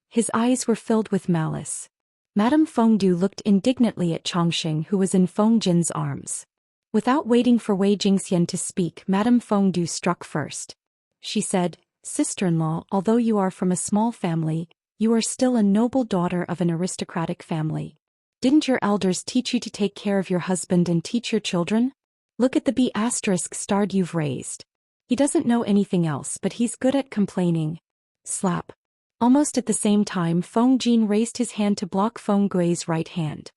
S1: His eyes were filled with malice. Madame Fengdu looked indignantly at Changxing, who was in Feng Jin's arms. Without waiting for Wei Jingxian to speak, Madame Fengdu struck first. She said, "Sister-in-law, although you are from a small family, you are still a noble daughter of an aristocratic family. Didn't your elders teach you to take care of your husband and teach your children? Look at the B** you've raised. He doesn't know anything else, but he's good at complaining." Slap. Almost at the same time, Feng Jin raised his hand to block Feng Gui's right hand.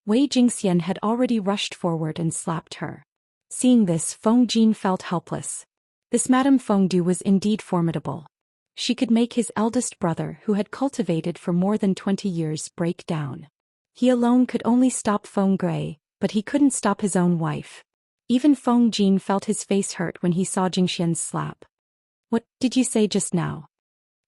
S1: Wei Jingxian had already rushed forward and slapped her. Seeing this, Feng Jin felt helpless. This Madame Fengdu was indeed formidable. She could make his eldest brother, who had cultivated for more than 20 years, break down. He alone could only stop Feng Gui, but he couldn't stop his own wife. Even Feng Jin felt his face hurt when he saw Jingxian's slap. "What did you say just now?"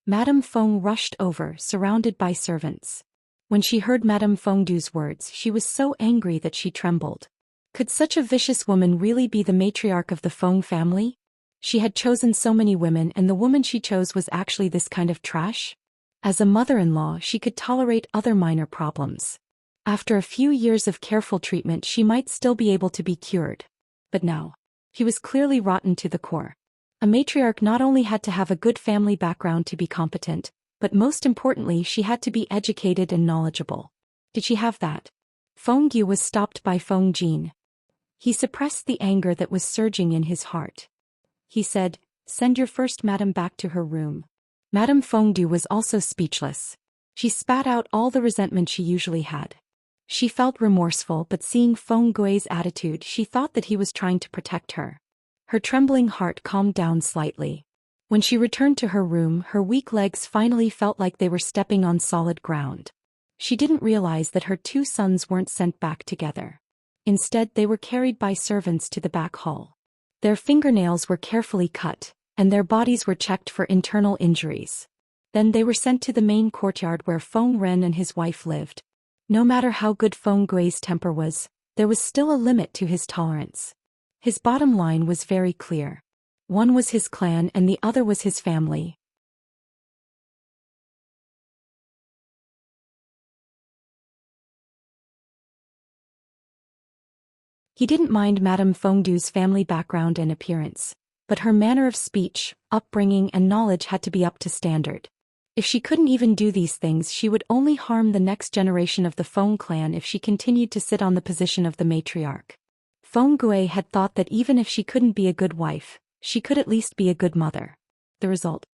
S1: Madame Feng rushed over, surrounded by servants. When she heard Madame Fengdu's words, she was so angry that she trembled. Could such a vicious woman really be the matriarch of the Feng family? She had chosen so many women, and the woman she chose was actually this kind of trash? As a mother-in-law, she could tolerate other minor problems. After a few years of careful treatment, she might still be able to be cured. But now, he was clearly rotten to the core. A matriarch not only had to have a good family background to be competent, but most importantly, she had to be educated and knowledgeable. Did she have that? Feng Yu was stopped by Feng Jin. He suppressed the anger that was surging in his heart. He said, "Send your first madam back to her room." Madame Fengdu was also speechless. She spat out all the resentment she usually had. She felt remorseful, but seeing Feng Gui's attitude, she thought that he was trying to protect her. Her trembling heart calmed down slightly. When she returned to her room, her weak legs finally felt like they were stepping on solid ground. She didn't realize that her two sons weren't sent back together. Instead, they were carried by servants to the back hall. Their fingernails were carefully cut, and their bodies were checked for internal injuries. Then they were sent to the main courtyard where Feng Ren and his wife lived. No matter how good Feng Gui's temper was, there was still a limit to his tolerance. His bottom line was very clear. One was his clan and the other was his family. He didn't mind Madame Fengdu's family background and appearance, but her manner of speech, upbringing and knowledge had to be up to standard. If she couldn't even do these things, she would only harm the next generation of the Feng clan if she continued to sit on the position of the matriarch. Feng Gui had thought that even if she couldn't be a good wife, she could at least be a good mother. The result?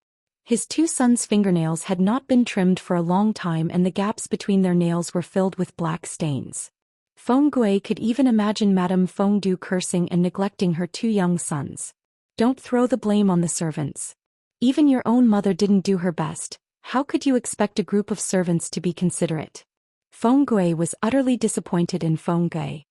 S1: His two sons' fingernails had not been trimmed for a long time and the gaps between their nails were filled with black stains. Feng Gui could even imagine Madame Feng Du cursing and neglecting her two young sons. Don't throw the blame on the servants. Even your own mother didn't do her best. How could you expect a group of servants to be considerate? Feng Gui was utterly disappointed in Feng Gui.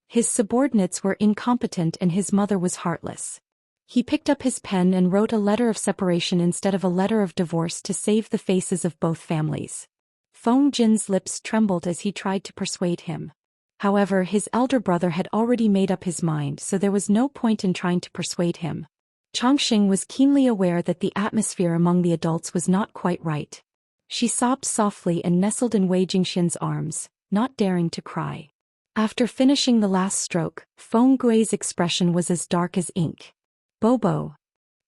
S1: His subordinates were incompetent and his mother was heartless. He picked up his pen and wrote a letter of separation instead of a letter of divorce to save the faces of both families. Feng Jin's lips trembled as he tried to persuade him. However, his elder brother had already made up his mind, so there was no point in trying to persuade him. Xianxia was keenly aware that the atmosphere among the adults was not quite right. She sobbed softly and nestled in Wei Jingxian's arms, not daring to cry. After finishing the last stroke, Feng Gui's expression was as dark as ink. Bobo.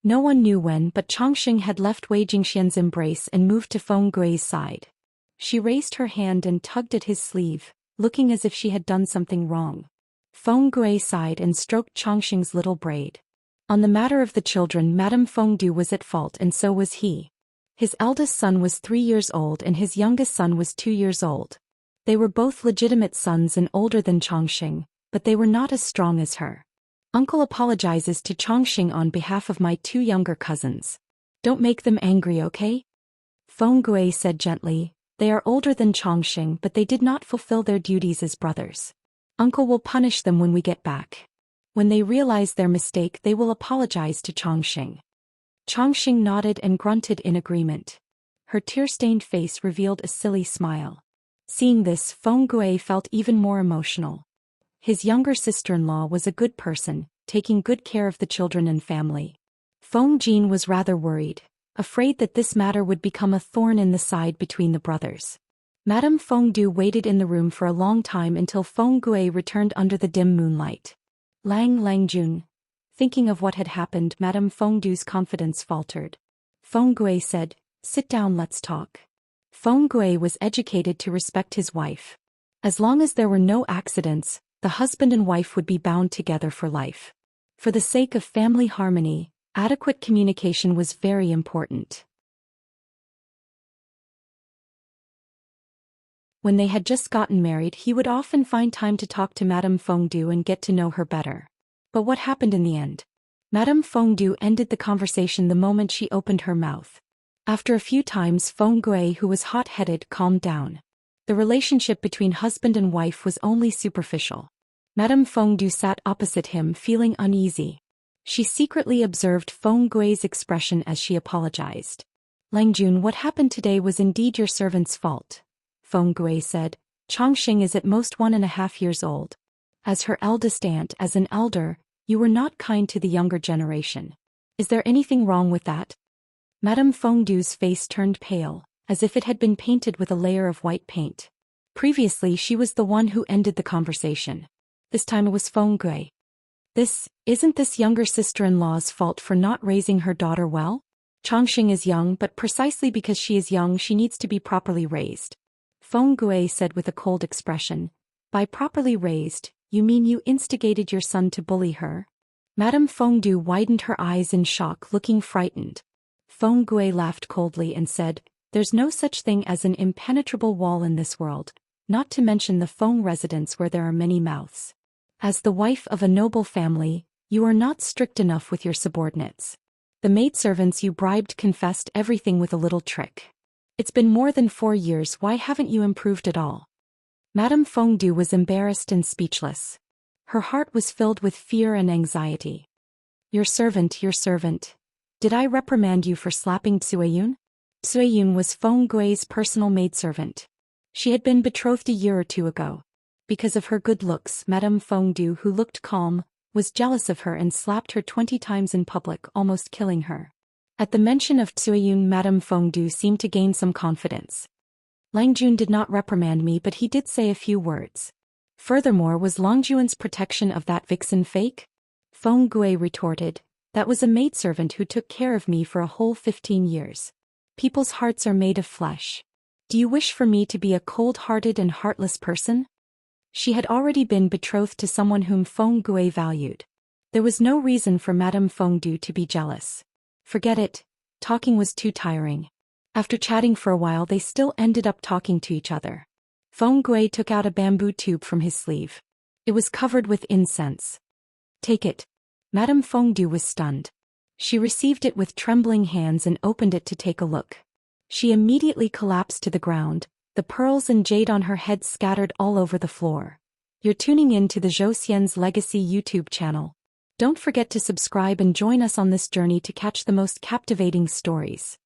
S1: No one knew when, but Xianxia had left Wei Jingxian's embrace and moved to Feng Gui's side. She raised her hand and tugged at his sleeve, looking as if she had done something wrong. Feng Gui sighed and stroked Xianxia's little braid. On the matter of the children, Madame Feng Du was at fault and so was he. His eldest son was 3 years old and his youngest son was 2 years old. They were both legitimate sons and older than Xianxia, but they were not as strong as her. Uncle apologizes to Xianxia on behalf of my 2 younger cousins. Don't make them angry, okay? Feng Gui said gently. They are older than Xianxia, but they did not fulfill their duties as brothers. Uncle will punish them when we get back. When they realize their mistake, they will apologize to Xianxia. Xianxia nodded and grunted in agreement. Her tear-stained face revealed a silly smile. Seeing this, Feng Gui felt even more emotional. His younger sister-in-law was a good person, taking good care of the children and family. Feng Jin was rather worried, afraid that this matter would become a thorn in the side between the brothers. Madame Feng Du waited in the room for a long time until Feng Gui returned under the dim moonlight. Langjun. Thinking of what had happened, Madame Feng Du's confidence faltered. Feng Gui said, "Sit down, let's talk." Feng Gui was educated to respect his wife. As long as there were no accidents, the husband and wife would be bound together for life. For the sake of family harmony, adequate communication was very important. When they had just gotten married, he would often find time to talk to Madame Feng Du and get to know her better. But what happened in the end? Madame Feng Du ended the conversation the moment she opened her mouth. After a few times, Feng Gui, who was hot-headed, calmed down. The relationship between husband and wife was only superficial. Madame Feng Du sat opposite him, feeling uneasy. She secretly observed Feng Gui's expression as she apologized. Langjun, what happened today was indeed your servant's fault. Feng Gui said. Xianxia is at most 1.5 years old. As her eldest aunt, as an elder, you were not kind to the younger generation. Is there anything wrong with that? Madame Feng Du's face turned pale, as if it had been painted with a layer of white paint. Previously she was the one who ended the conversation. This time it was Feng Gui. Isn't this younger sister-in-law's fault for not raising her daughter well? Xianxia is young, but precisely because she is young she needs to be properly raised. Feng Gui said with a cold expression. By properly raised, you mean you instigated your son to bully her? Madame Feng Du widened her eyes in shock, looking frightened. Feng Gui laughed coldly and said, there's no such thing as an impenetrable wall in this world, not to mention the Feng residence where there are many mouths. As the wife of a noble family, you are not strict enough with your subordinates. The maidservants you bribed confessed everything with a little trick. It's been more than 4 years, why haven't you improved at all? Madame Feng Du was embarrassed and speechless. Her heart was filled with fear and anxiety. Your servant. Did I reprimand you for slapping Cueyun? Cueyun was Feng Gui's personal maidservant. She had been betrothed a year or 2 ago. Because of her good looks, Madame Feng Du, who looked calm, was jealous of her and slapped her 20 times in public, almost killing her. At the mention of Cueyun, Madame Feng Du seemed to gain some confidence. Langjun did not reprimand me, but he did say a few words. Furthermore, was Langjuan's protection of that vixen fake? Feng Gui retorted, that was a maidservant who took care of me for a whole 15 years. People's hearts are made of flesh. Do you wish for me to be a cold-hearted and heartless person? She had already been betrothed to someone whom Feng Gui valued. There was no reason for Madame Fengdu to be jealous. Forget it, talking was too tiring. After chatting for a while they still ended up talking to each other. Feng Gui took out a bamboo tube from his sleeve. It was covered with incense. Take it. Madame Fengdu was stunned. She received it with trembling hands and opened it to take a look. She immediately collapsed to the ground, the pearls and jade on her head scattered all over the floor. You're tuning in to the Zhou Xian's Legacy YouTube channel. Don't forget to subscribe and join us on this journey to catch the most captivating stories.